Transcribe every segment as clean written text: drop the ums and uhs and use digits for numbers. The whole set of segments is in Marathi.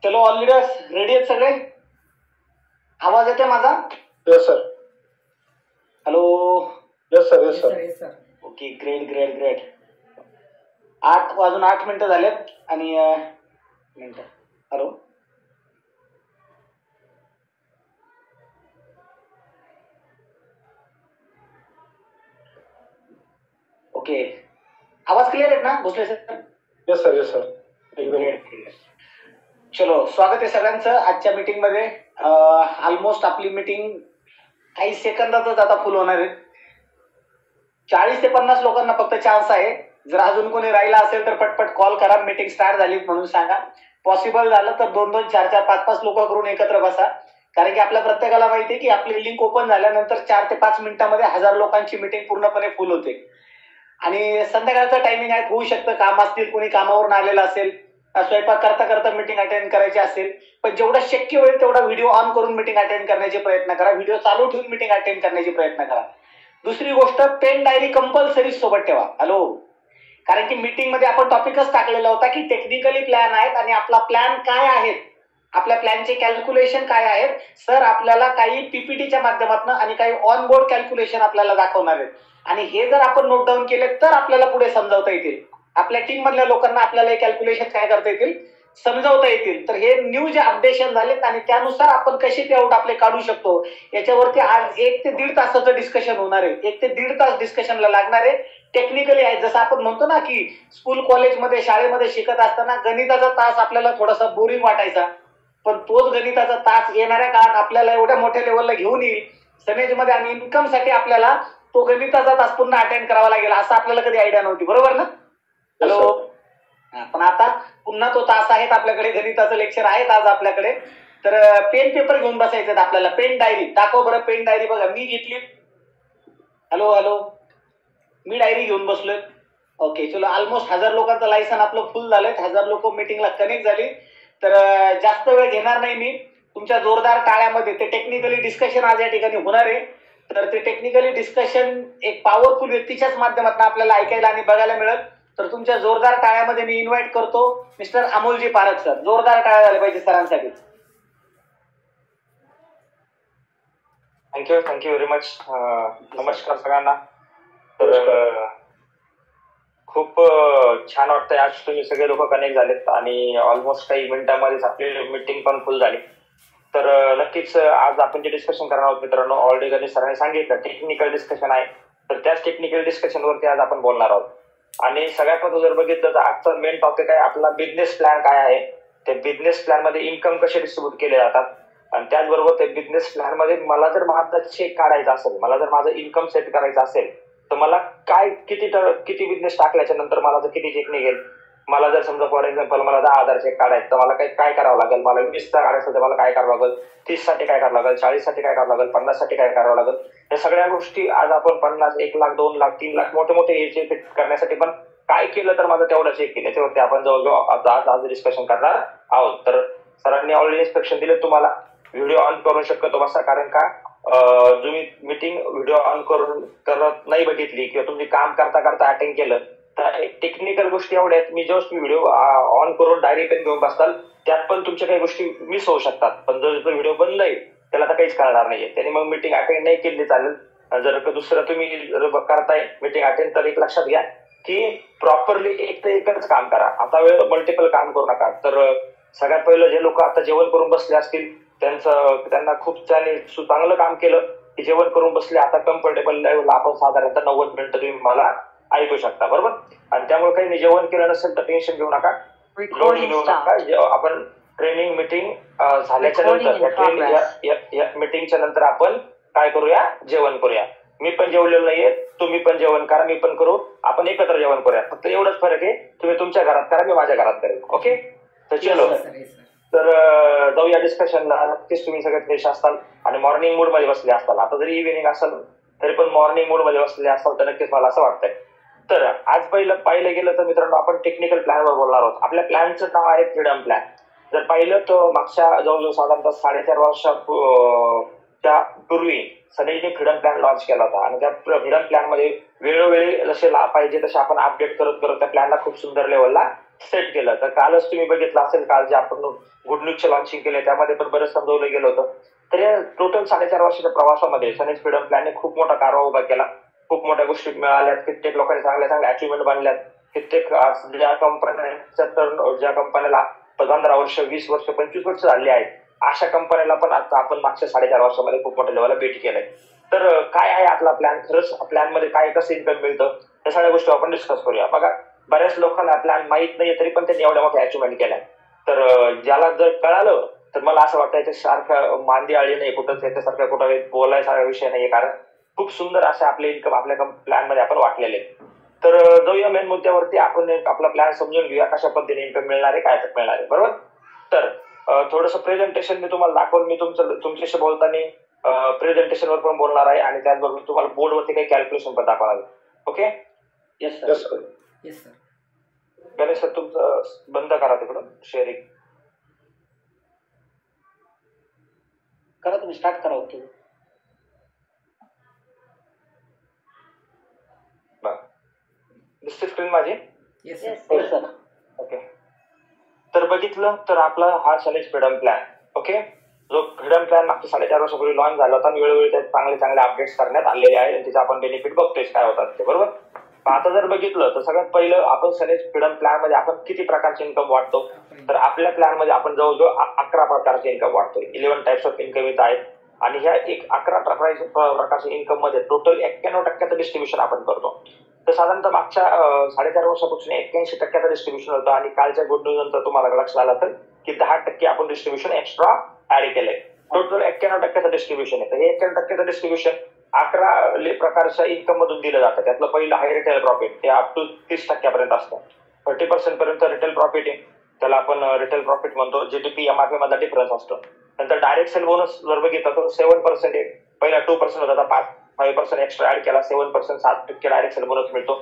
चलो ऑल लीडर्स रेडी आहेत सगळे? आवाज येते माझा? Yes sir. Hello. Yes sir. Yes sir. Okay, great great great. 8 वाजून 8 मिनिटं झालेत आणि हॅलो. ओके, आवाज क्लिअर आहेत ना Bhosale sir? Yes sir. Yes sir. एकदम. चलो, स्वागत आहे सगळ्यांचं आजच्या मीटिंग मध्ये. ऑलमोस्ट आपली मीटिंग काही सेकंदातच आता फुल होणार आहे. 40 ते 50 लोकांना फक्त चान्स आहे. जर अजून कोणी राहिला असेल तर पटपट कॉल करा, मीटिंग स्टार्ट झाली म्हणून सांगा. पॉसिबल झालं तर 2-2, 4-4, 5-5 लोक करून एकत्र बसा, कारण की आपल्या प्रत्येकाला माहिती आहे की आपली लिंक ओपन झाल्यानंतर 4 ते 5 मिनिटांमध्ये 1000 लोकांची मीटिंग पूर्णपणे फुल होते. आणि संध्याकाळचं टायमिंग आहे, होऊ शकतं काम असतील, कोणी कामावरून आलेलं असेल, स्वयंपाक करता करता मीटिंग अटेंड करायची असेल, पण जेवढं शक्य होईल तेवढा व्हिडिओ ऑन करून मीटिंग अटेंड करण्याचे प्रयत्न करा, व्हिडिओ चालू ठेवून मीटिंग अटेंड करण्याचे प्रयत्न करा. दुसरी गोष्ट, पेन डायरी कंपल्सरी सोबत ठेवा. हॅलो. कारण की मीटिंग मध्ये आपण टॉपिकच टाकलेला होता की टेक्निकली प्लॅन आहेत आणि आपला प्लॅन काय आहे, आपल्या प्लॅनचे कॅल्क्युलेशन काय आहेत. सर आपल्याला काही पीपीटीच्या माध्यमातून आणि काही ऑन बोर्ड कॅल्क्युलेशन आपल्याला दाखवणार आहेत, आणि हे जर आपण नोट डाऊन केले तर आपल्याला पुढे समजावता येतील. आपल्या टीम मधल्या लोकांना आपल्याला हे कॅल्क्युलेशन काय करता येतील, समजावता येतील. तर हे न्यू जे अपडेशन झालेत आणि त्यानुसार आपण कसे ते आउट आपले काढू शकतो, याच्यावरती आज 1 ते 1.5 तासाचं डिस्कशन होणार आहे. 1 ते 1.5 तास डिस्कशनला लागणार आहे. टेक्निकली आहे, जसं आपण म्हणतो ना की स्कूल कॉलेजमध्ये शाळेमध्ये शिकत असताना गणिताचा तास आपल्याला थोडासा बोरिंग वाटायचा, पण तोच गणिताचा तास येणाऱ्या काळात आपल्याला एवढ्या मोठ्या लेवलला घेऊन येईल समेजमध्ये, आणि इन्कम साठी आपल्याला तो गणिताचा तास पुन्हा अटेंड करावा लागेल असं आपल्याला कधी आयडिया नव्हती, बरोबर ना? हॅलो. पण आता पुन्हा तो तास आहे आपल्याकडे, गणिताचं लेक्चर आहेत आज आपल्याकडे. तर पेन पेपर घेऊन बसायचं आपल्याला. पेन डायरी दाखव बरं, पेन डायरी बघा मी घेतली. हॅलो हॅलो, मी डायरी घेऊन बसलोय. ओके चलो, ऑलमोस्ट 1000 लोकांचं लायसन आपलं फुल झालंय. 1000 लोक मीटिंगला कनेक्ट झाली. तर जास्त वेळ घेणार नाही मी. तुमच्या जोरदार टाळ्यामध्ये ते टेक्निकली डिस्कशन आज या ठिकाणी होणार आहे. तर ते टेक्निकली डिस्कशन एक पॉवरफुल व्यक्तीच्याच माध्यमातून आपल्याला ऐकायला आणि बघायला मिळेल. तर तुमच्या जोरदार टाळ्यामध्ये मी इन्व्हाइट करतो मिस्टर अमोलजी पारख सर. जोरदार टाळ्या झाल्या पाहिजे सरांसाठी. Thank you very much. नमस्कार सगळ्यांना. तर खूप छान वाटतंय आज तुम्ही सगळे लोक कनेक्ट झालेत आणि ऑलमोस्ट काही मिनिटांमध्येच आपली मीटिंग पण फुल झाली. तर नक्कीच आज आपण जे डिस्कशन करणार आहोत मित्रांनो, ऑलरेडी सरांनी सांगितलं टेक्निकल डिस्कशन आहे. तर त्याच टेक्निकल डिस्कशन वरती आज आपण बोलणार आहोत. आणि सगळ्यात महत्त्वाचं जर बघितलं तर आजचा मेन टॉपिक आहे आपला बिझनेस प्लॅन काय आहे. ते बिझनेस प्लॅन मध्ये इन्कम कसे डिस्ट्रीब्यूट केले जातात, आणि त्याचबरोबर ते बिझनेस प्लॅन मध्ये मला जर माझा चेक काढायचा असेल, मला जर माझं इन्कम सेट करायचं असेल, तर मला काय किती बिझनेस टाकल्याच्या नंतर मला जर किती चेक निघेल. मला जर समजा फॉर एक्झाम्पल मला 10,000 चेक काढायचं, तर मला काय करावं लागेल, मला 20चा काढायचं तर मला काय करावं लागेल, 30 साठी काय करावं लागेल, 40 साठी काय करावं लागेल, 50 साठी काय करावं लागेल. या सगळ्या गोष्टी आज आपण 50, 1 लाख, 2 लाख, 3 लाख मोठे हे चेक करण्यासाठी पण काय केलं तर माझं तेवढं चेक केलं, त्याच्यावरती आपण जवळजवळ आज डिस्कशन करणार आहोत. तर सरांनी ऑलरेडी इन्स्ट्रक्शन दिले तुम्हाला. व्हिडिओ ऑन करू शकतो बसा, कारण का तुम्ही मीटिंग व्हिडिओ ऑन करून करत नाही बघितली किंवा तुम्ही काम करता करता अटेंड केलं तर टेक्निकल गोष्टी एवढ्या आहेत. मी जस्ट व्हिडिओ ऑन करून डायरी पेन घेऊन बसताल, त्यात पण तुमच्या काही गोष्टी मिस होऊ शकतात. पण जर व्हिडिओ बंद आहे त्याला तर काहीच कळणार नाहीये, त्याने मग मीटिंग अटेंड नाही केली चालेल. जर दुसरं तुम्ही करताय मीटिंग अटेंड, तर एक लक्षात घ्या की प्रॉपरली एकच काम करा. आता वेळ मल्टिपल काम करू नका. तर सगळ्यात पहिलं जे लोक आता जेवण करून बसले असतील त्यांना खूप चांगलं काम केलं की जेवण करून बसले. आता कम्फर्टेबल लेवलला आपण साधारणतः 90 मिनिटं तुम्ही मला ऐकू शकता, बरोबर. आणि त्यामुळे काही जेवण केलं नसेल तर टेन्शन घेऊ नका, लोड घेऊ नका. आपण ट्रेनिंग मीटिंग झाल्याच्या नंतर या मीटिंगच्या नंतर आपण काय करूया, जेवण करूया. मी पण जेवलेलो नाहीये, तुम्ही पण जेवण करा, मी पण करू, आपण एकत्र जेवण करूया. फक्त एवढंच फरक आहे, तुम्ही तुमच्या घरात करा, मी माझ्या घरात करेन. ओके, तर चलो. तर जाऊया डिस्कशनला. नक्कीच तुम्ही सगळे फ्रेश असताल आणि मॉर्निंग मूड मध्ये बसले असताल. आता जरी इव्हिनिंग असेल तरी पण मॉर्निंग मूड मध्ये बसले असाल तर नक्कीच मला असं वाटतंय. तर आज पाहिलं गेलं तर मित्रांनो, आपण टेक्निकल प्लॅनवर बोलणार आहोत. आपल्या प्लॅनचं नाव आहे फ्रीडम प्लॅन. जर पाहिलं तर मागच्या जवळजवळ साधारणतः 4.5 वर्षाच्या पूर्वी सनीने फ्रीडम प्लॅन लॉन्च केला होता, आणि त्या फ्रीडम प्लॅन मध्ये वेळोवेळी जसे पाहिजे तसे आपण अपडेट करत त्या प्लॅनला खूप सुंदर लेवलला सेट केलं. तर कालच तुम्ही बघितलं असेल, काल जे आपण गुड न्यूजचे लॉन्चिंग केले त्यामध्ये पण बरंच समजवलं गेलं होतं. तर या टोटल 4.5 वर्षाच्या प्रवासामध्ये सनेज फ्रीडम प्लॅनने खूप मोठा कारवा उभा केला, खूप मोठ्या गोष्टी मिळाल्यात, कित्येक लोकांनी चांगल्या चांगल्या अचिव्हमेंट बांधल्यात, कित्येक ज्या कंपन्याला 15 वर्ष, 20 वर्ष, 25 वर्ष झाली आहेत, अशा कंपन्याला पण आता आपण मागच्या 4.5 वर्षामध्ये खूप मोठ्या लेवलला भेट केलंय. तर काय आहे आपला प्लॅन, खरंच प्लॅन मध्ये काय कसं इन्कम मिळतं, या सगळ्या गोष्टी आपण डिस्कस करूया. बघा, बऱ्याच लोकांना प्लॅन माहित नाहीये तरी पण त्यांनी एवढ्या मोठ्या अचिव्हमेंट केल्या. तर ज्याला जर कळालं तर मला असं वाटतं याच्यासारखं मांदी आळी नाही कुठं, त्याच्यासारखं कुठं बोलायचा विषय नाहीये, कारण खूप सुंदर असे आपले इन्कम आपल्या प्लॅन मध्ये आपण वाटलेले. तर जाऊया मेन मुद्द्यावरती, आपण आपला प्लॅन समजून घेऊया कशा पद्धतीने इन्कम मिळणार आहे, काय मिळणार आहे. बरोबर. तर थोडंसं प्रेझेंटेशन मी तुम्हाला दाखवून मी तुमच्याशी बोलताना प्रेझेंटेशनवर पण बोलणार आहे आणि त्याचबरोबर तुम्हाला बोर्डवरती काही कॅल्क्युलेशन पण दाखवणार आहे. Okay. Yes sir. Yes sir. Yes sir. Ganesh sir तुमचं बंद करा तिकडून शेअरिंग. करा, तुम्ही स्टार्ट करा. ओके. दिसते स्क्रीन माझी? Yes yes sir. Sir. Okay. तर बघितलं तर आपला हा सनेज फ्रीडम प्लॅन, ओके, जो फ्रीडम प्लॅन मागच्या 4.5 वर्षापूर्वी लॉन्च झाला होता आणि वेळोवेळी त्यात चांगले चांगले अपडेट्स करण्यात आलेले आहेत आणि त्याचे आपण बेनिफिट बघतोय काय होतात ते. बरोबर. आता जर बघितलं तर सगळ्यात पहिलं आपण सनेज फ्रीडम प्लॅन मध्ये आपण किती प्रकारचे इन्कम वाढतो, तर आपल्या प्लॅन मध्ये आपण जवळजवळ 11 प्रकारचे इन्कम वाढतोय. 11 टाइप्स ऑफ इन्कम इथं आहेत आणि ह्या 11 प्रकारच्या इन्कम मध्ये टोटल 91% डिस्ट्रीब्युशन आपण करतो. तर साधारणतः मागच्या 4.5 वर्षापासून 81% डिस्ट्रीब्युशन होतं आणि कालच्या गुड न्यूज नंतर तुम्हाला लक्षात आलं तर की 10% आपण डिस्ट्रीब्युशन एक्स्ट्रा ऍड केलंय. टोटल 91% डिस्ट्रीब्युशन आहे. तर हे 91% डिस्ट्रीब्युशन 11 प्रकारच्या इन्कम मधून दिलं जातं. त्यातलं पहिलं आहे रिटेल प्रॉफिट, ते अप टू 30% असतं. 30% पर्यंत रिटेल प्रॉफिट आहे, त्याला आपण रिटेल प्रॉफिट म्हणतो. जीडीपी एमआरपी मधला डिफरन्स असतो. नंतर डायरेक्ट सेल बोनस जर बघितलं तर 7% आहे. पहिला 2% होता, 5% एक्स्ट्रा ऍड केला, 7%, 7% डायरेक्ट सेल बोनस मिळतो.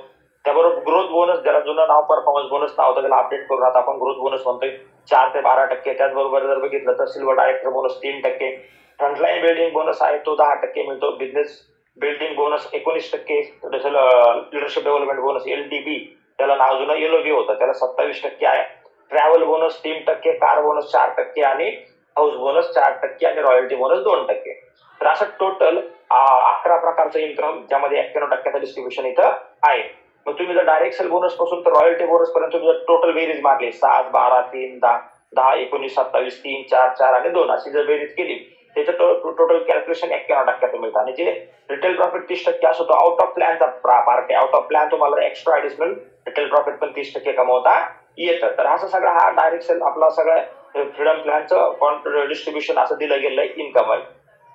त्याबरोबर ग्रोथ बोनस, ज्याला जुनं नाव परफॉर्मन्स बोनस नाव होतं त्याला अपडेट करून आता आपण ग्रोथ बोनस म्हणतोय, 4 ते 12%. त्याचबरोबर जर बघितलं तर silver director bonus 3%. Frontline building bonus आहे तो 10% मिळतो. Business building bonus 19%. Leadership development bonus LDB, त्याला नाव जुनं LOB होतं, त्याला 27% आहे. ट्रॅव्हल बोनस 3%, कार बोनस 4% आणि हाऊस बोनस 4% आणि रॉयल्टी बोनस 2%. तर असं टोटल 11 प्रकारचं इन्कम, ज्यामध्ये 91% डिस्ट्रीब्युशन इथं आहे. मग तुम्ही जर डायरेक्ट सेल बोनस पासून तर रॉयल्टी बोनस पर्यंत तुम्ही जर टोटल बेरीज मारली 7, 12, 3, 10, 19, 27, 3, 4, 4 आणि 2 अशी जर बेरीज केली त्याचं टोटल कॅल्क्युलेशन 91% मिळतं. आणि जे रिटेल प्रॉफिट 30% असतो तो आउट ऑफ प्लॅनचा पार्ट आहे. आउट ऑफ प्लॅन तुम्हाला एक्स्ट्रा ऍडिशनल रिटेल प्रॉफिट पण 30% कमवता येतं. तर असं सगळं हा डायरेक्ट सेल आपला सगळं फ्रीडम प्लॅनचं डिस्ट्रीब्युशन असं दिलं गेलंय इन्कम आहे.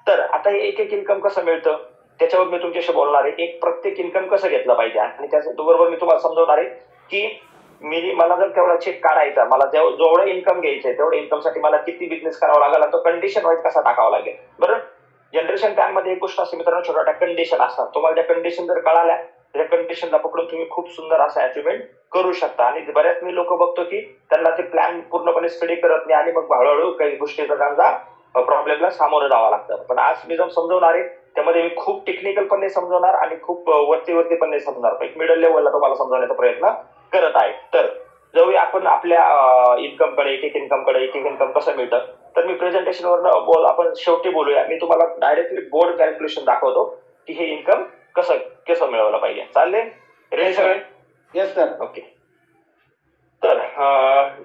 तर आता हे एक एक इन्कम कसं मिळतं त्याच्यावर मी तुमच्याशी बोलणार आहे. एक प्रत्येक इन्कम कसं घेतलं पाहिजे आणि त्याबरोबर मी तुम्हाला समजवणार आहे की मला जर तेवढा चेक काढायचा, मला जेवढं इन्कम घ्यायचंय तेवढ्या इन्कम साठी मला किती बिझनेस करावा लागेल आणि तो कंडिशन वाईज कसा टाकावा लागेल. बरं. जनरेशन प्लॅन मध्ये एक गोष्ट असते मित्रांनो, छोट्या छोट्या कंडिशन असतात. तुम्हाला त्या कंडिशन जर कळाल्या त्या कंडिशनला पकडून तुम्ही खूप सुंदर असं अचिव्हमेंट करू शकता. आणि बऱ्याच मी लोक बघतो की त्यांना ते प्लॅन पूर्णपणे स्टडी करत नाही आणि मग हळूहळू काही गोष्टीचा त्यांचा प्रॉब्लेमला सामोरं जावं लागतं. पण आज मी जर समजवणार आहे त्यामध्ये मी खूप टेक्निकल पण नाही समजवणार आणि खूप वरती पण नाही समजणार, एक मिडल लेवलला तुम्हाला समजवण्याचा प्रयत्न करत आहे. तर जाऊया आपण आपल्या इन्कमकडे, एक एक इन्कम कसं मिळतं. तर मी प्रेझेंटेशनवर आपण शेवटी बोलूया. मी तुम्हाला डायरेक्टली बोर्ड कॅल्क्युलेशन दाखवतो की हे इन्कम कसं मिळवलं पाहिजे. चालेल रेडी सगळे? Yes sir. ओके. तर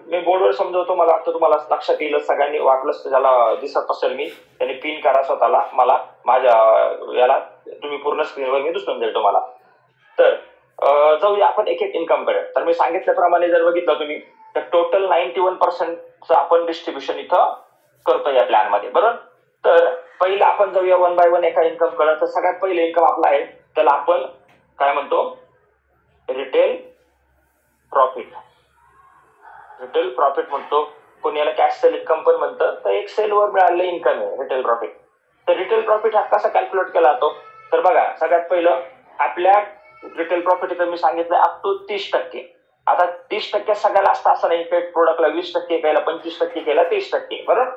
मी बोर्डवर समजवतो. मला वाटतं तुम्हाला लक्षात येईल. सगळ्यांनी वाटलंच ज्याला दिसत असेल मी त्यांनी पिन करा स्वतःला, मला माझ्या याला तुम्ही पूर्ण स्क्रीनवर मी दिसून देईल तुम्हाला. तर जाऊया आपण एक एक इन्कम कडे. तर मी सांगितल्याप्रमाणे जर बघितलं तुम्ही तर टोटल 91% आपण डिस्ट्रीब्युशन इथं करतो या प्लॅन मध्ये. बरोबर. तर पहिलं आपण जाऊया 1 बाय 1 एका इन्कम कडे. तर सगळ्यात पहिलं इन्कम आपला आहे त्याला आपण काय म्हणतो, रिटेल प्रॉफिट. रिटेल प्रॉफिट म्हणतो, कोणी याला कॅश सेल इन्कम पण म्हणतं. तर एक सेलवर मिळालेलं इन्कम आहे रिटेल प्रॉफिट. तर रिटेल प्रॉफिट हा कसा कॅल्क्युलेट केला जातो तर बघा, सगळ्यात पहिलं आपल्या रिटेल प्रॉफिट इथं मी सांगितलं अप टू 30%. आता 30% सगळ्याला असतं असं नाही, काही प्रोडक्टला 20% केला, 25% केला, 30%. बरोबर.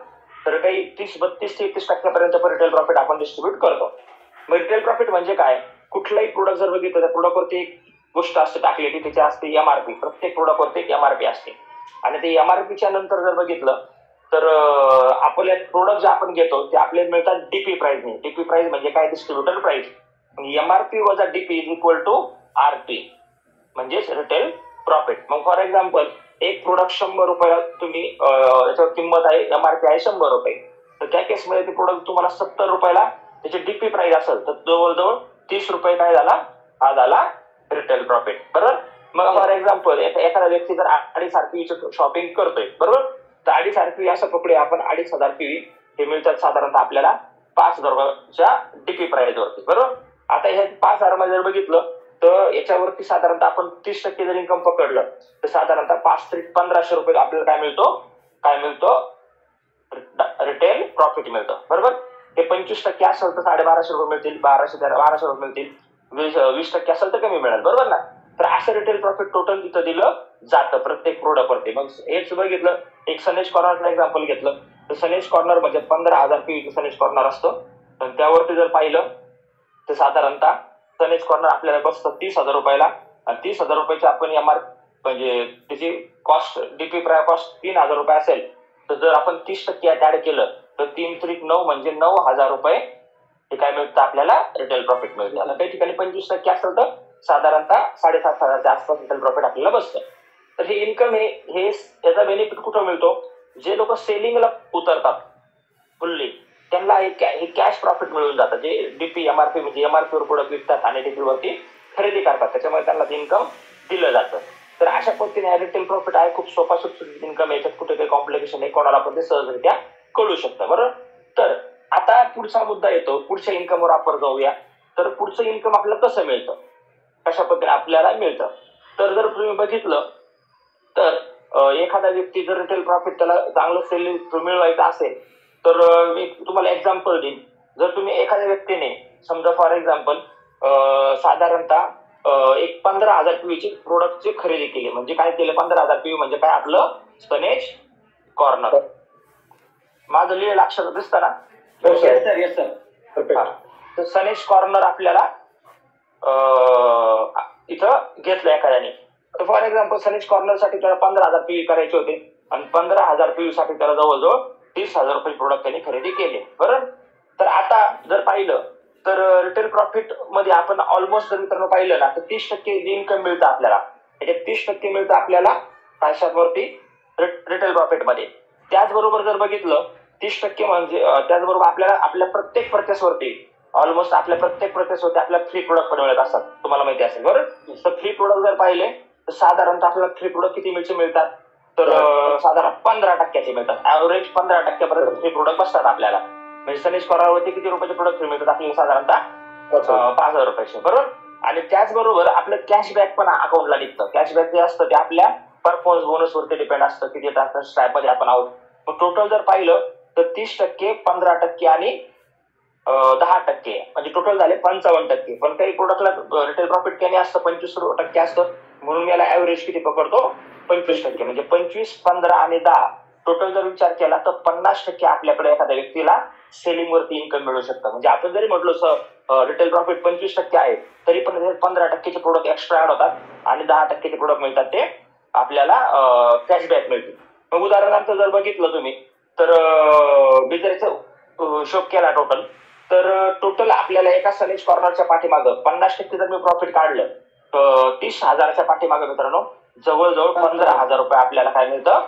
तर काही 30, 32, 33% पर्यंत रिटेल प्रॉफिट आपण डिस्ट्रीब्यूट करतो. मग रिटेल प्रॉफिट म्हणजे काय, कुठलाही प्रोडक्ट जर बघितलं त्या प्रोडक्टवरती गोष्ट असते टाकलेली, त्याची असते एमआरपी. प्रत्येक प्रोडक्टवरती एक एमआरपी असते. आणि ते एमआरपीच्या नंतर जर बघितलं तर आपले प्रोडक्ट जे आपण घेतो ते आपल्याला मिळतात डीपी प्राइसने. डीपी प्राइस म्हणजे काय? Distributor price. एमआरपी वजा DP is equal to RP म्हणजेच रिटेल प्रॉफिट. मग फॉर एक्झाम्पल एक प्रोडक्ट 100 रुपयाला तुम्ही याच्यावर किंमत आहे, एमआरपी आहे 100 रुपये, तर त्या केसमध्ये ते प्रोडक्ट तुम्हाला 70 रुपयाला त्याची डीपी प्राइस असेल तर जवळजवळ 30 रुपये काय झाला? हा झाला रिटेल प्रॉफिट. बरोबर. मग फॉर एक्झाम्पल एखादा व्यक्ती जर 2.5 RPV शॉपिंग करतोय, बरोबर, तर 2.5 RPV असं पकडूया आपण, 2,500 PV हे मिळतात साधारणतः आपल्याला 5,000 रुपयाच्या डीपी प्राइस वरती. बरोबर. आता ह्या 5,000 मध्ये जर बघितलं तर याच्यावरती साधारणतः आपण 30% जर इन्कम पकडलं तर साधारणतः 5,1500 रुपये आपल्याला काय मिळतो? रिटेल प्रॉफिट मिळतं. बरोबर. हे 25% असेल तर 1,250 रुपये मिळतील, 1,200 रुपये मिळतील, 20% असेल तर कमी मिळेल. बरोबर ना. तर असं रिटेल प्रॉफिट टोटल तिथं दिलं जातं प्रत्येक प्रोडक्ट वरती. मग हेच बघितलं, एक सनेज कॉर्नरचं एक्झाम्पल घेतलं तर सनेज कॉर्नर म्हणजे 15,000 PV सनेज कॉर्नर असतो. आणि त्यावरती जर पाहिलं तर साधारणतः सनेज कॉर्नर आपल्याला बसतं 30,000 रुपयाला. आणि 30,000 रुपयाची आपण एमआर म्हणजे त्याची कॉस्ट डीपी कॉस्ट 3,000 रुपये असेल तर जर आपण 30% ऍड केलं तर 3×9 म्हणजे 9,000 रुपये हे काय मिळतं आपल्याला? रिटेल प्रॉफिट मिळतं. आता काही ठिकाणी 25% असेल तर साधारणतः 7,500च्या आसपास रिटेल प्रॉफिट आपल्याला बसतं. तर हे इन्कम हे याचा बेनिफिट कुठं मिळतो? जे लोक सेलिंगला उतरतात फुल्ली त्यांना हे कॅश प्रॉफिट मिळून जातं. जे डीपी एमआरपी म्हणजे एमआरपी वर प्रोडक्ट विकतात आणि डीपी वरती खरेदी करतात, त्याच्यामुळे त्यांना इन्कम दिलं जातं. तर अशा पद्धतीने रिटेल प्रॉफिट आहे खूप सोपा सुटसुटीत इन्कम. याच्यात कुठे काही कॉम्प्लिकेशन नाही, कोणाला पण ते सहजरित्या कळू शकतं. बरोबर. तर आता पुढचा मुद्दा येतो, पुढच्या इन्कमवर आपण जाऊया. तर पुढचं इन्कम आपल्याला कसं मिळतं, कशा पद्धतीने आपल्याला मिळतं? तर जर तुम्ही बघितलं तर एखादा व्यक्ती जर रिटेल प्रॉफिट त्याला चांगलं सेलिंग मिळवायचं असेल तर मी तुम्हाला एक्झाम्पल देईन. जर तुम्ही एखाद्या व्यक्तीने समजा फॉर एक्झाम्पल साधारणतः एक 15,000 PVची प्रोडक्टची खरेदी केली, म्हणजे काय केलं? 15,000 PV म्हणजे काय? आपलं सनेज कॉर्नर. माझं लिहिलं लक्षात दिसतं ना? Yes sir. तर सनेज कॉर्नर आपल्याला इथं घेतलं एखाद्याने. तर फॉर एक्झाम्पल सनेज कॉर्नर साठी त्याला 15,000 PV करायचे होते आणि 15,000 PV साठी त्याला जवळजवळ 30,000 रुपये प्रोडक्ट त्यांनी खरेदी केले. बरोबर. तर आता जर पाहिलं तर रिटेल प्रॉफिट मध्ये आपण ऑलमोस्ट जर मित्रांनो पाहिलं ना तर 30% इन्कम मिळतं आपल्याला. त्याच्यात 30% मिळतं आपल्याला पैशांवरती रिटेल प्रॉफिट मध्ये. त्याचबरोबर जर बघितलं 30% म्हणजे त्याचबरोबर आपल्या प्रत्येक परचेसवरती ऑलमोस्ट आपल्या प्रत्येक परचेसवरती आपल्याला फ्री प्रोडक्ट पण मिळत असतात, तुम्हाला माहिती असेल. बरोबर. तर फ्री प्रोडक्ट जर पाहिले तर साधारणतः आपल्याला फ्री प्रोडक्ट किती मिळतात? तर साधारण 15% मिळतात. ऍव्हरेज 15% पर्यंत फ्री प्रोडक्ट बसतात आपल्याला. म्हणजे सनेज कॉर्नरवरती किती रुपयाचे प्रोडक्ट फ्री मिळतात आपल्याला? साधारणतः 5,000 रुपयाचे. बरोबर. आणि त्याचबरोबर आपलं कॅशबॅक पण अकाउंटला निघतं. कॅशबॅक जे असतं ते आपल्या परफॉर्मन्स बोनस वरती डिपेंड असतं, किती स्ट्राईप मध्ये आपण आहोत. मग टोटल जर पाहिलं तर 30%, 15% आणि 10% म्हणजे टोटल झाले 55%. पण काही प्रोडक्टला रिटेल प्रॉफिट कमी असतं, 25% असतं, म्हणून याला ऍव्हरेज किती पकडतो? 25%. म्हणजे 25, 15 आणि 10 टोटल जर विचार केला तर 50% आपल्याकडे एखाद्या व्यक्तीला सेलिंग वरती इन्कम मिळू शकतं. म्हणजे आपण जरी म्हटलो रिटेल प्रॉफिट 25% आहे तरी पण 15%चे प्रोडक्ट एक्स्ट्रा ऍड होतात आणि 10%चे प्रोडक्ट मिळतात ते आपल्याला कॅशबॅक मिळते. मग उदाहरणार्थ जर बघितलं तुम्ही तर बिजनेसचा शोप केला तर टोटल आपल्याला एका सनेज कॉर्नरच्या पाठीमागं 50% जर मी प्रॉफिट काढलं तर 30,000च्या पाठीमागं मित्रांनो जवळजवळ 15,000 रुपये आपल्याला काय मिळतं?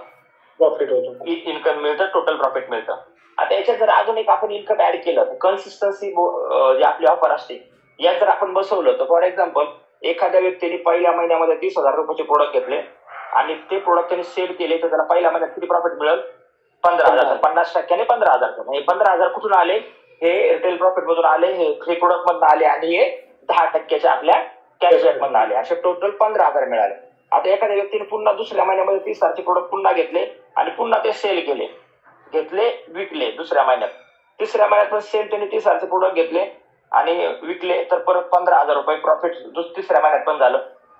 प्रॉफिट होतो, इन्कम मिळतं, टोटल प्रॉफिट मिळतं. आता याच्यात जर अजून एक आपण इन्कम ऍड केलं तर कन्सिस्टन्सी जी आपली ऑफर असते यात जर आपण बसवलं तर फॉर एक्झाम्पल एखाद्या व्यक्तीने पहिल्या महिन्यामध्ये 30,000 रुपयाचे प्रोडक्ट घेतले आणि ते प्रोडक्ट त्यांनी सेल केले तर त्याला पहिल्या महिन्यात किती प्रॉफिट मिळेल? 15,000. 50%ने 15,000. हे 15,000 कुठून आले? हे रिटेल प्रॉफिट मधून आले, हे फ्री प्रोडक्ट मधून आले आणि हे 10%च्या आपल्या कॅशबॅक मधून आले. असे टोटल 15,000 मिळाले. आता एखाद्या व्यक्तीने पुन्हा दुसऱ्या महिन्यामध्ये 30,000चे प्रोडक्ट पुन्हा घेतले आणि पुन्हा ते सेल केले, विकले दुसऱ्या महिन्यात. तिसऱ्या महिन्यात पण सेम त्यांनी 30,000चे प्रोडक्ट घेतले आणि विकले तर परत 15,000 रुपये प्रॉफिट तिसऱ्या महिन्यात पण झालं.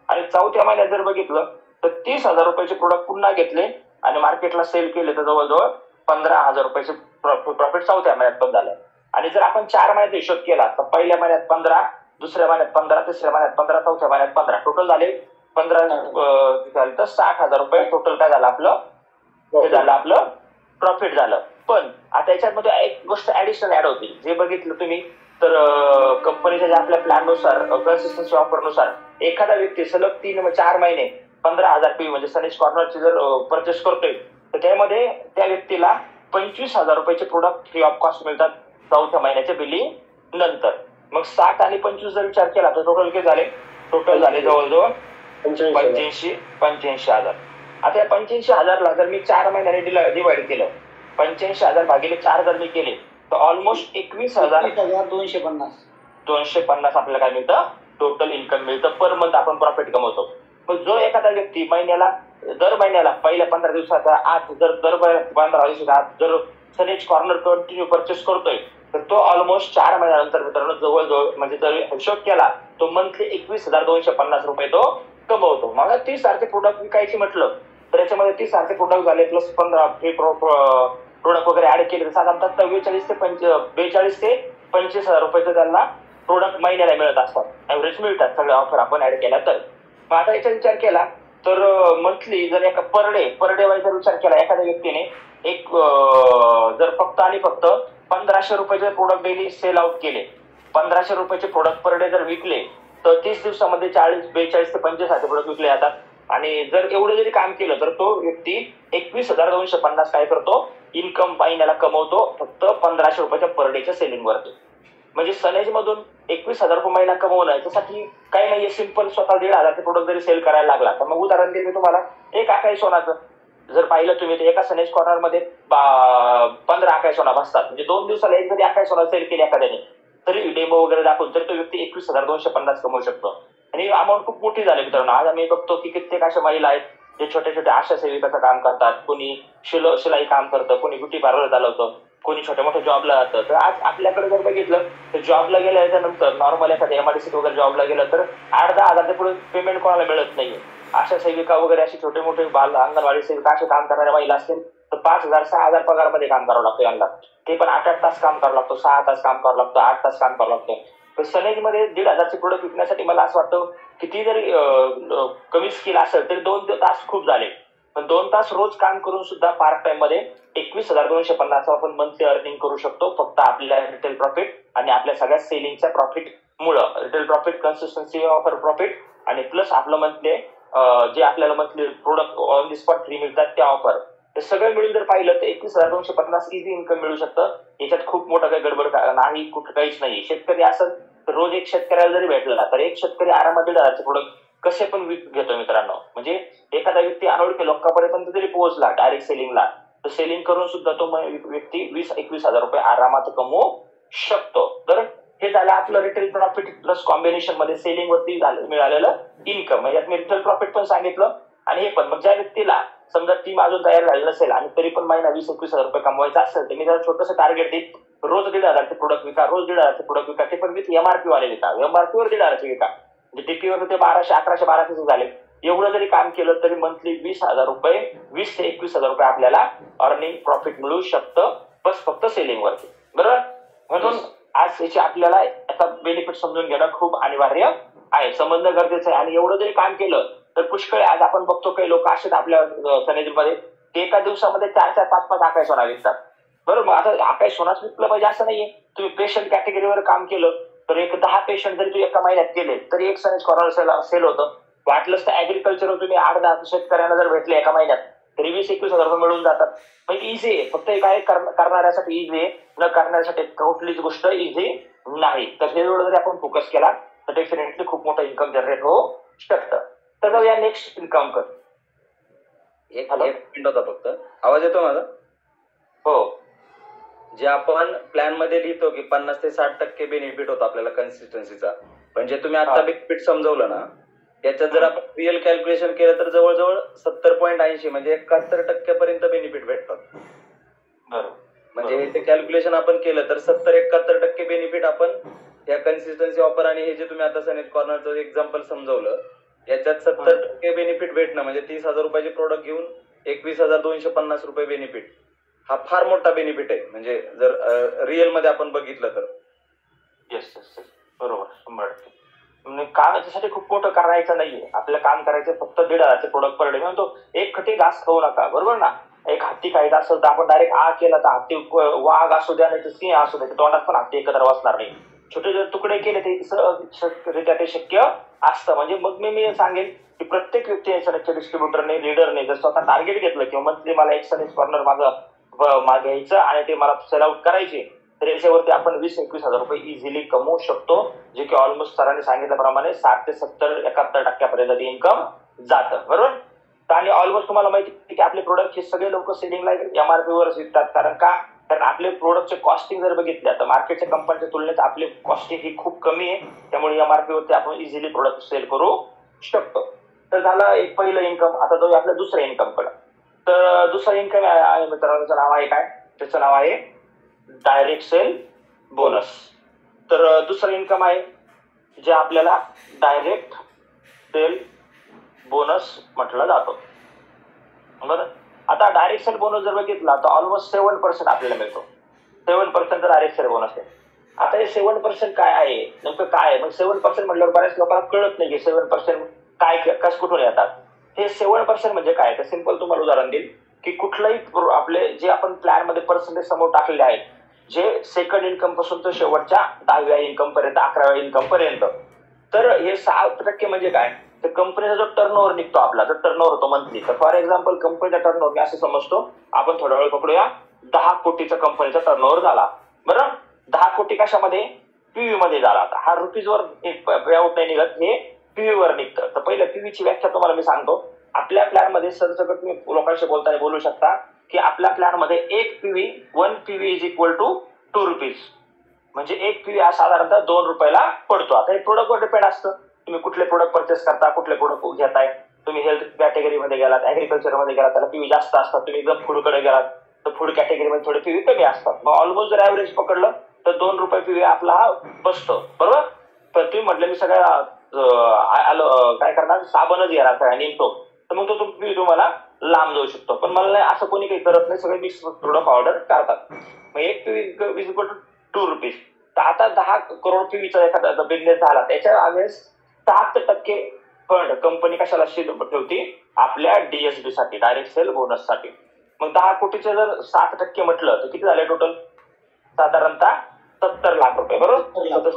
आणि चौथ्या महिन्यात जर बघितलं तर 30,000 रुपयाचे प्रोडक्ट पुन्हा घेतले आणि मार्केटला सेल केले तर जवळजवळ 15,000 रुपयाचे प्रॉफिट चौथ्या महिन्यात पण झालं. आणि जर आपण 4 महिन्यात हिशोब केला तर पहिल्या महिन्यात 15, दुसऱ्या महिन्यात 15, तिसऱ्या महिन्यात 15, चौथ्या महिन्यात 15, टोटल झाले 15 झाले तर 60,000 रुपये टोटल काय झालं आपलं, हे झालं आपलं प्रॉफिट झालं. पण आता याच्यामध्ये एक गोष्ट ऍडिशनल ऍड होती, जे बघितलं तुम्ही तर कंपनीच्या ज्या आपल्या प्लॅननुसार कन्सिस्टन्सी ऑफरनुसार एखादा व्यक्ती सलग 3-4 महिने 15,000 PV म्हणजे सनेज कॉर्नरची जर परचेस करतोय तर त्यामध्ये त्या व्यक्तीला 25,000 रुपयाचे प्रोडक्ट फ्री ऑफ कॉस्ट मिळतात चौथ्या महिन्याच्या बिलिंग नंतर. मग 60 आणि 25 जर विचार केला तर टोटल किती झाले, टोटल झाले जवळजवळ 85,000. आता या 85,000ला जर मी 4 महिन्याने डिवाइड केलं, 85,000 भागिले 4 जर मी केले तर ऑलमोस्ट 21,250 आपल्याला काय मिळतं, टोटल इन्कम मिळतं पर मंथ आपण प्रॉफिट कमवतो. मग जो एखादा व्यक्ती दर महिन्याला पहिल्या 15 दिवसाचा आत जर 15 दिवसाच्या आत जर सनेज कॉर्नर कंटिन्यू परचेस करतोय तर तो ऑलमोस्ट 4 महिन्यानंतर मित्रांनो जवळजवळ म्हणजे जर हिशोब केला तो मंथली 21,250 रुपये तो कमवतो. मला 30 सारखे प्रोडक्ट विकायचे म्हटलं तर याच्यामध्ये 30 सारखे प्रोडक्ट झाले प्लस 15 फ्री प्रोडक्ट वगैरे ऍड केले तर साधारणतः 42 ते 25,000 रुपयाचं त्यांना प्रोडक्ट महिन्याला मिळत असतात, ऍव्हरेज मिळतात सगळ्या ऑफर आपण ऍड केल्या तर. मग आता याचा विचार केला तर मंथली जर एका पर डे वाईज जर विचार केला एखाद्या व्यक्तीने एक जर फक्त आणि फक्त 1,500 रुपयाचे प्रोडक्ट डेली सेल आउट केले, 1,500 रुपयाचे प्रोडक्ट पर डे जर विकले तर 30 दिवसामध्ये 42 ते 25,000 प्रोडक्ट विकले जातात. आणि जर एवढं जरी काम केलं तर तो व्यक्ती 21,250 काय करतो, इन्कम महिन्याला कमवतो फक्त 1,500 रुपयाच्या पर डेच्या सेलिंग वरती. म्हणजे सनेज मधून 21,000 रुपये महिना कमवणं याच्यासाठी काही नाहीये, सिंपल स्वतः 1,500 प्रोडक्ट जरी सेल करायला लागला तर मग उदाहरण देईल मी तुम्हाला, एक आकाई सोनाचं जर पाहिलं तुम्ही तर एका सनेज कॉर्नर मध्ये 15 आकाई सोना बसतात. म्हणजे 2 दिवसाला एक जरी आकाई सोना सेल केली एखाद्याने तरी डेमो वगैरे दाखवून तरी तो व्यक्ती 21,250 कमवू शकतो. आणि अमाऊंट खूप मोठी झाली मित्रांनो. आज आम्ही बघतो की कित्येक अशा महिला आहेत जे छोट्या छोट्या आशा सेविकाचं काम करतात, कोणी शिलाई काम करतं, कोणी ब्युटी पार्लर चालवतं, कोणी छोट्या मोठ्या जॉबला जातं. तर आज आपल्याकडे जर बघितलं तर जॉबला गेल्याच्या नंतर नॉर्मल एखाद्या MIDC वगैरे जॉबला गेलं तर 8-10 हजार पुढे पेमेंट कोणाला मिळत नाहीये. आशा सेविका वगैरे अशी छोटे मोठे अंगणवाडी सेविका असे काम करणाऱ्या महिला असतील तर 5,000-6,000 पगारमध्ये काम करावं लागतं यांना. ते पण 8-8 तास काम करावं लागतं, 6 तास काम करावं लागतं, 8 तास काम करावं लागतं. तर सनेज मध्ये 1,500चे प्रोडक्ट विकण्यासाठी मला असं वाटतं किती जरी कमी स्किल असेल तरी 2 तास खूप झाले. पण 2 तास रोज काम करून सुद्धा पार्ट टाइम मध्ये 21,250 आपण मंथली अर्निंग करू शकतो फक्त आपल्या रिटेल प्रॉफिट आणि आपल्या सगळ्या सेलिंगच्या प्रॉफिट मुळे. Retail profit, consistency offer profit आणि प्लस आपलं मंथली जे आपल्याला monthly product on the spot free मिळतात त्या ऑफर, हे सगळं मिळून जर पाहिलं तर 21,250 इझी इन्कम मिळू शकतं. याच्यात खूप मोठं काही गडबड नाही, कुठं काहीच नाही. शेतकरी असं रोज एक शेतकऱ्याला जरी भेटला तर एक शेतकरी आरामात 1,500 प्रोडक्ट कसे पण घेतो मित्रांनो. म्हणजे एखादा व्यक्ती अनोळखी लोकांपर्यंत जरी पोहोचला डायरेक्ट सेलिंगला तर सेलिंग करून सुद्धा तो व्यक्ती 20-21,000 रुपये आरामात कमवू शकतो. तर हे झालं आपलं रिटेल प्रॉफिट प्लस कॉम्बिनेशन मध्ये सेलिंग वरती मिळालेलं इन्कम. यात मी रिटेल प्रॉफिट पण सांगितलं आणि हे पण. मग ज्या व्यक्तीला समजा टीम अजून तयार झाली नसेल आणि तरी पण महिना 20-21,000 रुपये कमवायचा असेल तर मी जरा छोटंसं टार्गेट देईल, रोज 1,500चे प्रोडक्ट विका, रोज 1,500चे प्रोडक्ट विका, ते पण विथ MRP वाले विका, MRP वर 1,500चे विका. म्हणजे टीपीवर ते 1,200, 1,100, 1,200 झाले. एवढं जरी काम केलं तरी मंथली 20,000 रुपये, 20 ते 21,000 रुपये आपल्याला अर्निंग प्रॉफिट मिळू शकतं बस फक्त सेलिंग वरती. बरोबर. म्हणून आज याची आपल्याला याचा बेनिफिट समजून घेणं खूप अनिवार्य आहे, समजणं गरजेचं आहे. आणि एवढं जरी काम केलं तर पुष्कळ. आज आपण बघतो काही लोक असेच आपल्या सनेजमध्ये ते एका दिवसामध्ये 4-4, 5-5 आकाश सोना विकतात. बरोबर. मग आता आकाश सोनाच विकलं पाहिजे असं नाहीये. तुम्ही पेशंट कॅटेगरीवर काम केलं तर एक 10 पेशंट जरी तू एका महिन्यात केले तरी एक सनेज कॉर्नर सेल होतं. वाटलंच तर ऍग्रिकल्चर तुम्ही 8-10 शेतकऱ्यांना जर भेटले एका महिन्यात तरी 20-21,000 रुपये मिळून जातात. म्हणजे इझी आहे. फक्त काय करणाऱ्यासाठी इझी आहे, न करण्यासाठी कुठलीच गोष्ट इझी नाही. तर हे जरी आपण फोकस केला तर डेफिनेटली खूप मोठं इन्कम जनरेट होऊ शकतं. तर जाऊया नेक्स्ट इन्कम कर. एक मिनिट होता फक्त. आवाज येतो माझा? हो. जे आपण प्लॅन मध्ये लिहितो की 50 ते 60% बेनिफिट होतो आपल्याला कन्सिस्टन्सीचा, म्हणजे तुम्ही आता बेनिफिट समजवलं ना, याच्यात जर आपण रिअल कॅल्क्युलेशन केलं तर जवळजवळ 70.80 म्हणजे 71% पर्यंत बेनिफिट भेटतात. बरोबर. म्हणजे ते कॅल्क्युलेशन आपण केलं तर 70-71% बेनिफिट आपण या कन्सिस्टन्सी ऑफर आणि हे जे तुम्ही आता सनेज कॉर्नरचं एक्झाम्पल समजवलं याच्यात 70% बेनिफिट भेटणं म्हणजे 30,000 रुपयाचे प्रोडक्ट घेऊन 21,250 रुपये बेनिफिट, हा फार मोठा बेनिफिट आहे. म्हणजे जर रिअल मध्ये आपण बघितलं तर. येस. बरोबर 100%. काम याच्यासाठी खूप मोठं करायचं नाहीये, आपलं काम करायचं फक्त 1,500 प्रोडक्ट पर डे. म्हणतो एक खटे घास खाऊ नका, बरोबर ना. एक हत्ती खायचा असेल तर आपण डायरेक्ट आ केला तर हत्ती वाघ असू द्या नाही तर सिंह असू द्या तोंडात पण हत्ती एकत्र बसणार नाही. छोटे जर तुकडे केले ते सहजरित्या ते शक्य असतं. म्हणजे मग मी सांगेन की प्रत्येक व्यक्ती सनेजच्या डिस्ट्रीब्युटरने लीडरने जर स्वतः टार्गेट घेतलं किंवा मंथली मला एक सनेज कॉर्नर माझं घ्यायचं आणि ते मला सेल आउट करायचे, तर याच्यावरती आपण 20-21 हजार रुपये इझिली कमवू शकतो, जे की ऑलमोस्ट सरांनी सांगितल्याप्रमाणे 60 ते 70-71% ते इन्कम जातं, बरोबर. आणि ऑलमोस्ट तुम्हाला माहिती आहे की आपले प्रोडक्ट हे सगळे लोक सेलिंगला MRP वर विकतात. कारण आपले प्रोडक्टचे कॉस्टिंग जर बघितल्या तर मार्केटच्या कंपनीच्या तुलनेत आपली कॉस्टिंग ही खूप कमी आहे, त्यामुळे MRP वरती आपण इझिली प्रोडक्ट सेल करू शकतो. तर झालं एक पहिलं इन्कम. आता जाऊया आपल्या दुसऱ्या इन्कम कडे. तर दुसरा इन्कम आहे मित्रांचं नाव आहे काय, त्याचं नाव आहे डायरेक्ट सेल बोनस. तर दुसरं इन्कम आहे जे आपल्याला डायरेक्ट सेल बोनस म्हटलं जातं, बरं. आता डायरेक्ट सेल बोनस जर बघितला तर ऑलमोस्ट 7% आपल्याला मिळतो. 7% डायरेक्ट सेल बोनस आहे. आता हे 7% काय आहे, नेमकं काय आहे. मग 7% म्हटल्यावर बऱ्याच लोकांना कळत नाही की 7% काय कसं कुठून येतात. हे 7% म्हणजे काय, तर सिंपल तुम्हाला उदाहरण देईल की कुठलाही आपले जे आपण प्लॅन मध्ये पर्सेंटेज समोर टाकलेले आहेत, जे सेकंड इन्कम पासून तर शेवटच्या 10व्या इन्कम पर्यंत 11व्या इन्कम पर्यंत, तर हे 6% म्हणजे काय, तर कंपनीचा जो टर्नओव्हर निघतो आपला, जो टर्नओव्हर होतो मंथली. तर फॉर एक्झाम्पल कंपनीचा टर्नओव्हर मी असं समजतो, आपण थोडा वेळ पकडूया 10 कोटीचा कंपनीचा टर्नओव्हर झाला, बरं. 10 कोटी कशामध्ये, पीव्ही मध्ये झाला. आता हा रुपीजवर पेआउट नाही निघत, हे पीव्ही वर निघतं. तर पहिलं पीव्हीची व्याख्या तुम्हाला मी सांगतो. आपल्या प्लॅन मध्ये सरसकट तुम्ही लोकांशी बोलताना बोलू शकता की आपल्या प्लॅन मध्ये 1 PV is equal to 2 rupees, म्हणजे 1 पीव्ही हा साधारणतः 2 रुपयाला पडतो. आता हे प्रोडक्टवर डिपेंड असतं, तुम्ही कुठले प्रोडक्ट परचेस करता, कुठले प्रोडक्ट घेताय. तुम्ही हेल्थ कॅटेगरीमध्ये गेलात, ऍग्रिकल्चर मध्ये गेलात, त्याला पीव्ही जास्त असतात. तुम्ही एकदम फूडकडे गेलात तर फूड कॅटेगरीमध्ये थोडे पीव्ही कमी असतात. मग ऑलमोस्ट जर ऍव्हरेज पकडलं तर 2 रुपये पीव्ही आपला हा बसतो, बरोबर. पण तुम्ही म्हटलं मी सगळ्या काय करणार, साबणच घेणार निघतो, तर मग तो पीव्ही तुम्हाला लांब जाऊ शकतो. पण मला नाही असं कोणी काही करत नाही, सगळे मिक्स प्रोडक्ट ऑर्डर करतात. मग 1 PV is equal to 2 rupees. तर आता 10 करोड पीव्हीचा एखादा बिझनेस झाला, त्याच्या आवेळेस 7% फंड कंपनी कशाला ठेवते, आपल्या DSB साठी, डायरेक्ट सेल बोनस साठी. मग 10 कोटीचे जर 7% म्हटलं तर किती झाले टोटल, साधारणतः 70 लाख रुपये, बरोबर.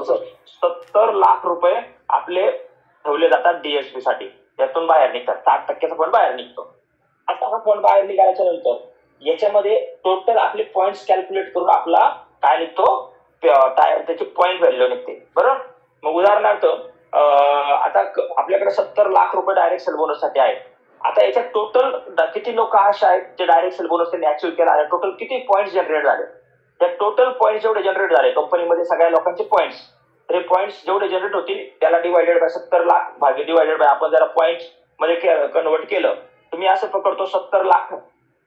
70 लाख रुपये आपले ठेवले जातात DSB साठी, त्यातून बाहेर निघतात. 7%चा फंड बाहेर निघतो. आता हा फंड बाहेर निघाल्याच्या नंतर याच्यामध्ये टोटल आपले पॉइंट्स कॅल्क्युलेट करून आपला काय निघतो, त्याची पॉइंट व्हॅल्यू निघते, बरोबर. मग उदाहरणार्थ आता आपल्याकडे 70 लाख रुपये डायरेक्ट सेल बोनस साठी आहे. आता याच्यात टोटल किती लोक असे आहेत जे डायरेक्ट सेल बोनस त्यांनी अचीव्ह केला आहे, टोटल किती पॉइंट जनरेट झाले, त्या टोटल पॉइंट जेवढे जनरेट झाले कंपनीमध्ये सगळ्या लोकांचे पॉइंट्स, तर हे पॉइंट्स जेवढे जनरेट होतील त्याला डिवायडेड बाय 70 लाख भागे डिवायडेड बाय, आपण जरा पॉइंट मध्ये कन्वर्ट केलं, तुम्ही असं पकडतो 70 लाख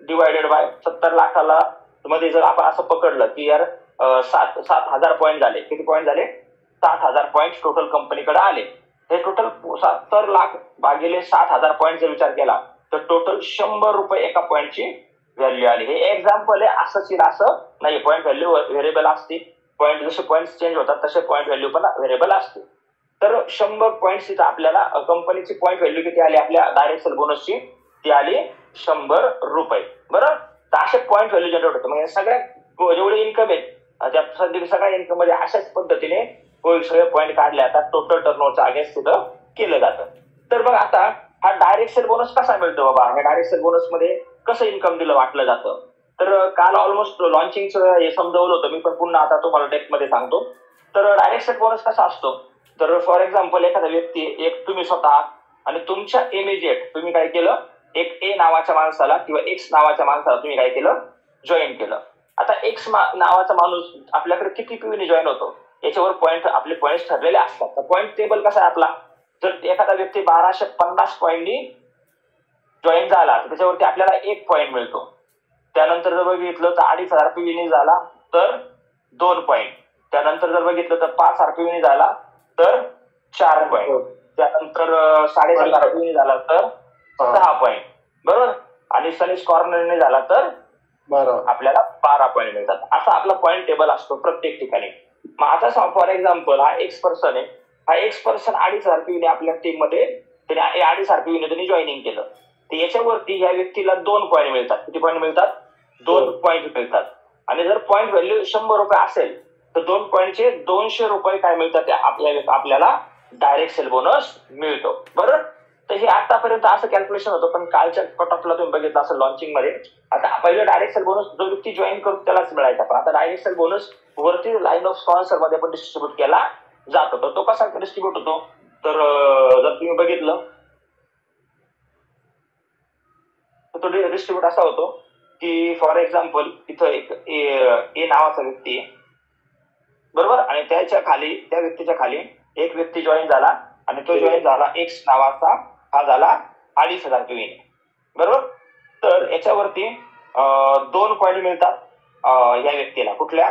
डिवायडेड बाय 70 लाखाला मध्ये जर आपण असं पकडलं की यार 7,000 पॉईंट झाले. किती पॉईंट झाले, 7,000 पॉईंट टोटल कंपनीकडे आले. हे टोटल 70 लाख भागिले 7,000 पॉईंट जर विचार केला तर टोटल 100 रुपये एका पॉईंटची व्हॅल्यू आली. हे एक्झाम्पल आहे, असं नाही. पॉईंट व्हॅल्यू व्हेरिएबल असते, पॉईंट जसे पॉईंट चेंज होतात तसे पॉईंट व्हॅल्यू पण व्हेरिएबल असते. तर 100 पॉईंट्स इथं आपल्याला कंपनीची पॉईंट व्हॅल्यू किती आली आपल्या डायरेक्ट सेल बोनसची, ती आली 100 रुपये, बरोबर. तर असे पॉईंट व्हॅल्यू जनरेट होते. मग सगळ्या जेवढे इन्कम आहेत त्या सगळ्या इन्कम मध्ये अशाच पद्धतीने सगळे पॉईंट काढले जातात, टोटल टर्नओव्हरचा अगेन्स्ट तिथं केलं जातं. तर मग आता हा डायरेक्ट सेल बोनस कसा मिळतो बाबा, या डायरेक्ट सेल बोनस मध्ये कसं इन्कम दिलं वाटलं जातं. तर काल ऑलमोस्ट लॉन्चिंगचं हे समजावलं होतं मी, पण पुन्हा आता तुम्हाला डेप्थ मध्ये सांगतो. तर डायरेक्ट सेल बोनस कसा असतो, तर फॉर एक्झाम्पल एखादा व्यक्ती, एक तुम्ही स्वतः आणि तुमच्या इमिजिएट तुम्ही काय केलं, एक A नावाच्या माणसाला किंवा X नावाच्या माणसाला तुम्ही काय केलं, जॉईन केलं. आता X नावाचा माणूस आपल्याकडे किती पीव्हीने जॉईन होतो याच्यावर पॉईंट, आपले पॉईंट ठरलेले असतात. तर पॉईंट टेबल कसा आहे आपला, जर एखादा व्यक्ती 1250 पॉईंटनी जॉईन झाला तर त्याच्यावरती आपल्याला 1 पॉईंट मिळतो. त्यानंतर जर बघितलं तर 2,500 पीव्हीने झाला तर 2 पॉईंट. त्यानंतर जर बघितलं तर 5,000 पीव्हीने झाला तर 4 पॉईंट. त्यानंतर 7,500 पीव्हीने झाला तर 6 पॉईंट, बरोबर. आणि सनेज कॉर्नरने झाला तर आपल्याला 12 पॉईंट मिळतात. असा आपला पॉईंट टेबल असतो प्रत्येक ठिकाणी. मग आता फॉर एक्झाम्पल हा एक्स पर्सन आहे, हा एक्स पर्सन 2.5 RPU आपल्या टीम मध्ये त्याने 2.5 RPU त्यांनी जॉईनिंग केलं, तर याच्यावरती या व्यक्तीला 2 पॉईंट मिळतात. किती पॉईंट मिळतात? 2 पॉईंट मिळतात. आणि जर पॉईंट व्हॅल्यू 100 रुपये असेल तर 2 पॉईंटचे 200 रुपये काय मिळतात? आपल्याला डायरेक्ट सेल बोनस मिळतो. बरोबर. तर हे आतापर्यंत असं कॅल्क्युलेशन होतं, पण कालच्या कट ऑफला तुम्ही बघितलं असं लॉन्चिंग मध्ये, आता पहिलं डायरेक्ट सेल बोनस जो व्यक्ती जॉईन करतो त्यालाच मिळायचा, पण आता डायरेक्ट सेल बोनस वरती लाईन ऑफ स्पॉन्सर मध्ये पण डिस्ट्रीब्यूट केला जात होता. तो कसा डिस्ट्रीब्यूट होतो? तर जर तुम्ही बघितलं तर तो डिस्ट्रीब्यूट असा होतो की फॉर एक्झाम्पल इथं एक ए नावाचा व्यक्ती आहे, बरोबर, आणि त्या व्यक्तीच्या खाली एक व्यक्ती जॉईन झाला आणि तो जॉईन झाला एक्स नावाचा, हा झाला 2.5 RPU, बरोबर. तर याच्यावरती 2 पॉईंट मिळतात या व्यक्तीला. कुठल्या?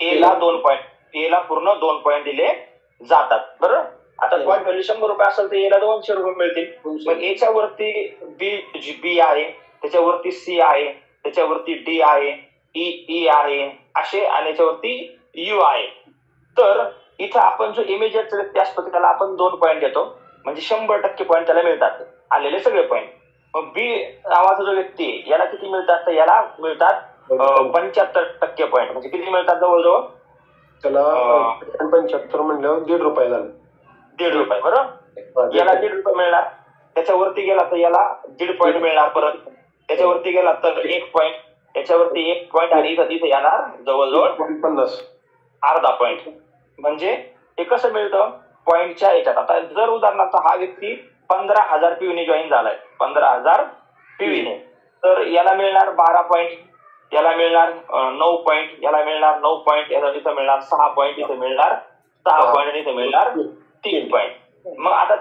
ए ला 2 पॉईंट, ए ला पूर्ण 2 पॉईंट दिले जातात. बरोबर. आता पॉईंट व्हॅल्यू 100 रुपये असेल तर एला 200 रुपये मिळतील. मग एच्या वरती बी आहे, त्याच्यावरती सी आहे, त्याच्यावरती डी आहे, ई आहे असे, आणि याच्यावरती यू आहे. तर इथं आपण जो इमिजिएट व्यक्ती असतो त्याला आपण 2 पॉईंट देतो, म्हणजे 100% पॉईंट त्याला मिळतात, आलेले सगळे पॉईंट. मग बी नावाचा जो व्यक्ती आहे याला किती मिळतात? तर याला मिळतात 75% पॉईंट, म्हणजे किती मिळतात? जवळजवळ त्याला 75 म्हणल्यावर 1.5 रुपये झाले. 1.5 रुपये. बरोबर. याला 1.5 रुपये मिळणार. त्याच्यावरती गेला तर याला 1.5 पॉईंट मिळणार परत. त्याच्यावरती गेला तर 1 पॉईंट, त्याच्यावरती 1 पॉईंट, आणि इथं येणार जवळजवळ 50, अर्धा पॉईंट. म्हणजे हे कसं मिळतं? पॉईंटच्या याच्यात. आता जर उदाहरणार्थ हा व्यक्ती 15,000 PU जॉईन झालाय, 15,000 PU, तर याला मिळणार 12 पॉईंट, याला मिळणार 9 पॉईंट, याला मिळणार 9 पॉईंट, इथं मिळणार 6 पॉईंट, इथे मिळणार 6 पॉईंट, आणि इथे मिळणार 3 पॉईंट. मग आता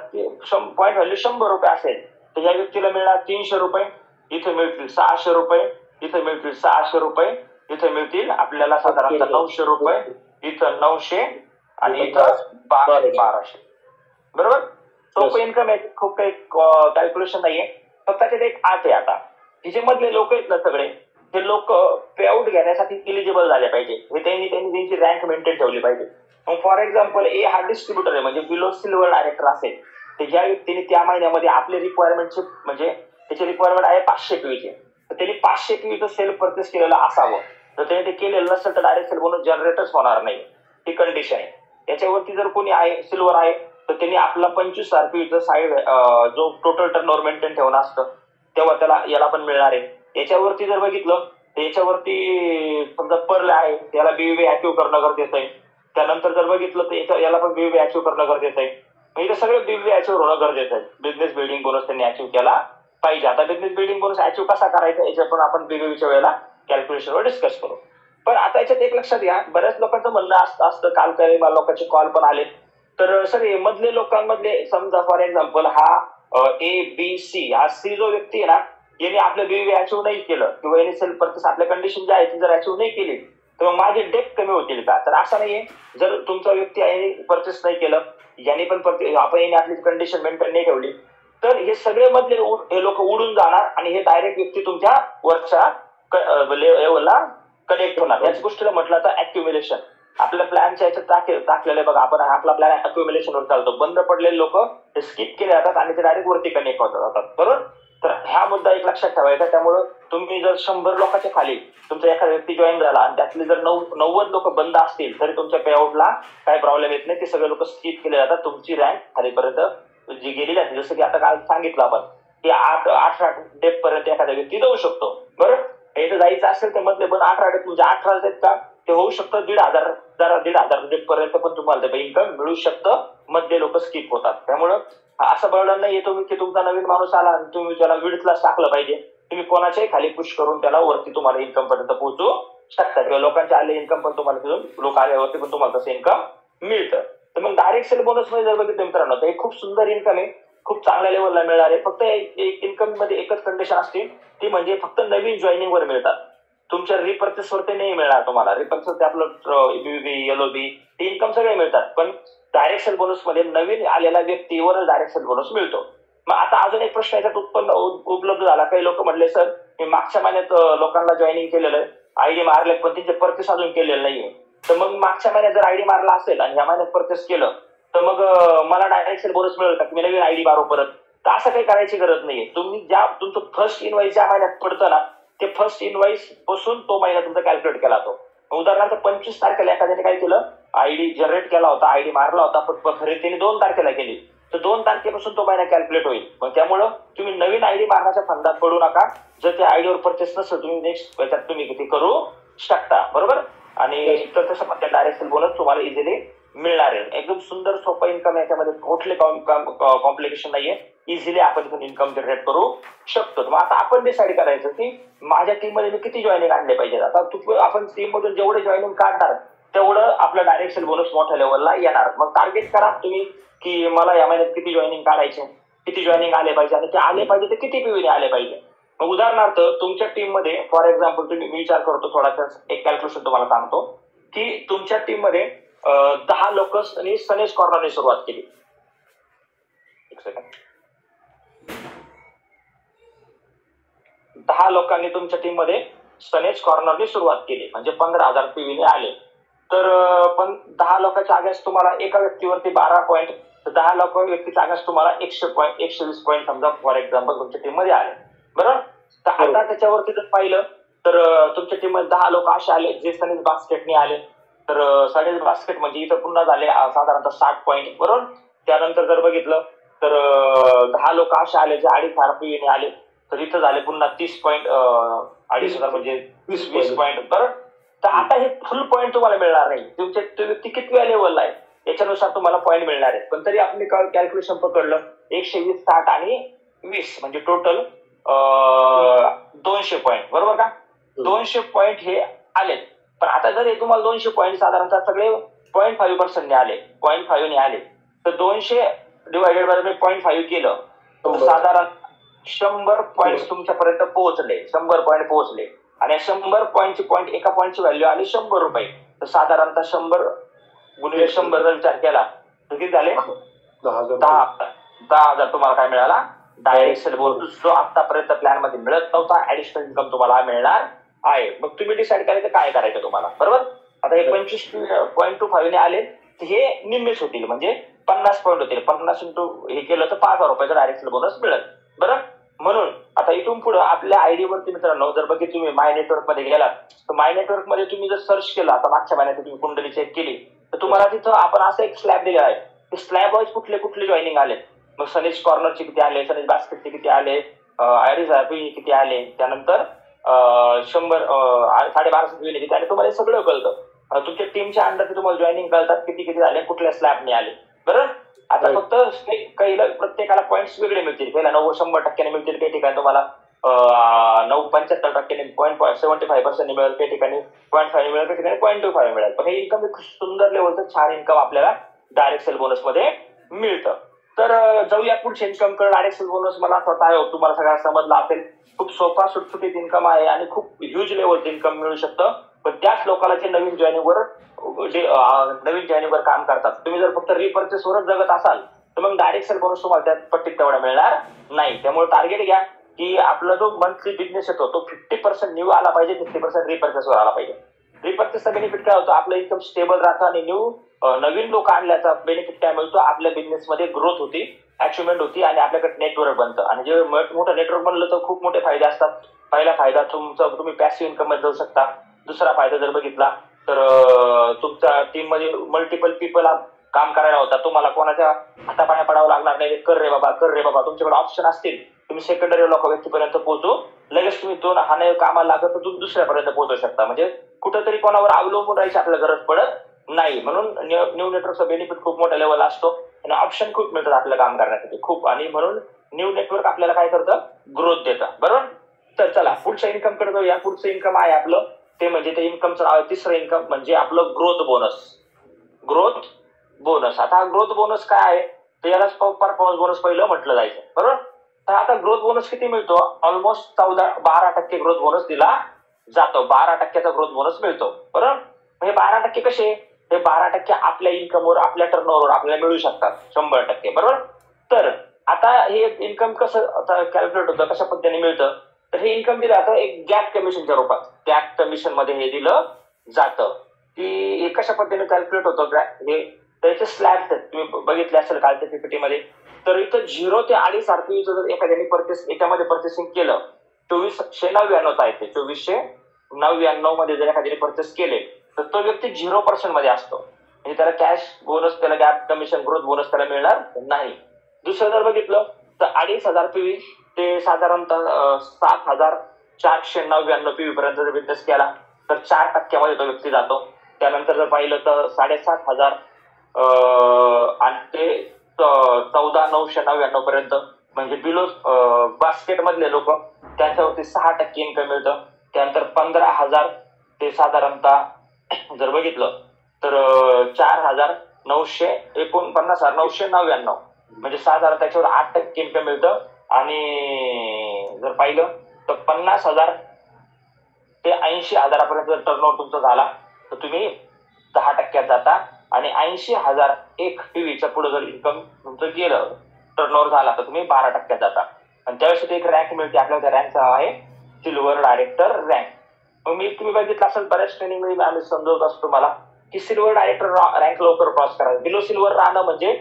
पॉईंट व्हॅल्यू 100 रुपये असेल तर या व्यक्तीला मिळणार 300 रुपये, इथे मिळतील 600 रुपये, इथे मिळतील 600 रुपये, इथे मिळतील आपल्याला साधारणतः 900 रुपये, इथं 900, आणि इथं 1200. बरोबर. सोपं इन्कम आहे, खूप काही कॅल्क्युलेशन नाहीये. फक्त त्याच्यात एक आठ आहे. आता हे जे मधले लोक आहेत ना सगळे, हे लोक पे आउट घेण्यासाठी इलिजिबल झाले पाहिजे, हे त्यांनी त्यांची रँक मेंटेन ठेवली पाहिजे. मग फॉर एक्झाम्पल ए हा डिस्ट्रीब्युटर आहे, म्हणजे बिलो सिल्वर डायरेक्टर असेल, तर ज्या व्यक्तीने त्या महिन्यामध्ये आपले रिक्वायरमेंटचे, म्हणजे त्याची रिक्वायरमेंट आहे 500 PU, तर त्यांनी 500 PU सेल परचेस केलेलं असावं. तर त्याने ते केलेलं नसेल तर डायरेक्ट सेल बोनस जनरेटच होणार नाही, ही कंडिशन आहे. याच्यावरती जर कोणी आहे सिल्वर आहे तर त्यांनी आपला 25 RPU साईड जो टोटल टर्नओव्हर मेंटेन ठेवणं असतं तेव्हा त्याला याला पण मिळणार आहे. याच्यावरती जर बघितलं तर याच्यावरती समजा पर्ल आहे, त्याला BBB ऍक्टिव्ह करणं गरजेचं आहे. त्यानंतर जर बघितलं तर याला पण BBB ऍक्टिव्ह करणं गरजेचं आहे. इथे सगळं BBB ऍक्टिव्ह होणं गरजेचं आहे. बिझनेस बिल्डिंग बोनस त्यांनी ऍक्टिव्ह केला पाहिजे. आता बिझनेस बिल्डिंग बोनस ऍक्टिव्ह कसा करायचा याच्या पण आपण BBBच्या वेळेला कॅल्क्युलेशनवर डिस्कस करू. पण आता याच्यात एक लक्षात घ्या, बऱ्याच लोकांचं म्हणणं असतं, काल काही मला लोकांचे कॉल पण आले, तर सर हे मधले लोकांमधले समजा फॉर एक्झाम्पल हा ABC, हा सी जो व्यक्ती आहे ना, याने आपलं BBB अचीव्ह नाही केलं किंवा याने सेल्फ परचेस आपल्या कंडिशन जे आहे ती जर अचीव्ह नाही केली तर मग माझे डेट कमी होतील का? तर असं नाहीये. जर तुमचा व्यक्ती याने परचेस नाही केलं, याने पण आपण याने आपली कंडिशन मेंटेन नाही ठेवली, तर हे सगळे मधले हे लोक उडून जाणार आणि हे डायरेक्ट व्यक्ती तुमच्या वरच्या लेवलला कनेक्ट होणार. याच गोष्टीला म्हटलं तर अक्युम्युलेशन. आपल्या प्लॅनच्या याच्यात टाकलेलं बघा, आपण आपला प्लॅन अक्युम्युलेशन वर चालतो. बंद पडलेले लोक हे स्किप केले जातात आणि ते डायरेक्ट वरती कनेक्ट होत जातात. बरोबर. तर हा मुद्दा एक लक्षात ठेवायचा. त्यामुळे तुम्ही जर 100 लोकांच्या खाली तुमचा एखादा व्यक्ती जॉईन झाला आणि त्यातले जर 90 लोक बंद असतील तरी तुमच्या पेआउटला काही प्रॉब्लेम येत नाही. ते सगळे लोक स्किप केले जातात. तुमची रँक खालीपर्यंत जी गेलेली आहे, जसं की आता काल सांगितलं आपण की 8 डेप पर्यंत एखादा व्यक्ती जाऊ शकतो. बरोबर. इथं जायचं असेल तर मधले पण 18 डेप, म्हणजे 18 आहेत का ते होऊ शकतं 1,500 डेप पर्यंत पण तुम्हाला ते इन्कम मिळू शकतं. मधले लोक स्किप होतात. त्यामुळं असं बर्डन नाही येतो की तुमचा नवीन माणूस आला आणि तुम्ही त्याला विडथलाच टाकलं पाहिजे. तुम्ही कोणाच्याही खाली पुश करून त्याला वरती तुम्हाला इन्कम पर्यंत पोहोचू शकता, किंवा लोकांचे आले इन्कम पण तुम्हाला तिथून लोक आल्यावरती पण तुम्हाला तसं इन्कम मिळतं. तर मग डायरेक्ट सेल बोनस मध्ये जर बघितलं मित्रांनो तर हे खूप सुंदर इन्कम आहे, खूप चांगल्या लेवलला मिळणार आहे. फक्त इन्कम मध्ये एकच कंडिशन असते, ती म्हणजे फक्त नवीन जॉईनिंग वर मिळतात. तुमच्या रिपर्चेस वरती नाही मिळणार तुम्हाला. रिपर्चेस आपलं BBB LOB ते इन्कम सगळे मिळतात, पण डायरेक्ट सेल बोनस मध्ये नवीन आलेल्या व्यक्तीवर डायरेक्ट सेल बोनस मिळतो. मग आता अजून एक प्रश्न याच्यात उपलब्ध झाला. काही लोक म्हणले सर मी मागच्या महिन्यात लोकांना जॉईनिंग केलेलं आहे, ID मारले पण त्यांचे परचेस अजून केलेलं नाहीये, तर मग मागच्या महिन्यात जर आयडी मारला असेल आणि ह्या महिन्यात परचेस केलं तर मग मला डायरेक्ट सेल बोनस मिळेल का? तुम्ही नवीन आयडी मारू परत? तर असं काही करायची गरज नाहीये. तुम्ही ज्या तुमचं फर्स्ट इनवाईस ज्या महिन्यात पडतं ना ते फर्स्ट इनवाईस पासून तो महिना तुमचा कॅल्क्युलेट केला जातो. उदाहरणार्थ 25 तारखेला एखाद्याने काय केलं, आयडी जनरेट केला होता, आयडी मारला होता, पण खरेदीने 2 तारखेला केली, तर 2 तारखेपासून तो महिना कॅल्क्युलेट होईल. मग त्यामुळं तुम्ही नवीन आयडी मारण्याच्या फंदात पडू नका. जर त्या आयडीवर परचेस नसेल तुम्ही नेक्स्ट याच्यात तुम्ही ते करू शकता. बरोबर? आणि तर तसं पण डायरेक्ट सेल बोनस तुम्हाला इझिली मिळणार आहे. एकदम सुंदर सोपं इन्कम, याच्यामध्ये कुठले कॉम्प्लिकेशन नाहीये. इझिली आपण इथून इन्कम जनरेट करू शकतो. मग आता आपण डिसाईड करायचं की माझ्या टीम मध्ये मी किती जॉईनिंग आणले पाहिजे. आता आपण टीम मधून जेवढे जॉईनिंग काढणार तेवढं आपलं डायरेक्ट सेल बोनस मोठ्या लेवलला येणार. मग टार्गेट करा तुम्ही की मला या महिन्यात किती जॉईनिंग काढायचे, किती जॉईनिंग आले पाहिजे आणि ते आले पाहिजे ते किती पीव्हीने आले पाहिजे. मग उदाहरणार्थ तुमच्या टीम मध्ये फॉर एक्झाम्पल मी विचार करतो, थोडासा एक कॅल्क्युलेशन तुम्हाला सांगतो की तुमच्या टीम मध्ये 10 लोकांनी सनेज कॉर्नरने सुरुवात केली. एक सेकंड. 10 लोकांनी तुमच्या टीम मध्ये सनेज कॉर्नरने सुरुवात केली म्हणजे 15,000 पीव्हीने आले. तर पण 10 लोकांच्या अगेन्स्ट तुम्हाला एका व्यक्तीवरती 12 पॉईंट, तर 10 व्यक्तीच्या अगेन्स्ट तुम्हाला 120 पॉईंट समजा फॉर एक्झाम्पल तुमच्या टीम मध्ये आले. बरोबर? तर आता त्याच्यावरती जर पाहिलं तर तुमच्या टीम मध्ये 10 लोक असे आले जे सनेज बास्केटने आले. तर सनेज बास्केट म्हणजे इथं पुन्हा झाले साधारणतः 60 पॉईंट. बरोबर? त्यानंतर जर बघितलं तर 10 लोक असे आले जे 2,500 पीव्हीने आले. तर इथं झाले पुन्हा 30 पॉईंट, 2,500 म्हणजे 20 पॉईंट. बरोबर? तर आता हे फुल पॉईंट तुम्हाला मिळणार नाही. तुमच्या व्यक्ती कितव्या लेवलला आहे याच्यानुसार तुम्हाला पॉईंट मिळणार आहे. पण तरी आपण कॅल्क्युलेशन पकडलं 120, 60 आणि 20 म्हणजे टोटल 200 पॉईंट. बरोबर का? 200 पॉईंट हे आलेत. पण आता जर हे तुम्हाला 200 पॉईंट साधारणतः सगळे 0.5% ने आले, 0.5 ने आले, तर 200 डिवायडेड बाय 0.5 केलं तर साधारण 100 पॉईंट तुमच्यापर्यंत पोहोचले. 100 पॉईंट पोहोचले आणि 100 पॉईंटची एका पॉईंटची व्हॅल्यू आली 100 रुपये. तर साधारणतः 100 गुणिले 100 जर विचार केला तर किती झाले? 10,000 तुम्हाला काय मिळाला? डायरेक्ट सेल बोनस, जो आतापर्यंत प्लॅन मध्ये मिळत नव्हता. ऍडिशनल इन्कम तुम्हाला मिळणार आहे. मग तुम्ही डिसाईड करायचं काय करायचं तुम्हाला. बरोबर? आता हे 25.25 ने आले तर हे निम्मेच होतील म्हणजे 50 पॉईंट होतील. 50 इंटू हे केलं तर 5,000 रुपयाचा डायरेक्ट सेल बोनस मिळेल. बरं? म्हणून आता इथून पुढे आपल्या आयडी वरती मित्रांनो जर बघितलं तुम्ही माय नेटवर्क मध्ये गेलात तर माय नेटवर्क मध्ये तुम्ही जर सर्च केला, आता मागच्या महिन्यात तुम्ही कुंडली चेक केली तर तुम्हाला तिथं आपण असं एक स्लॅब दिलेला आहे. ते स्लॅब वाईज कुठले कुठले जॉईनिंग आले, मग सनेज कॉर्नरचे किती आले, सनेज बास्केटचे किती आले, आयरिस किती आले, त्यानंतर 1250 पीव्हीने किती आले, तुम्हाला सगळं कळतं. तुमच्या टीमच्या अंडर तुम्हाला जॉईनिंग कळतात किती किती झाले, कुठल्या स्लॅबने आले. बरं? आता फक्त काही प्रत्येकाला पॉईंट्स वेगळे मिळतील. पहिला 100% मिळतील, काही ठिकाणी तुम्हाला 75% 0.75% मिळेल, काही ठिकाणी 0.5 मिळेल, काही ठिकाणी 0.25 मिळेल. पण हे इन्कम एक सुंदर लेवलचं छान इन्कम आपल्याला डायरेक्ट सेल बोनस मध्ये मिळतं. तर जाऊया पुढच्या इन्कम कडे. डायरेक्ट सेल बोनस मला स्वतः तुम्हाला सगळ्या समजला असेल. खूप सोपा सुटसुटीत इन्कम आहे आणि खूप ह्यूज लेवलचं इन्कम मिळू शकतं. पण त्याच लोकांना जे नवीन जॉईनिंगवर काम करतात. तुम्ही जर फक्त रिपर्चेस वरच जगत असाल तर मग डायरेक्ट सेल बोनस तुम्हाला त्यात पट्टीत तेवढा मिळणार नाही. त्यामुळे टार्गेट घ्या की आपला जो मंथली बिझनेस येतो तो 50% न्यू आला पाहिजे, 50% रिपर्चेस वर आला पाहिजे. रिपर्चेसचा बेनिफिट काय होतो, आपलं इन्कम स्टेबल राहतं आणि नवीन लोक आणल्याचा बेनिफिट काय मिळतो, आपल्या बिझनेसमध्ये ग्रोथ होती, अचिव्हमेंट होती आणि आपल्याकडे नेटवर्क बनतं. आणि जे मोठं नेटवर्क बनलं तर खूप मोठे फायदे असतात. पहिला फायदा तुम्ही पॅसिव्ह इन्कम मध्ये जाऊ शकता. दुसरा फायदा जर बघितला तर तुमच्या टीम मध्ये मल्टिपल पीपल काम करायला होता. तुम्हाला कोणाच्या हातापाया पडावं लागणार नाही. कर रे बाबा तुमच्याकडे ऑप्शन असतील. तुम्ही सेकंडरी लोक व्यक्तीपर्यंत पोहोचू, लगेच तुम्ही दोन हाणे कामाला लागत तर तुम्ही दुसऱ्यापर्यंत पोहोचू शकता. म्हणजे कुठंतरी कोणावर अवलंबून राहायची आपल्याला गरज पडत नाही. म्हणून न्यू नेटवर्कचा बेनिफिट खूप मोठ्या लेवल असतो आणि ऑप्शन खूप मिळतात आपल्याला काम करण्यासाठी खूप. आणि म्हणून न्यू नेटवर्क आपल्याला काय करतं, ग्रोथ देतं. बरोबर? तर चला पुढच्या इन्कम कडे जाऊया. पुढचं इन्कम आहे आपलं ते म्हणजे ते इन्कमचं नाव आहे तिसरं इन्कम म्हणजे आपलं ग्रोथ बोनस. आता ग्रोथ बोनस काय आहे तर याला परफॉर्मन्स बोनस पहिलं म्हटलं जायचं. बरोबर? तर आता ग्रोथ बोनस किती मिळतो, ऑलमोस्ट 12% ग्रोथ बोनस दिला जातो. 12% ग्रोथ बोनस मिळतो. बरोबर? हे 12% कसे, हे 12% आपल्या इन्कमवर, आपल्या टर्नओव्हरवर आपल्याला मिळू शकतात 100%. बरोबर? तर आता हे इन्कम कसं कॅल्क्युलेट होतं, कशा पद्धतीने मिळतं, तर हे इन्कम दिलं जातं एक गॅप कमिशनच्या रूपात. गॅप कमिशन मध्ये हे दिलं जातं. की हे कशा पद्धतीने कॅल्क्युलेट होतं हे त्याचे स्लॅब्स आहेत, तुम्ही बघितले असेल कालच्या पीपीटी मध्ये. तर इथं 0 ते 2.5 आरपीव्हीचं जर एखाद्याने याच्यामध्ये पर्चेसिंग केलं, 2499 आहे ते, 2499 मध्ये जर एखाद्याने परचेस केले तर तो व्यक्ती 0% मध्ये असतो, म्हणजे त्याला कॅश बोनस, त्याला गॅप कमिशन, ग्रोथ बोनस त्याला मिळणार नाही. दुसरं जर बघितलं तर 2,500 पीव्ही ते साधारणतः 7,499 पीव्ही पर्यंत जर बिझनेस केला तर 4% तो व्यक्ती जातो. त्यानंतर जर पाहिलं तर 7,500 आणि ते 14,999 पर्यंत, म्हणजे बिलो बास्केट मधले लोक, त्यांच्यावरती 6% इन्कम मिळतं. त्यानंतर 15,000 ते साधारणतः जर बघितलं तर 4,949,999, म्हणजे साधारण त्याच्यावर 8% इन्कम मिळतं. आणि जर पाहिलं तर 50,000 ते 80,000 पर्यंत जर टर्नओव्हर तुमचा झाला तर तुम्ही 10% जाता. आणि 80,000 एक पीव्हीच्या पुढे जर इन्कम तुमचं गेलं, टर्नओव्हर झाला, तर तुम्ही 12% जाता. आणि त्यावेळेस एक रँक मिळते आपल्याला, त्या रँकचा आहे सिल्वर डायरेक्टर रँक. मग तुम्ही बघितलं असेल बऱ्याच ट्रेनिंग मध्ये आम्ही समजवत असतो मला की सिल्वर डायरेक्टर रँक लवकर क्रॉस करायचं. बिलो सिल्वर राहणं म्हणजे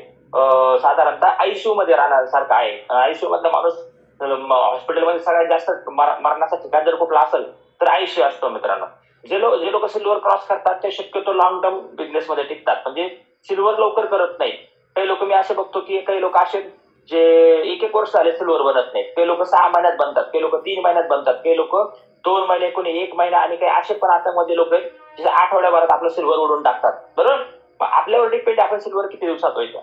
साधारणतः आयसीयू मध्ये राहण्यासारखं आहे. आयसीयू मधला माणूस हॉस्पिटलमध्ये सगळ्यात जास्त मरणाचा ठिकाण जर कुठला असेल तर आयसीयू असतो मित्रांनो. जे लोक सिल्वर क्रॉस करतात ते शक्यतो लॉंग टर्म बिझनेस मध्ये टिकतात, म्हणजे सिल्वर लवकर करत नाही. काही लोक मी असे बघतो की काही लोक असे जे 1-1 वर्ष झाले सिल्वर बनत नाही, काही लोक 6 महिन्यात बनतात, काही लोक 3 महिन्यात बनतात, काही लोक 2 महिने, कोणी 1 महिना, आणि काही असे पण आता मध्ये लोक आहेत जे आठवड्याभरात आपलं सिल्वर उडून टाकतात. बरोबर, आपल्यावर डिपेंड आपण सिल्वर किती दिवसात व्हायचं.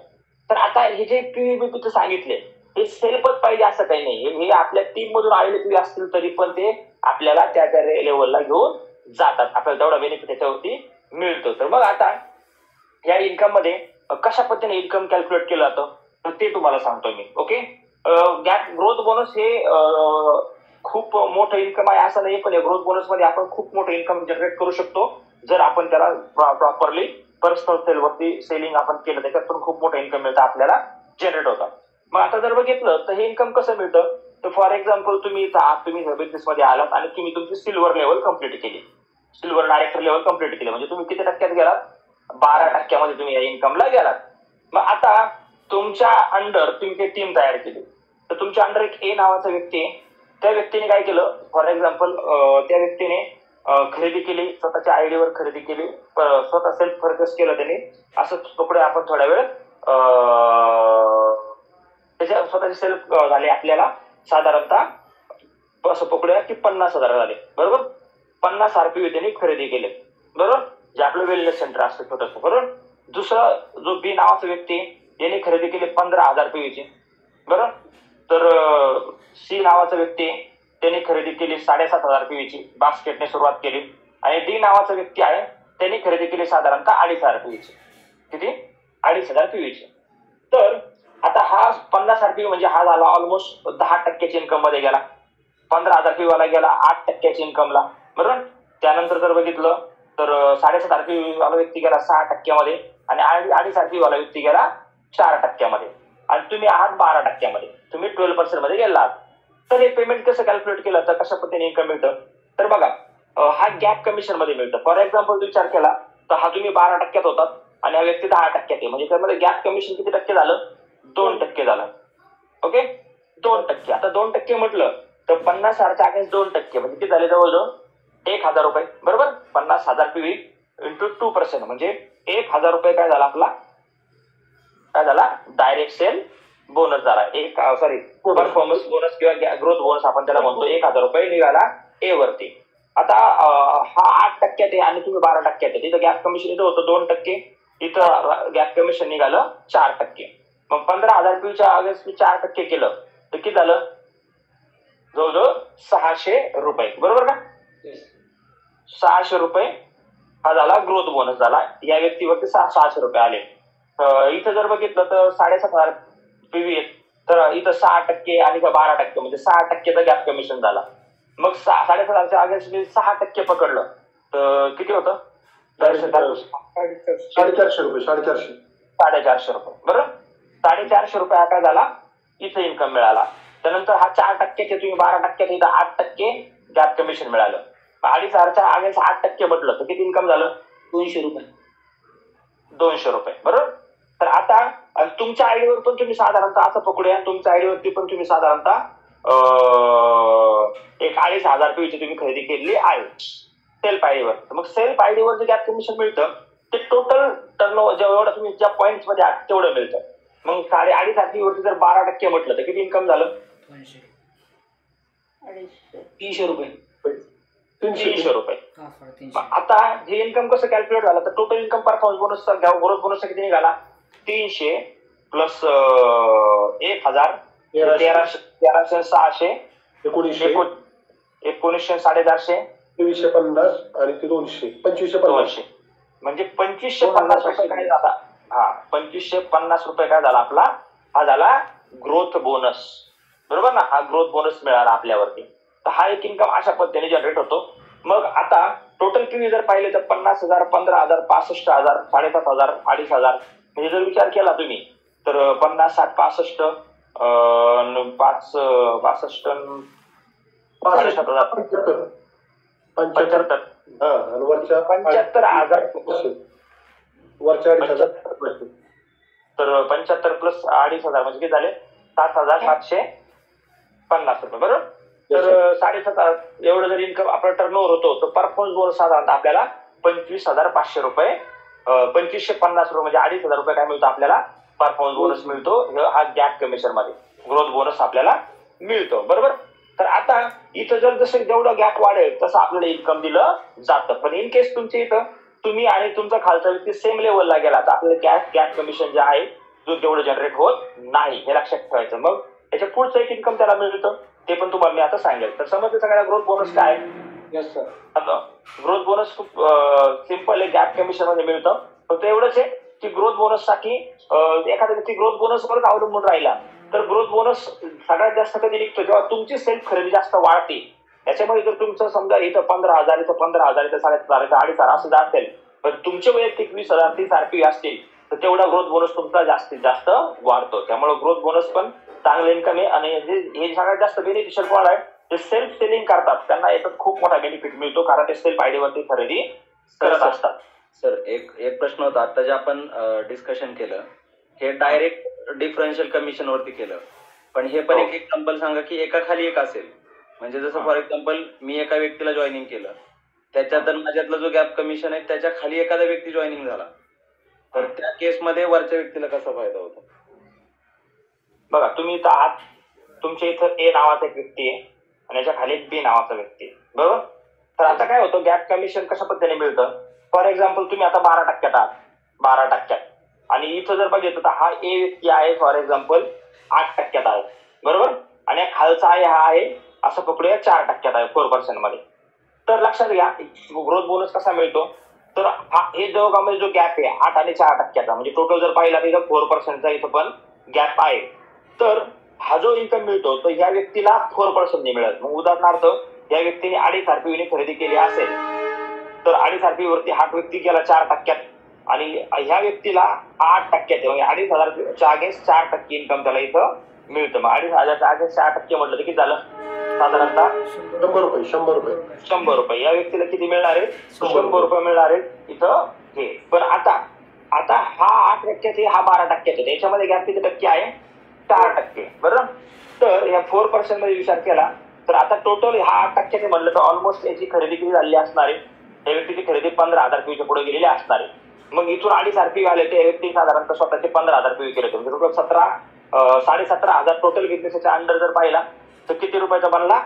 तर आता हे जे पीव्हीपी सांगितले हे सेल्फच पाहिजे असं काही नाही, हे आपल्या टीम मधून आलेले पीव्ही असतील तरी पण ते आपल्याला त्या लेवलला घेऊन जातात, आपल्याला तेवढा बेनिफिट त्याच्यावरती मिळतो. तर मग आता या इन्कम मध्ये कशा पद्धतीने इन्कम कॅल्क्युलेट केलं जातं तर ते तुम्हाला सांगतो मी. ओके, गॅप ग्रोथ बोनस हे खूप मोठं इन्कम आहे असं नाही, पण या ग्रोथ बोनस मध्ये आपण खूप मोठं इन्कम जनरेट करू शकतो जर आपण त्याला प्रॉपरली पर्सनल सेलवरती सेलिंग आपण केलं, त्याच्यातून खूप मोठं इन्कम मिळतं आपल्याला, जनरेट होतं. मग आता जर बघितलं तर हे इन्कम कसं मिळतं, तर फॉर एक्झाम्पल तुम्ही बिझनेस मध्ये आलात आणि तुम्ही तुमची सिल्वर लेवल कम्प्लीट केली, सिल्वर डायरेक्टर लेवल कम्प्लीट केली, म्हणजे तुम्ही किती टक्क्यात गेलात, 12% तुम्ही या इन्कमला गेलात. मग आता तुमच्या अंडर तुम्ही काही टीम तयार केली, तर तुमच्या अंडर एक ए नावाचा व्यक्ती आहे. त्या व्यक्तीने काय केलं, फॉर एक्झाम्पल त्या व्यक्तीने खरेदी केली, स्वतःच्या आयडीवर खरेदी केली, स्वतः सेल्फ परचेस केलं त्याने. असं तुकडे आपण थोड्या वेळ त्याच्या स्वतःचे सेल्फ झाले आपल्याला साधारणतः असं पकडूया की 50,000 झाले. बरोबर, 50 आरपीव्ही त्यांनी खरेदी केले. बरोबर, जे आपलं वेलनेस सेंटर असतं छोटंसं. बरोबर, दुसरा जो बी नावाचा व्यक्ती यांनी खरेदी केली 15,000 पीव्हीची. बरोबर, तर सी नावाचा व्यक्ती त्यांनी खरेदी केली 7,500 पीव्हीची, बास्केटने सुरुवात केली. आणि डी नावाचा व्यक्ती आहे त्यांनी खरेदी केली साधारणतः 2,500 पीव्हीची. किती? 2,500 पीव्हीची. तर आता हा 50 आरपीव्ही म्हणजे हा झाला ऑलमोस्ट 10% इन्कम मध्ये गेला. 15,000 पीव्ही वाला गेला 8% इन्कमला. बरोबर, त्यानंतर जर बघितलं तर 7,500 पीव्ही वाला व्यक्ती गेला 6% मध्ये, आणि 2,500 पीव्ही वाला व्यक्ती गेला 4% मध्ये, आणि तुम्ही आहात 12% मध्ये, तुम्ही 12% मध्ये गेला आहात. तर हे पेमेंट कसं कॅल्क्युलेट केलं तर कशा पद्धतीने इन्कम मिळतं, तर बघा हा गॅप कमिशन मध्ये मिळतं. फॉर एक्झाम्पल विचार केला तर हा तुम्ही 12% होतात आणि हा व्यक्ती 10% आहे, म्हणजे त्यामध्ये गॅप कमिशन किती टक्के झालं, 2% झालं. ओके, 2%. आता 2% म्हटलं तर 50,000च्या अगेन्स्ट 2% म्हणजे किती झाले, जवळजवळ 1,000 रुपये. बरोबर, 50,000 पीव्ही इंटू 2% म्हणजे 1,000 रुपये काय झाला आपला, काय झाला, डायरेक्ट सेल बोनस झाला. परफॉर्मन्स बोनस किंवा ग्रोथ बोनस आपण त्याला म्हणतो. 1,000 रुपये निघाला ए वरती. आता हा 8% आहे आणि तुम्ही 12% आहे, तिथं गॅप कमिशन इथं होतं 2%, इथं गॅप कमिशन निघालं 4%. मग 15,000 पीव्हीच्या अगेन्स्ट 4% केलं तर किती झालं, जवळजवळ 600 रुपये. बरोबर का, 600 रुपये हा झाला ग्रोथ बोनस झाला. या व्यक्तीवरती 600 रुपये आले. इथं जर बघितलं तर 7,500 पीव्ही आहेत, तर इथं 6% आणि 12% म्हणजे 6%चा गॅप कमिशन झाला. मग 7,500च्या अगेन्स्ट 6% पकडलं तर किती होतं, 450 रुपये. 450 रुपये. बरोबर, 450 रुपये हा काय झाला, इथं इन्कम मिळाला. त्यानंतर हा 4%चे तुम्ही 12% इथं 8% गॅप कमिशन मिळालं. 2,500च्या अगेन्स्ट 8% म्हटलं तर किती इन्कम झालं, 200 रुपये. 200 रुपये. बरोबर. तर आता तुमच्या आयडीवर पण तुम्ही साधारणतः असं पकडूया, तुमच्या आयडीवरती पण तुम्ही साधारणतः एक 2,500 PVची तुम्ही खरेदी केलेली आहे सेल्फ आयडीवर. मग सेल्फ आयडीवर जे गॅप कमिशन मिळतं ते टोटल टर्नओव्हर जेवढं तुम्ही ज्या पॉईंट्स मध्ये आहात तेवढं मिळतं. मग 2,500 वरती जर 12% म्हटलं तर किती इन्कम झालं? 300 रुपये. 300 रुपये. आता हे इन्कम कसं कॅल्क्युलेट झालं तर टोटल इन्कम परफॉर्मन्स बोनसचा ग्रोथ बोनसचा किती निघाला? 300 प्लस 1,000 1300 600 1900 1900 450 2350 आणि ते 200 2550 म्हणजे 2550 रुपये काय झाला? हा 2550 रुपये काय झाला आपला? हा झाला ग्रोथ बोनस. बरोबर ना? हा ग्रोथ बोनस मिळाला आपल्यावरती. तर हा एक इन्कम अशा पद्धतीने जनरेट होतो. मग आता टोटल पीव्ही जर पाहिले तर 50,000 15,000 65,000 7,500 2,500 म्हणजे जर विचार केला तुम्ही तर 50 60 65 5 65 65,000 75 आणि वरच्या 75,000 वरच्या 2,500 तर 75 प्लस 2,500 म्हणजे किती झाले? 7,750 रुपये. बरोबर. तर 7,500 एवढं जर इन्कम आपला टर्नओव्हर होतो तर परफॉर्मन्स बोनस साधारणतः आपल्याला 25,500 रुपये 2550 रुपये म्हणजे 2,500 रुपये काय मिळतो आपल्याला? परफॉर्मन्स बोनस मिळतो. हा गॅप कमिशन मध्ये ग्रोथ बोनस आपल्याला मिळतो. बरोबर. तर आता इथं जर जसं जेवढं गॅप वाढेल तसं आपल्याला इन्कम दिलं जातं. पण इन केस तुमच्या इथं तुम्ही आणि तुमचा खालचा व्यक्ती सेम लेवलला गेला तर आपल्याला गॅप कमिशन जे आहे जो तेवढं जनरेट होत नाही हे लक्षात ठेवायचं. मग याच्या पुढचं एक इन्कम त्याला मिळतं ते पण तुम्हाला मी आता सांगेल. तर समजलं सगळ्या ग्रोथ बोनस काय? Yes sir. आता ग्रोथ बोनस खूप सिंपल आहे. गॅप कमिशन मध्ये मिळतं. फक्त एवढंच आहे की ग्रोथ बोनस साठी एखादा व्यक्ती ग्रोथ बोनस वरच अवलंबून राहिला तर ग्रोथ बोनस सगळ्यात जास्त कधी निघतो जेव्हा तुमची सेल्फ खरेदी जास्त वाढते. याच्यामध्ये जर तुमचं समजा इथं 15,000 इथं 15,000 इथं 7,500 इथं 2,500 असं जर असेल पण तुमचे वैयक्तिक 20,000 30 RP असतील तर तेवढा ग्रोथ बोनस तुमचा जास्तीत जास्त वाढतो. त्यामुळे ग्रोथ बोनस पण चांगलं इन्कम आहे. आणि हे सगळ्यात जास्त बेनिफिशियल कोण आहे? जे सेल्फ सेलिंग करतात त्यांना याच्यात खूप मोठा बेनिफिट मिळतो कारण ते सेल्फ आयडीवरती खरेदी करत असतात. सर एक प्रश्न होता. आता जे आपण डिस्कशन केलं हे डायरेक्ट डिफरन्शियल कमिशन वरती केलं. पण हे पण एक एक्झाम्पल सांगा की एका खाली एक असेल. म्हणजे जसं फॉर एक्झाम्पल मी एका व्यक्तीला जॉईनिंग केलं त्याच्यात माझ्यातला जो गॅप कमिशन आहे त्याच्या खाली एखादा व्यक्ती जॉईनिंग झाला तर त्या केसमध्ये वरच्या व्यक्तीला कसा फायदा होतो? बघा तुम्ही इथं आहात तुमच्या इथं ए नावाचा एक व्यक्ती आहे आणि याच्या खाली बी नावाचा व्यक्ती आहे. बरोबर. तर आता काय होतं गॅप कमिशन कशा पद्धतीने मिळतं? फॉर एक्झाम्पल तुम्ही आता 12% आहात 12% आणि इथं जर बघितलं तर हा ए व्यक्ती आहे फॉर एक्झाम्पल 8% आहे. बरोबर. आणि खालचा आहे हा आहे असं पकडूया 4% आहे 4% मध्ये. तर लक्षात घ्या ग्रोथ बोनस कसा मिळतो तर हा हे दोघांमध्ये जो गॅप आहे 8 आणि 4%चा म्हणजे टोटल जर पाहिला तर इथं 4%चा इथं पण गॅप आहे. तर हा जो इन्कम मिळतो तो ह्या व्यक्तीला 4% नाही मिळत. मग उदाहरणार्थ या व्यक्तीने 2,500 RP खरेदी केली असेल तर 2,500 RP वरती हा व्यक्ती गेला 4% आणि ह्या व्यक्तीला 8% म्हणजे 2,500 च्या अगेन्स्ट 4% इन्कम त्याला इथं मिळतं. मग 2,500 अगेन्स्ट 4% म्हटलं तर किती झालं? साधारणतः 100 रुपये. या व्यक्तीला किती मिळणार आहे? 100 रुपये मिळणार आहे इथं हे. पण आता हा 8% हा 12% आहे. याच्यामध्ये गॅप किती टक्के आहे? 4%. बरोबर. तर या 4% मध्ये विचार केला तर आता टोटल हा 8% म्हणलं तर ऑलमोस्ट याची खरेदी किती झालेली असणार आहे? त्या व्यक्तीची खरेदी 15,000 PVच्या पुढे गेलेली असणार आहे. मग इथून 2,500 RP आले त्या व्यक्ती साधारणतः स्वतःचे 15,000 PV केले म्हणजे टोटल 17,500 टोटल बिझनेसच्या अंडर जर पाहिला तर किती रुपयाचा बनला?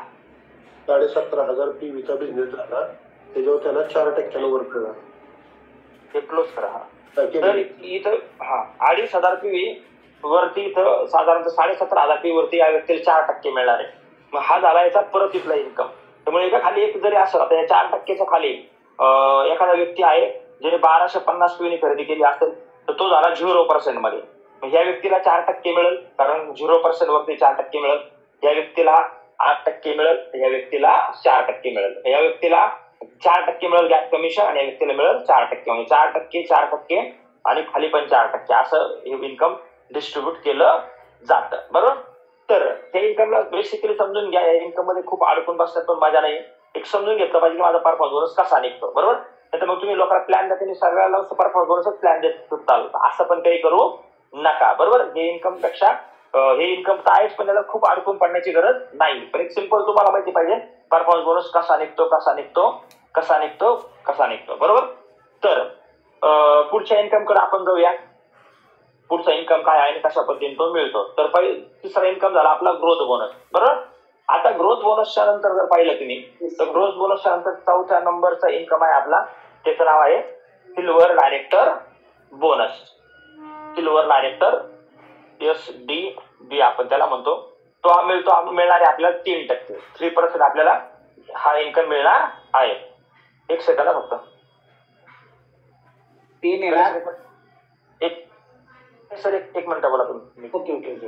17,500 PVचा बिझनेस झाला त्याच्यावर त्यांना 4% वर मिळाला. हे क्लोज करा. तर इथं 2,500 PV वरती इथं साधारणतः 17,500 PV वरती या व्यक्तीला 4% मिळणार आहे. मग हा झाला याचा परत इथला इन्कम. त्यामुळे एका खाली एक जरी असेल आता या 4%च्या खाली एखादा व्यक्ती आहे ज्याने 1,250 PV खरेदी केली असेल तर तो झाला 0% मध्ये. ह्या व्यक्तीला 4% मिळेल कारण 0% वरती 4% मिळेल. या व्यक्तीला 8% मिळेल. या व्यक्तीला 4% मिळेल. या व्यक्तीला 4% मिळेल गॅप कमिशन आणि या व्यक्तीला मिळेल 4% म्हणजे 4% 4% आणि खाली पण 4% असं हे इन्कम डिस्ट्रीब्यूट केलं जातं. बरोबर. तर हे इन्कमला बेसिकली समजून घ्या. या इन्कम मध्ये खूप अडकून बसतात पण मजा नाही. एक समजून घेतलं पाहिजे की माझा परफॉर्मन्स कसा निघतो. बरोबर. तर मग तुम्ही लोकांना प्लॅन द्या, सगळ्याला परफॉर्मन्स बोनसच प्लॅन देत चालतं, असं पण काही करू नका. बरोबर. हे इन्कम पेक्षा हे इन्कम तर आहेच, पण त्याला खूप अडकून पडण्याची गरज नाही. पण एक सिंपल तुम्हाला माहिती पाहिजे परफॉर्मन्स बोनस कसा निघतो कसा निघतो कसा निघतो कसा निघतो. बरोबर. तर पुढच्या इन्कम कडे आपण जाऊया. पुढचा इन्कम काय आहे आणि कशा पद्धतीने तो मिळतो. तर तिसरा इन्कम झाला आपला ग्रोथ बोनस. बरोबर. आता ग्रोथ बोनसच्या नंतर जर पाहिलं तुम्ही तर ग्रोथ बोनसच्या नंतर चौथ्या नंबरचा इन्कम आहे आपला, त्याचं नाव आहे silver director bonus. Silver director SDB आपण त्याला म्हणतो. तो मिळणार आहे आपल्याला 3%. 3% आपल्याला हा इन्कम मिळणार आहे. एक सेकंद फक्त. 3 येणार. सर एक मिनिट बोला तुम्ही. Okay okay okay.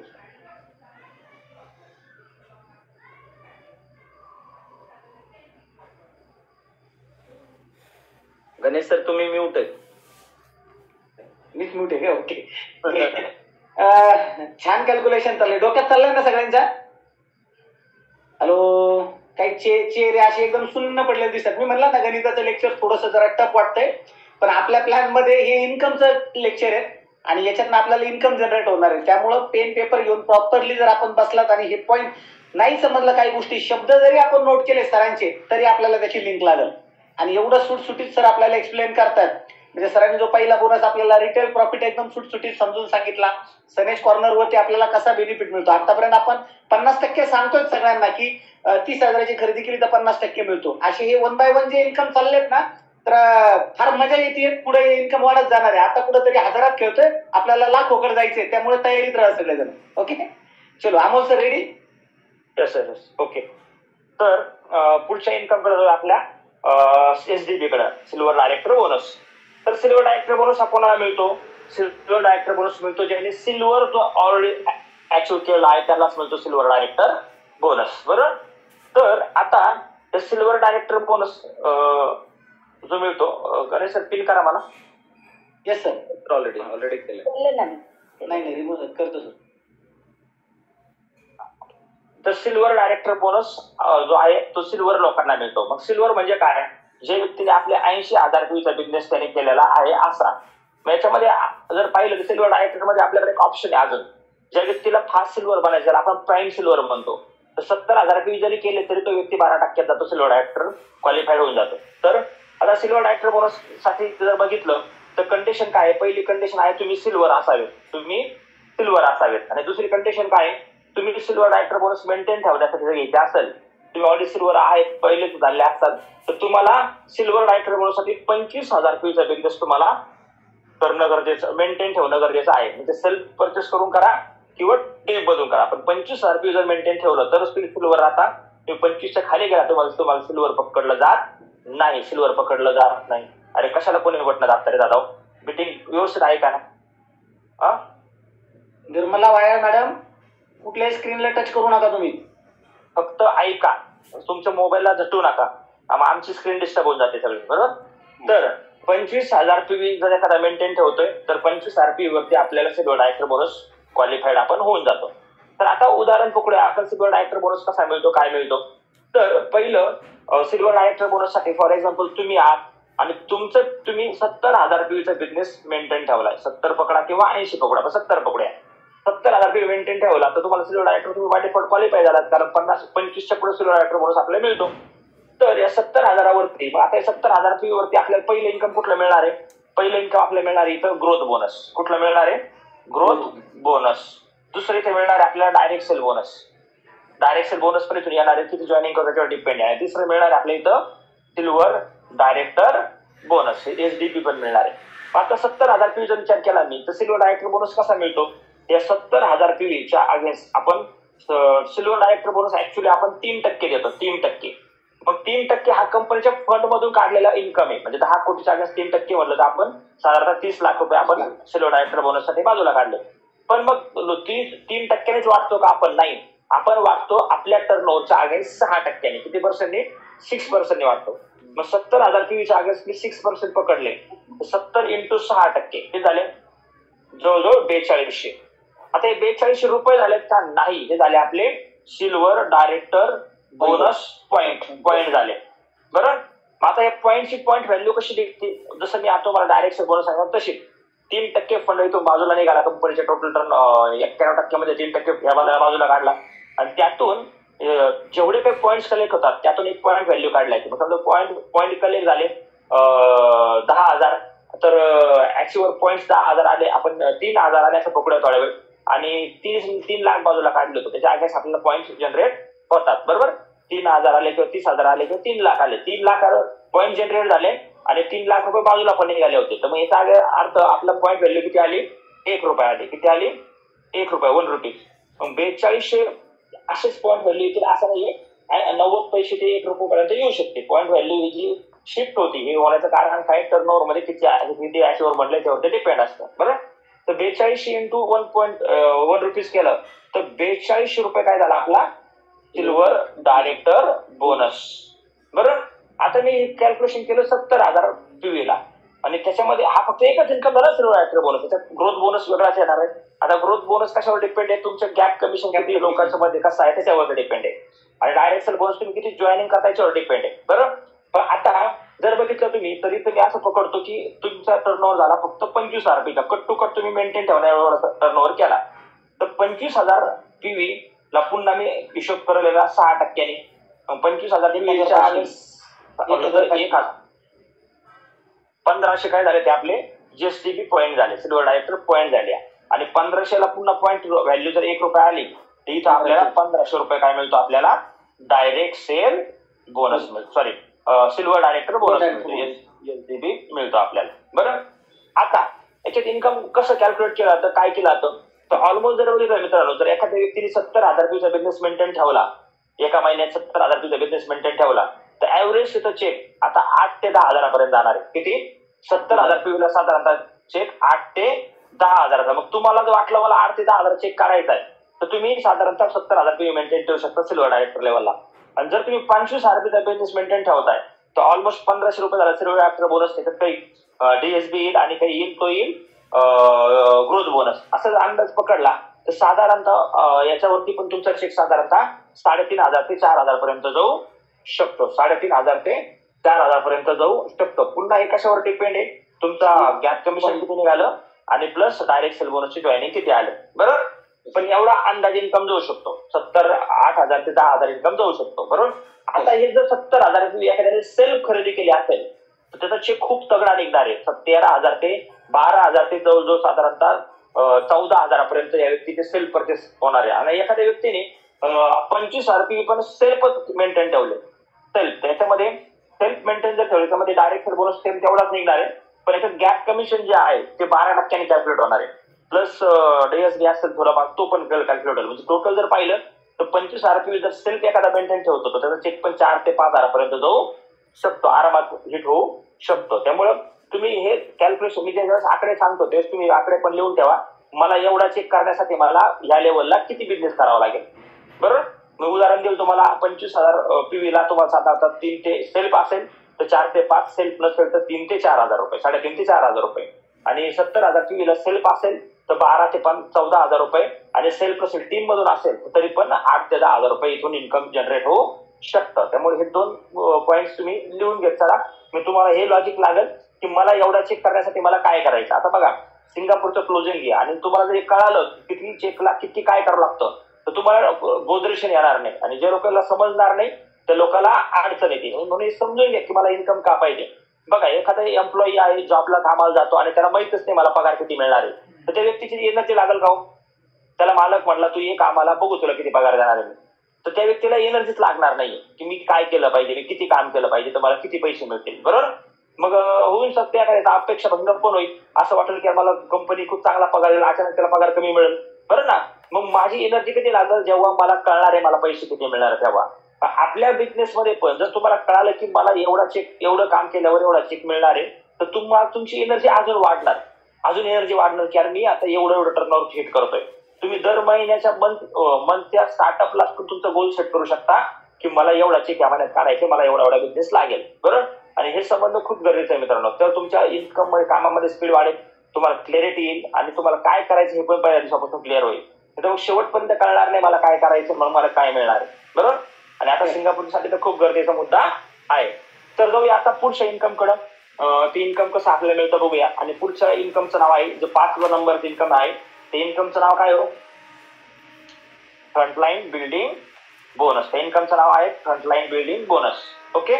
Ganesh sir तुम्ही म्यूट आहे. मीच म्यूट आहे. ओके. छान कॅल्क्युलेशन चाललंय, डोक्यात चाललंय ना सगळ्यांच्या. हॅलो. काही चेहरे असे एकदम सुन्न पडलेले दिसतात. मी म्हणलं ना गणिताचं लेक्चर थोडंसं जरा टफ वाटतंय, पण आपल्या प्लॅन मध्ये हे इन्कमचं लेक्चर आहे आणि याच्यातनं आपल्याला इन्कम जनरेट होणार आहे. त्यामुळं पेन पेपर घेऊन प्रॉपरली जर आपण बसलात आणि हे पॉईंट नाही समजलं, काही गोष्टी शब्द जरी आपण नोट केले सरांचे, तरी आपल्याला त्याची लिंक लागेल. आणि एवढं सुटसुटीत सर आपल्याला एक्सप्लेन करतात. म्हणजे सरांनी जो पहिला बोनस आपल्याला रिटेल प्रॉफिट एकदम सुटसुटीत समजून सांगितला. सनेज कॉर्नर वरती आपल्याला कसा बेनिफिट मिळतो. आतापर्यंत आपण 50% सांगतोय सगळ्यांना की 30,000ची खरेदी केली तर 50% मिळतो. असे हे 1 बाय 1 जे इन्कम चाललेत ना, तर फार मजा येते. पुढे इन्कम वाढत जाणार आहे. आता कुठेतरी हजारात खेळतोय, आपल्याला लाखोकडे जायचंय. त्यामुळे तयारीत राहा सगळेजण. ओके. चलो Amol sir ready. Yes. Okay. तर पुढच्या इन्कम कडे आपल्या SDB कडे सिल्वर डायरेक्टर बोनस. तर सिल्वर डायरेक्टर बोनस हा कोणाला मिळतो. सिल्वर डायरेक्टर बोनस मिळतो ज्यांनी सिल्वर जो ऑलरेडी अचीव्ह केला आहे त्यालाच मिळतो सिल्वर डायरेक्टर बोनस. बरोबर. तर आता सिल्वर डायरेक्टर बोनस जो मिळतो, गणेश सर पिन करा मला. Yes sir. ऑलरेडी केलं. नाही रिमूव्ह करतो सर. तर सिल्वर डायरेक्टर बोनस जो आहे तो सिल्वर लोकांना मिळतो. मग सिल्वर म्हणजे काय. जे व्यक्तीने आपल्या 80,000 रुपयाचा बिझनेस त्याने केलेला आहे असा. मग याच्यामध्ये जर पाहिलं तर सिल्वर डायरेक्टर मध्ये आपल्याकडे एक ऑप्शन आहे अजून. ज्या व्यक्तीला फास्ट सिल्वर बनायचं, ज्याला आपण प्राईम सिल्वर म्हणतो, तर 70,000 रुपये जरी केले तरी तो व्यक्ती 12% जातो, सिल्वर डायरेक्टर क्वालिफाईड होऊन जातो. तर आता सिल्वर डायरेक्टर बोनस साठी जर बघितलं तर कंडिशन काय आहे. पहिली कंडिशन आहे तुम्ही सिल्वर असावेत. आणि दुसरी कंडिशन काय आहे, तुम्ही सिल्वर डायरेक्टर बोनस मेंटेन ठेवण्यासाठी जर घ्यायचे असेल, तुम्ही ऑलरेडी सिल्वर आहेत पहिलेच झाले असतात, तर तुम्हाला सिल्वर डायरेक्टर बोनस साठी 25,000 रुपयाचा बिझनेस तुम्हाला करणं गरजेचं, मेंटेन ठेवणं गरजेचं आहे. म्हणजे सेल्फ परचेस करून करा किंवा टेप बदलून करा. पण 25,000 रुपये जर मेंटेन ठेवलं तरच तुम्ही सिल्वर राहता. तुम्ही 25च्या खाली गेला तुम्हाला सिल्वर पकडलं जात नाही. सिल्वर पकडलं जात नाही. अरे कशाला कोणी बटणं दाबता रे दादा. मीटिंग व्यवस्थित आहे का ना. निर्मला वाया मॅडम, कुठल्याही स्क्रीनला टच करू नका तुम्ही. फक्त ऐका, तुमच्या मोबाईलला झटू नका. आमची स्क्रीन डिस्टर्ब होऊन जाते सगळी. बरोबर. तर 25,000 रुपये जर एखादा मेंटेन ठेवतोय तर 25,000 रुपये वरती आपल्याला सिल्वर डायरेक्टर बोनस क्वालिफाईड आपण होऊन जातो. तर आता उदाहरण पकडूया आपण सिल्वर डायरेक्टर बोनस कसा मिळतो, काय मिळतो. तर पहिलं सिल्वर डायरेक्टर बोनस साठी फॉर एक्झाम्पल तुम्ही आहात आणि तुम्ही 70,000 रुपयेचा बिझनेस मेंटेन ठेवलाय. 70 पकडा किंवा 80 पकडा, पण 70 पकडूया. 70,000 रुपये मेंटेन ठेवला तर तुम्हाला सिल्वर डायरेक्टर तुम्ही बाय डिफॉल्ट क्वालिफाय झालात, कारण 25च्या पुढे सिल्वर डायरेक्टर बोनस आपल्याला मिळतो. तर या 70,000 वरती आता 70,000 रुपये वरती आपल्याला पहिलं इन्कम कुठलं मिळणार आहे. पहिलं इन्कम आपल्याला मिळणार आहे इथं ग्रोथ बोनस. कुठलं मिळणार आहे, ग्रोथ बोनस. दुसरं इथे मिळणार आहे आपल्याला direct sale bonus. Direct sale bonus पण इथून येणार आहे, किती जॉईनिंग करतो त्याच्यावर डिपेंड आहे. तिसरं मिळणार आहे आपल्या इथं सिल्वर डायरेक्टर बोनस, SDB पण मिळणार आहे. आता 70,000 रुपये जर विचार केला मी तर सिल्वर डायरेक्टर बोनस कसा मिळतो. या 70,000 रुपयेच्या अगेन्स्ट आपण सिल्वर डायरेक्टर बोनस ऍक्च्युअली आपण 3% देतो. 3%. मग 3% हा कंपनीच्या फंड मधून काढलेला इन्कम आहे. म्हणजे 10 कोटीच्या अगेन्स्ट 3% म्हणलं तर आपण साधारणतः 30 लाख रुपये आपण सिल्वर डायरेक्टर बोनस साठी बाजूला काढले. पण मग 3%नेच वाटतो का आपण, नाही. आपण वाटतो आपल्या टर्नओव्हरच्या अगेन्स्ट 6%. किती पर्सेंटने, 6% वाटतो. मग 70,000 रुपयेच्या अगेन्स्ट मी 6% पकडले, 70 × 6% हे झाले जवळजवळ 4200. आता हे 4200 रुपये झालेत का, नाही. हे झाले आपले सिल्वर डायरेक्टर बोनस पॉइंट झाले. बरोबर. आता या पॉईंटची पॉईंट व्हॅल्यू कशी निघते, जसं मी आता मला डायरेक्ट बोनस सांगतो तशी 3% फंड इथून बाजूला निघाला, कंपनीच्या टोटल टर्न 91% 3% या बाजूला काढला आणि त्यातून जेवढे काही पॉईंट कलेक्ट होतात त्यातून एक पॉईंट व्हॅल्यू काढलाय. समजा पॉईंट कलेक्ट झाले 10,000, तर ऍक्च्युअल पॉईंट 10,000 आले, आपण 3,000 आले असं पकडूया थोड्या वेळ, आणि 3 लाख बाजूला काढले होते, त्याच्या अगेन्स्ट आपल्याला पॉईंट जनरेट होतात. बरोबर, 3,000 आले किंवा 30,000 आले किंवा 3 लाख आले, 3 लाख पॉईंट जनरेट झाले आणि 3 लाख रुपये बाजूला पण निघाले होते. तर मग याचा अर्थ आपला पॉईंट व्हॅल्यू किती आली, 1 रुपया आली. किती आली, 1 रुपया, 1 रुपीज. मग 4200 असेच पॉईंट व्हॅल्यू येतील असं नाहीये, 90 पैसे ते 1 रुपयापर्यंत येऊ शकते. पॉईंट व्हॅल्यू ही जी शिफ्ट होती हे होण्याचं कारण काय, टर्नओव्हर मध्ये किती ऍशोवर म्हटलं त्यावरती डिपेंड असतं. बरोबर, तर 4200 इंटू 1 रुपीज केलं तर 4200 रुपये काय झाला आपला सिल्वर डायरेक्टर बोनस. बरोबर, आता मी कॅल्क्युलेशन केलं 70,000 पीव्हीला आणि त्याच्यामध्ये हा फक्त एकच इन्कम झाला सिल्वर डायरेक्टर बोनस. त्याच्यात ग्रोथ बोनस वेगळाच येणार आहे. आता ग्रोथ बोनस कशावर डिपेंड आहे, तुमच्या गॅप कमिशन किती लोकांच्या मध्ये कसं आहे त्याच्यावर डिपेंड आहे, आणि डायरेक्ट सेल बोनस तुम्ही किती जॉईनिंग करता याच्यावर डिपेंड आहे. बरोबर, पण आता जर बघितलं तुम्ही तरी मी असं पकडतो की तुमचा टर्नओव्हर झाला फक्त 25,000 पीचा, कट टू कट तुम्ही मेंटेन ठेवण्यावर टर्नओव्हर केला तर 25,000 पीव्ही ला पुन्हा मी हिशोब करलेला 6%. 25,000 1500 काय झाले ते आपले जीएसटीबी पॉईंट झाले, सिल्वर डायरेक्टर पॉईंट झाले, आणि 1500 ला पुन्हा पॉईंट व्हॅल्यू जर 1 रुपया आली तर इथं आपल्याला 1500 रुपये काय मिळतो, आपल्याला डायरेक्ट सेल बोनस मिळतो, सॉरी सिल्वर डायरेक्टर बोनस मिळतो, एसडीबी मिळतो आपल्याला. बरं, आता याच्यात इन्कम कसं कॅल्क्युलेट केलं तर काय केलं जातं, तर ऑलमोस्ट जर बघितलं मित्रांनो, जर एखाद्या व्यक्तीने 70,000 रुपयाचा बिझनेस मेंटेन ठेवला, एका महिन्यात 70,000 रुपयाचा बिझनेस मेंटेन ठेवला, तर ऍव्हरेज तिथं चेक आता 8 ते 10,000 पर्यंत जाणार आहे. किती, 70,000 पीव्हीला साधारणतः चेक 8 ते 10,000. मग तुम्हाला जर वाटलं मला 8 ते 10,000 चेक काढायचा आहे तर तुम्ही साधारणतः 70,000 पीव्ही मेंटेन ठेवू शकता सिल्वर डायरेक्टर लेवलला. आणि जर तुम्ही 25,000 रुपयाचा बिझनेस मेंटेन ठेवताय तर ऑलमोस्ट 1,500 रुपये झाला सिल्वर डायरेक्टर बोनस. त्याच्यात काही डीएसबी येईल आणि काही येईल तो येईल ग्रोथ बोनस, असा अंदाज पकडला तर साधारणतः याच्यावरती पण तुमचा चेक साधारणतः 3,500 ते 4,000 पर्यंत जाऊ शकतो. 3,500 ते 4,000 पर्यंत जाऊ शकतो. पुन्हा हे कशावर डिपेंड आहे, तुमचा गॅप कमिशन किती निघालं आणि प्लस डायरेक्ट सेल बोनसची जॉईनिंग किती आलं. बरोबर, पण एवढा अंदाज इन्कम जाऊ शकतो, 8,000 ते 10,000 इन्कम जाऊ शकतो. बरोबर, आता हे जर 70,000 एखाद्याने सेल्फ खरेदी केली असेल तर त्याचा चेक खूप तगडा निघणार आहे. 13,000 ते 12,000 ते जवळजवळ साधारणतः 14,000 पर्यंत या व्यक्तीचे सेल्फ परचेस होणार आहे. आणि एखाद्या व्यक्तीने 25,000 रुपये पण सेल्फच मेंटेन ठेवले, सेल्फ त्याच्यामध्ये सेल्फ मेंटेन जर ठेवले त्यामध्ये डायरेक्ट बोनस सेम तेवढाच निघणार आहे, पण याच्यात गॅप कमिशन जे आहे ते 12% कॅल्क्युलेट होणार आहे, प्लस डीएसबी असेल थोडाफार तो पण कॅल्क्युलेट होईल. म्हणजे टोटल जर पाहिलं तर 25,000 रुपये जर सेल्फ एखादा मेंटेन ठेवतो तर त्याचा चेक पण 4 ते 5,000 पर्यंत जाऊ शकतो, आरामात हिट होऊ शकतो. त्यामुळं तुम्ही हे कॅल्क्युलेशन मी ज्यावेळेस आकडे सांगतो तेच तुम्ही आकडे पण लिहून ठेवा. मला एवढा चेक करण्यासाठी मला या लेवलला किती बिझनेस करावा लागेल. बरोबर, मी उदाहरण देऊ तुम्हाला. 25,000 पीव्हीला तुम्हाला साधारणतः 3 ते सेल्फ असेल तर 4 ते 5, सेल्फ नसेल तर 3 ते 4,000 रुपये, 3.5 ते 4,000 रुपये. आणि 70,000 पीव्हीला सेल्फ असेल तर 12 ते 14,000 रुपये, आणि सेल्फ असेल टीम मधून असेल तरी पण 8 ते 10,000 रुपये इथून इन्कम जनरेट होऊ शकतं. त्यामुळे हे 2 पॉईंट तुम्ही लिहून घेत चला. मी तुम्हाला हे लॉजिक लागेल की मला एवढा चेक करण्यासाठी मला काय करायचं. आता बघा, सिंगापूरचं क्लोजिंग घ्या आणि तुम्हाला जर कळालं किती चेकला किती काय करावं लागतं तर तुम्हाला बोदरेशन येणार नाही, आणि ज्या लोकांना समजणार नाही त्या लोकांना अडचण येते. म्हणून समजून घ्या की मला इन्कम का पाहिजे. बघा, एखादा एम्प्लॉई आहे, जॉबला कामाला जातो आणि त्याला माहितच नाही मला पगार किती मिळणार आहे, तर त्या व्यक्तीची एनर्जी लागेल का हो. त्याला मालक म्हटला तू ये कामाला, बघू तुला किती पगार देणार आहे, तर त्या व्यक्तीला एनर्जीच लागणार नाही की मी काय केलं पाहिजे, मी किती काम केलं पाहिजे तर मला किती पैसे मिळतील. बरोबर, मग होऊ शकते एखाद्याचा अपेक्षा भंग पण होईल, असं वाटेल की मला कंपनी खूप चांगला पगार देईल, अचानक त्याला पगार कमी मिळेल. बरं ना, मग माझी एनर्जी किती लागेल जेव्हा मला कळणार आहे मला पैसे किती मिळणार आहे. तेव्हा आपल्या बिझनेस मध्ये पण जर तुम्हाला कळालं की मला एवढा चेक, एवढं काम केल्यावर एवढा चेक मिळणार आहे, तर तुमची एनर्जी अजून वाढणार, अजून एनर्जी वाढणार की मी आता एवढं टर्नओव्हर हिट करतोय. तुम्ही दर महिन्याच्या मंथच्या स्टार्टअपला तुमचा गोल सेट करू शकता की मला एवढा चेक या महिन्यात काढायचे, मला एवढा बिझनेस लागेल. बरोबर, आणि हे संबंध खूप गरजेचं आहे मित्रांनो. तर तुमच्या इन्कम मध्ये, कामामध्ये स्पीड वाढेल, तुम्हाला क्लॅरिटी येईल आणि तुम्हाला काय करायचं हे पण पहिल्या दिवसापासून क्लिअर होईल. तर मग शेवटपर्यंत कळणार नाही मला काय करायचं, मग मला काय मिळणार आहे. बरोबर, आणि आता सिंगापूरसाठी तर खूप गरजेचा मुद्दा आहे. तर जाऊया आता पुढच्या इन्कम कडं ते इन्कम कसं आपल्याला मिळतं बघूया. आणि पुढच्या इन्कमचं नाव आहे, जो 5 नंबरचं इन्कम आहे ते इन्कमचं नाव काय हो? Frontline building bonus. त्या इन्कमचं नाव आहे फ्रंटलाईन बिल्डिंग बोनस. ओके.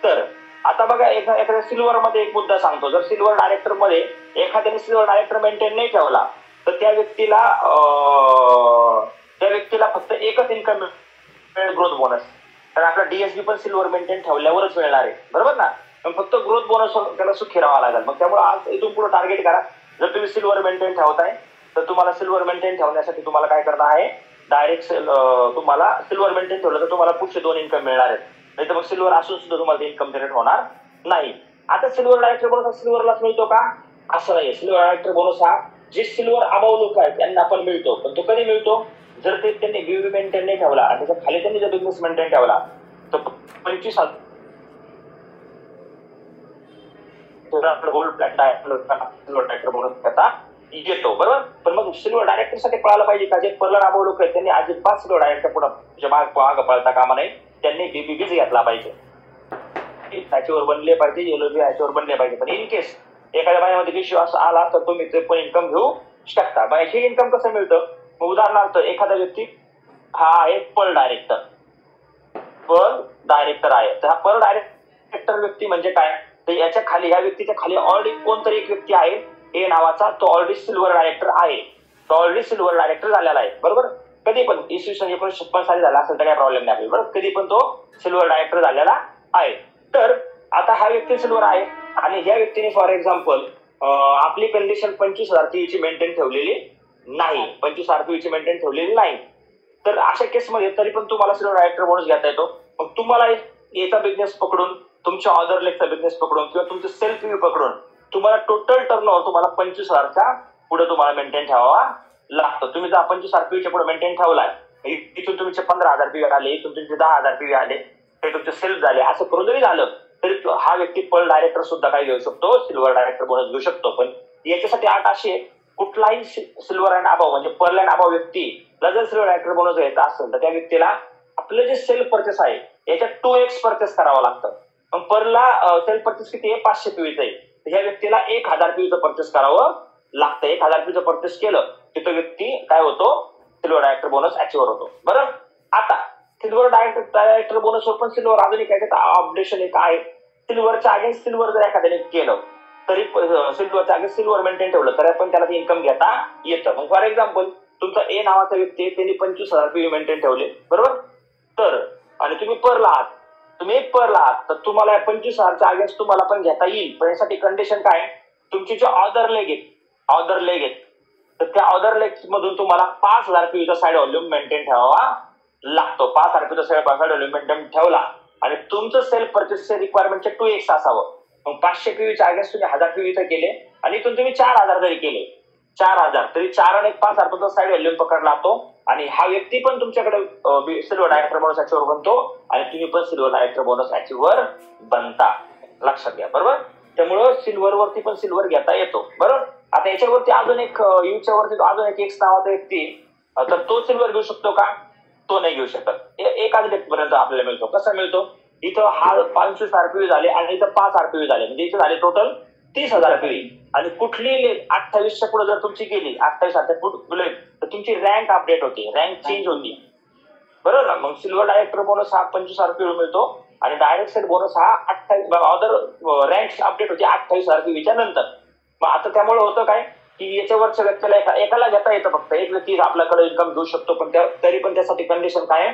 तर आता बघा, एखाद्या सिल्वर मध्ये एक मुद्दा सांगतो. जर सिल्वर डायरेक्टर मध्ये एखाद्याने सिल्वर डायरेक्टर मेंटेन नाही ठेवला तर त्या व्यक्तीला फक्त एकच इन्कम मिळेल, ग्रोथ बोनस. तर आपला डीएसबी पण सिल्वर मेंटेन ठेवल्यावरच मिळणार आहे, बरोबर ना. पण फक्त ग्रोथ बोनस त्याला सुखी राहावं लागेल. मग त्यामुळे आज इथून पुढे टार्गेट करा. जर तुम्ही सिल्वर मेंटेन ठेवताय तर तुम्हाला सिल्वर मेंटेन ठेवण्यासाठी तुम्हाला काय करणं आहे, डायरेक्ट तुम्हाला सिल्वर मेंटेन ठेवलं तर तुम्हाला पुढचे 2 इन्कम मिळणार आहेत. नाही तर मग सिल्वर असून सुद्धा तुम्हाला इन्कम जनरेट होणार नाही. आता सिल्वर डायरेक्टर बोनस सिल्वरलाच मिळतो का? असं नाही. सिल्वर डायरेक्टर बोनस हा जे सिल्वर अबाव लोक आहेत त्यांना पण मिळतो. पण तो कधी मिळतो? जर त्यांनी बीबी मेंटेन नाही ठेवला आणि त्याच्या खाली त्यांनी जर बिझनेस मेंटेन ठेवला तर 25,000 gold platinum silver director bonus घेता येतो, बरोबर. पण मग सिल्वर डायरेक्टर साठी पळायला पाहिजे का? जे पर्लर अबाव लोक आहेत त्यांनी अजिबात सिल्वर डायरेक्टर पुढे माग पळता कामा नाही. त्यांनी बीबीबीच घेतला पाहिजे, त्याच्यावर बनले पाहिजे, येलोबी याच्यावर बनले पाहिजे. पण इन केस एखाद्या महिन्यामध्ये विश्वास आला तर तुम्ही ते पण इन्कम घेऊ शकता. हे इन्कम कसं मिळतं? उदाहरणार्थ एखादा व्यक्ती हा आहे पर्ल डायरेक्टर आहे. तर हा पर्ल डायरेक्टर व्यक्ती म्हणजे काय? तर याच्या खाली, या व्यक्तीच्या खाली ऑलरेडी कोणतरी एक व्यक्ती आहे ए नावाचा, तो ऑलरेडी सिल्वर डायरेक्टर आहे. तो ऑलरेडी सिल्वर डायरेक्टर झालेला आहे, बरोबर. कधी पण इसवी सन 1956 साली झाला असेल तर काही प्रॉब्लेम नाही आपल्याला, बरोबर. कधी पण तो सिल्वर डायरेक्टर झालेला आहे. तर आता हा व्यक्ती सिल्वर आहे आणि ह्या व्यक्तीने फॉर एक्झाम्पल आपली कंडिशन 25,000 ची मेंटेन ठेवलेली नाही, 25,000 ची मेंटेन ठेवलेली नाही. तर अशा केसमध्ये तरी पण तुम्हाला सिल्वर डायरेक्टर बोनस घेता येतो. मग तुम्हाला याचा बिझनेस पकडून, तुमच्या ऑर्डर लेगचा बिझनेस पकडून किंवा तुमचे सेल्फ व्ह्यू पकडून तुम्हाला टोटल टर्नओव्हर तुम्हाला 25,000च्या पुढे तुम्हाला मेंटेन ठेवावा लागतं. तुम्ही जर 25,000 च्या पुढे मेंटेन ठेवलाय, इथून तुमचे 15,000 पीवी आले, इथून तुमचे 10,000 पीवी आले, ते तुमचे सेल्फ झाले, असं करून जरी झालं तरी हा व्यक्ती पर्ल डायरेक्टर सुद्धा काय घेऊ शकतो? सिल्वर डायरेक्टर बोनस घेऊ शकतो. पण याच्यासाठी अट अशी आहे, कुठलाही सिल्वर अँड अबाव म्हणजे पर्ल अँड अबाव व्यक्तीला जर सिल्वर डायरेक्टर बोनस घ्यायचा असेल तर त्या व्यक्तीला आपलं जे सेल्फ परचेस आहे याच्यात 2x परचेस करावं लागतं. पण पर्लला सेल्फ परचेस किती आहे? 500 पीवीचं आहे. ह्या व्यक्तीला 1,000 पीवीचं परचेस करावं लागतं. 1,000 पीवीचं परचेस केलं की तो व्यक्ती काय होतो? सिल्वर डायरेक्टर बोनस अचीव्ह होतो, बरं. आता सिल्वर डायरेक्टर बोनसवर पण सिल्वर अजून एक अपडेशन एक आहे. सिल्वरच्या अगेन्स्ट सिल्वर जर एखाद्याने केलं तरी सिल्वरच्या अगेन्स्ट सिल्वर मेंटेन ठेवलं तरी पण त्याला ते इन्कम घेता येतं. मग फॉर एक्झाम्पल तुमचा ए नावाचा व्यक्ती आहे, त्यांनी 25,000 पीवी मेंटेन ठेवले, बरोबर. तर आणि तुम्ही पर्ल आहात तर तुम्हाला 25,000च्या अगेन्स्ट तुम्हाला पण घेता येईल. पण यासाठी कंडिशन काय? तुमची जे ऑर्डर लेग आहेत तर त्या ऑर्डर लेग मधून तुम्हाला 5,000 पीवीचा साईड व्हॉल्यूम मेंटेन ठेवावा लागतो. 5,000 पीवीचा साईड व्हॉल्यूम मेंटेन ठेवला आणि तुमचं सेल्फ परचेसचे रिक्वायरमेंटचे 2x असावं. मग 500 पीवीच्या अगेन्स्ट तुम्ही 1,000 पीवीचं केले आणि इथून तुम्ही 4,000 जरी केले, 4,000 तरी 4 आणि 5,000 तुमचा साईड व्हॅल्यूम पकडला तो आणि हा व्यक्ती पण तुमच्याकडे सिल्वर डायरेक्टर बोनस अचीव्हर बनतो आणि तुम्ही पण सिल्वर डायरेक्टर बोनस अचीव्हर बनता. लक्षात घ्या, बरोबर. त्यामुळं सिल्वर वरती पण सिल्वर घेता येतो, बरोबर. आता याच्यावरती अजून एक यूच्या वरती अजून एक एक्स नावाचा व्यक्ती, तर तो सिल्वर घेऊ शकतो का? तो नाही घेऊ शकत. एकाच पर्यंत आपल्याला मिळतो. कसा मिळतो? इथं हा 500 आरपीवी झाले आणि इथं 5 आरपीवी झाले, म्हणजे इथे झाले टोटल 30,000 आरपीवी. आणि कुठली 28च्या पुढे जर तुमची गेली, 28 पुढे तर तुमची रँक अपडेट होते, रँक चेंज होती, बरोबर ना. मग सिल्वर डायरेक्टर बोनस हा 25 आरपीवी मिळतो आणि डायरेक्ट सेट बोनस हा 28 अदर रँक अपडेट होते 28 आरपीवीच्या नंतर. मग आता त्यामुळे होतं काय की याच्यावरच्या व्यक्तीला एकाला घेता येतं, फक्त एक व्यक्ती आपल्याकडे इन्कम घेऊ शकतो. पण तरी पण त्यासाठी कंडिशन काय आहे?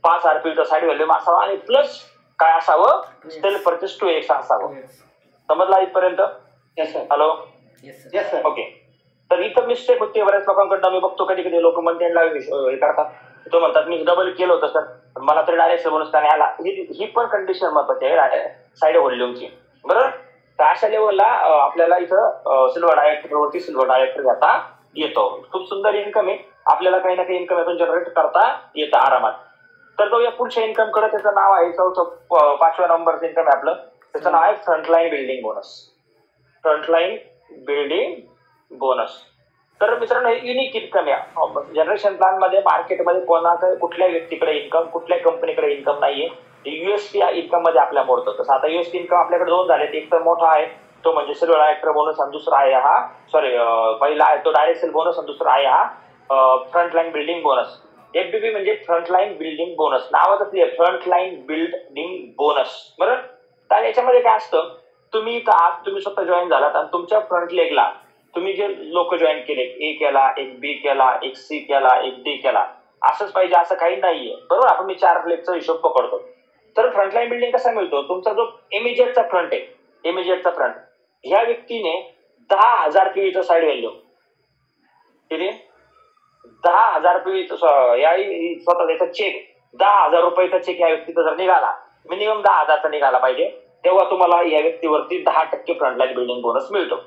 5 आरपीवीचा साईड व्हॅल्यूम असावा आणि प्लस काय असावं? सेल्फ परचेस 2x असावं. समजला इथपर्यंत? Hello, yes sir. ओके. तर इथं मिस्टेक होते बऱ्याच लोकांकडनं. मी बघतो कधी कधी लोक मंथेंडला हे करतात, तो म्हणतात मी डबल केलं होतं सर पण मला तरी डायरेक्ट बोनस का नाही आला. ही पण कंडिशन महत्वाची आहे साईड व्हॉल्यूमची, बरोबर. तर अशा लेवलला आपल्याला इथं सिल्वर डायरेक्टरवरती सिल्वर डायरेक्टर घेता येतो. खूप सुंदर इन्कम आहे, आपल्याला काही ना काही इन्कम यातून जनरेट करता येतं आरामात. तर तो या पुढच्या इन्कम कडे, त्याचं नाव आहे 5व्या नंबरचं इन्कम आहे आपलं, त्याचं नाव आहे frontline building bonus. Frontline building bonus. तर मित्रांनो हे युनिक इन्कम आहे. जनरेशन प्लॅन मध्ये मार्केटमध्ये कुठल्या व्यक्तीकडे इन्कम, कुठल्या कंपनीकडे इन्कम नाहीये. युएसटी इन्कम मध्ये आपल्या मोडतं. तसं आता युएसटी इन्कम आपल्याकडे दोन झाले. एक तर मोठा आहे तो म्हणजे सिल्वर ऍक्टर बोनस आणि दुसरा आहे हा पहिला आहे तो डायरेक्ट सेल बोनस आणि दुसरा आहे हा फ्रंटलाईन बिल्डिंग बोनस. FBB म्हणजे फ्रंटलाईन बिल्डिंग बोनस, नावातच आहे फ्रंटलाईन बिल्डिंग बोनस. बरोबर. तर याच्यामध्ये काय असतं, तुम्ही स्वतः जॉईन झालात आणि तुमच्या फ्रंट लेगला तुम्ही जे लोक जॉईन केले, ए केला, एक बी केला, एक सी केला, एक डी केला, असंच पाहिजे असं काही नाहीये. बरोबर. आपण मी 4 लेगचा हिशोब पकडतो. तर फ्रंटलाईन बिल्डिंग कसा मिळतो, तुमचा जो इमिजिएटचा फ्रंट आहे, इमिजिएटचा फ्रंट ह्या व्यक्तीने 10,000 पीव्हीचा साईड व्हॅल्यू किती 10,000 पीव्हीचा स्वतः त्याचा चेक 10,000 रुपयाचा चेक या व्यक्तीचा जर निघाला, मिनिमम 10,000चा निघाला पाहिजे, तेव्हा तुम्हाला या व्यक्तीवरती 10% फ्रंटलाईन बिल्डिंग बोनस मिळतो.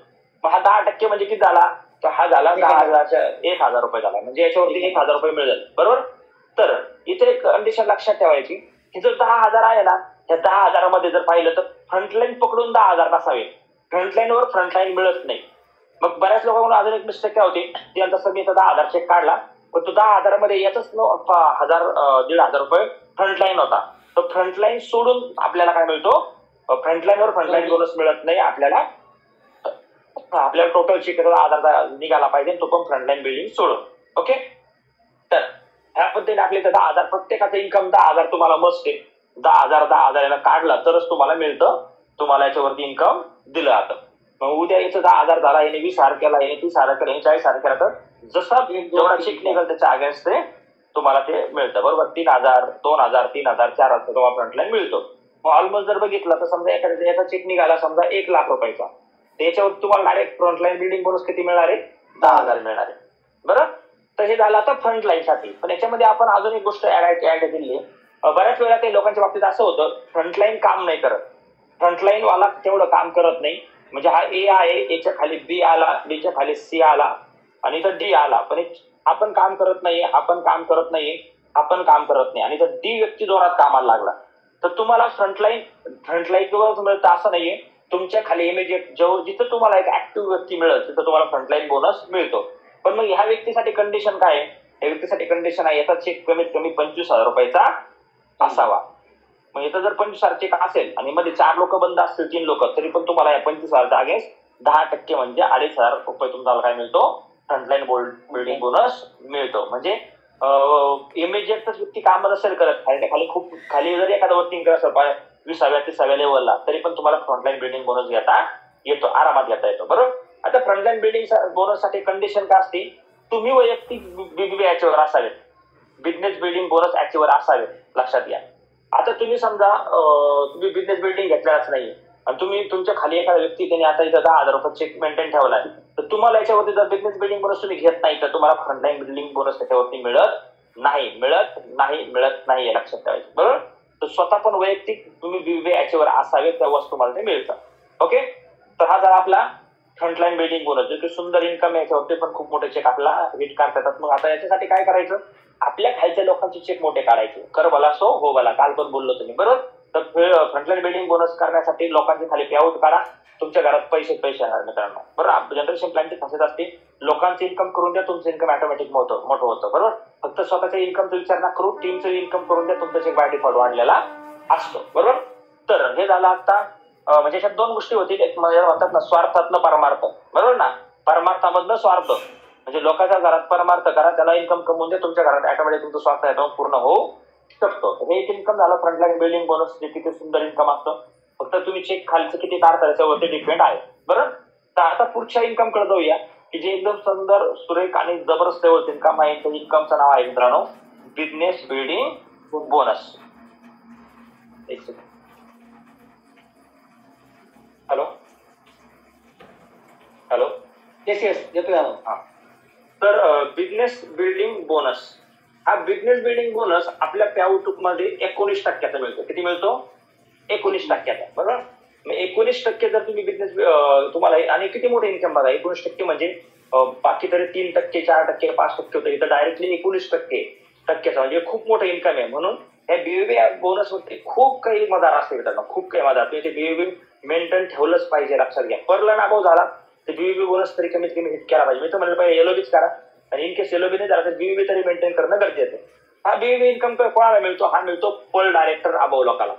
मग हा 10% म्हणजे किती झाला, तर हा झाला 10,000च्या 1,000 रुपये झाला, म्हणजे याच्यावरती 1,000 रुपये मिळेल. बरोबर. तर इथे एक कंडिशन लक्षात ठेवायची की जर 10,000 आहे ना, त्या 10,000 मध्ये जर पाहिलं तर फ्रंटलाईन पकडून 10,000 नसावे, फ्रंटलाईनवर फ्रंटलाईन मिळत नाही. मग बऱ्याच लोकांना अजून एक मिस्टेक काय होती, की जसं मी 10,000 चेक काढला पण तो 10,000 मध्ये याचाच 1,500 रुपये फ्रंटलाईन होता. तर फ्रंटलाईन सोडून आपल्याला काय मिळतो, फ्रंटलाईनवर फ्रंटलाईन बोनस मिळत नाही आपल्याला. आपल्याला टोटल चेक 10,000 निघाला पाहिजे, तो पण फ्रंटलाईन बिल्डिंग सोडून. ओके. तर ह्या पद्धतीने आपले 10,000 प्रत्येकाचं इन्कम 10,000 तुम्हाला मस्ट आहे. 10,000 याला काढला तरच तुम्हाला मिळतं, तुम्हाला याच्यावरती इन्कम दिलं जातं. मग उद्या याचं 10,000 झाला, याने 20,000 केला, याने 30,000 केला, याने 40,000 केला, तर जसा जेवढा चेक निघेल त्याच्या अगेन्स्ट ते तुम्हाला ते मिळतं. बरोबर. 3,000, 2,000, 3,000, 4,000 तुम्हाला फ्रंटलाईन मिळतो. मग ऑलमोस्ट जर बघितलं तर समजा एखाद्या याचा चेक निघाला समजा 1,00,000 रुपयाचा, त्याच्यावर तुम्हाला डायरेक्ट फ्रंटलाईन बिल्डिंग बोनस किती मिळणार आहे, 10,000 मिळणार आहे. बरं. तर हे झालं आता फ्रंटलाईन साठी. पण याच्यामध्ये आपण अजून एक गोष्ट ऍड केली आहे. बऱ्याच वेळा काही लोकांच्या बाबतीत असं होतं, फ्रंटलाईन काम नाही करत, फ्रंटलाईन वाला तेवढं काम करत नाही. म्हणजे हा ए आहे, याच्या खाली बी आला, बीच्या खाली सी आला आणि इथं डी आला, पण आपण काम करत नाही, आपण काम करत नाही, आपण काम करत नाही, आणि जर डी व्यक्ती जोरात कामाला लागला तर तुम्हाला फ्रंटलाईन मिळतं असं नाहीये. तुमच्या खाली इमिजिएट जिथं तुम्हाला एक ऍक्टिव्ह व्यक्ती मिळेल तिथं तुम्हाला फ्रंटलाईन बोनस मिळतो. पण मग ह्या व्यक्तीसाठी कंडिशन काय आहे, या व्यक्तीसाठी कंडिशन आहे याचा चेक कमीत कमी 25,000 रुपयाचा असावा. मग इथं जर 25,000 चेक असेल आणि मध्ये 4 लोक बंद असतील, 3 लोक, तरी पण तुम्हाला या 25,000 अगेन्स्ट 10% म्हणजे 2,500 रुपये तुम्हाला काय मिळतो, फ्रंटलाईन बिल्डिंग बोनस मिळतो. म्हणजे इमिजिएटच व्यक्ती काम नसेल करत, खाली जरी एखादा वर्किंग करत असेल 20व्या 30व्या लेवलला, तरी पण तुम्हाला फ्रंटलाईन बिल्डिंग बोनस घेता येतो, आरामात घेता येतो. बरोबर. आता फ्रंटलाईन बिल्डिंग बोनस साठी कंडिशन काय असते, तुम्ही वैयक्तिक BBB याच्यावर असावेत, बिझनेस बिल्डिंग बोनस याच्यावर असावेत, लक्षात घ्या. आता तुम्ही समजा तुम्ही बिझनेस बिल्डिंग घेतलाच नाही आणि तुम्ही तुमच्या खाली एखादा व्यक्ती त्याने आता इथं 10,000 रुपये चेक मेंटेन ठेवलाय, तर तुम्हाला याच्यावरती जर बिझनेस बिल्डिंग बोनस तुम्ही घेत नाही तर तुम्हाला फ्रंटलाईन बिल्डिंग बोनस त्याच्यावरती मिळत नाही, लक्षात ठेवायचं. बरोबर. तर स्वतः पण वैयक्तिक तुम्ही BBB याच्यावर असावे, तेव्हाच तुम्हाला ते मिळतं. ओके. तर हा झाला आपला फ्रंटलाईन बिल्डिंग बोनस, जो की सुंदर इन्कम आहे, याच्यावरती पण खूप मोठे चेक आपला हिट काढता येतात. मग आता याच्यासाठी काय करायचं, आपल्या खालच्या लोकांचे चेक मोठे काढायचे. कर भला सो हो भला, काल पण बोललो तुम्ही. बरोबर. तर फ्रंटलाईन बिल्डिंग बोनस करण्यासाठी लोकांचे खाली पेआउट काढा, तुमच्या घरात पैसे येणार मित्रांनो. बरोबर. जनरेशन प्लॅनची खासियत असते, लोकांचे इन्कम करून द्या, तुमचं इन्कम ऑटोमॅटिक मोठं होतं. बरोबर. फक्त स्वतःच्या इन्कमचा विचार ना करू, टीमचं इन्कम करून द्या, तुमचं चेक बाय डिफॉल्ट वाढलेला असतो. बरोबर. तर हे झालं आता. म्हणजे याच्यात 2 गोष्टी होतील, एक म्हणजे म्हणतात ना स्वार्थातनं परमार्थ. बरोबर ना. परमार्थामधनं स्वार्थ, म्हणजे लोकांच्या घरात परमार्थ करा, त्याला इन्कम कमवून द्या, तुमच्या घरात ऑटोमॅटिक तुमचं स्वार्थ येतो पूर्ण होऊ शकतो. हे एक इन्कम झालं फ्रंटलाईन बिल्डिंग बोनस, जे किती सुंदर इन्कम असतं. फक्त तुम्ही चेक खालचं किती काढता त्याच्यावरती डिपेंड आहे. बरोबर. तर आता पुढच्या इन्कम कडे जाऊया, की जे एकदम सुंदर, सुरेख आणि जबरदस्त लेवलचं इन्कम आहे. त्या इन्कमचं नाव आहे मित्रांनो बिझनेस बिल्डिंग बोनस. एक सेकंड. हॅलो. येस येतोय. हा. तर बिझनेस बिल्डिंग बोनस, हा बिझनेस बिल्डिंग बोनस आपल्या पेआउट मध्ये 19% मिळतो. किती मिळतो? 19%. बरोबर. मग 19% जर तुम्ही बिझनेस तुम्हाला, आणि किती मोठे इन्कम बघा, 19% म्हणजे बाकी तरी 3%, 4%, 5% होतं, इथं डायरेक्टली 19%चा म्हणजे खूप मोठं इन्कम आहे. म्हणून या BBB बोनस वरती खूप काही मदार असते मित्रांनो, खूप काही मदार. तुम्ही ते BBB मेंटेन ठेवलंच पाहिजे, लक्षात घ्या. परला नागो झाला तर BBB बोनस तरी कमीत कमी हिट केला पाहिजे. मी तर म्हणलं पाहिजे LOBच करा, आणि इन केस LOB नाही झाला तर BBB तरी मेंटेन करणं गरजेचं आहे. हा बीबीबी इन्कम कोणाला मिळतो? हा मिळतो पर डायरेक्टर अबव लोकांना.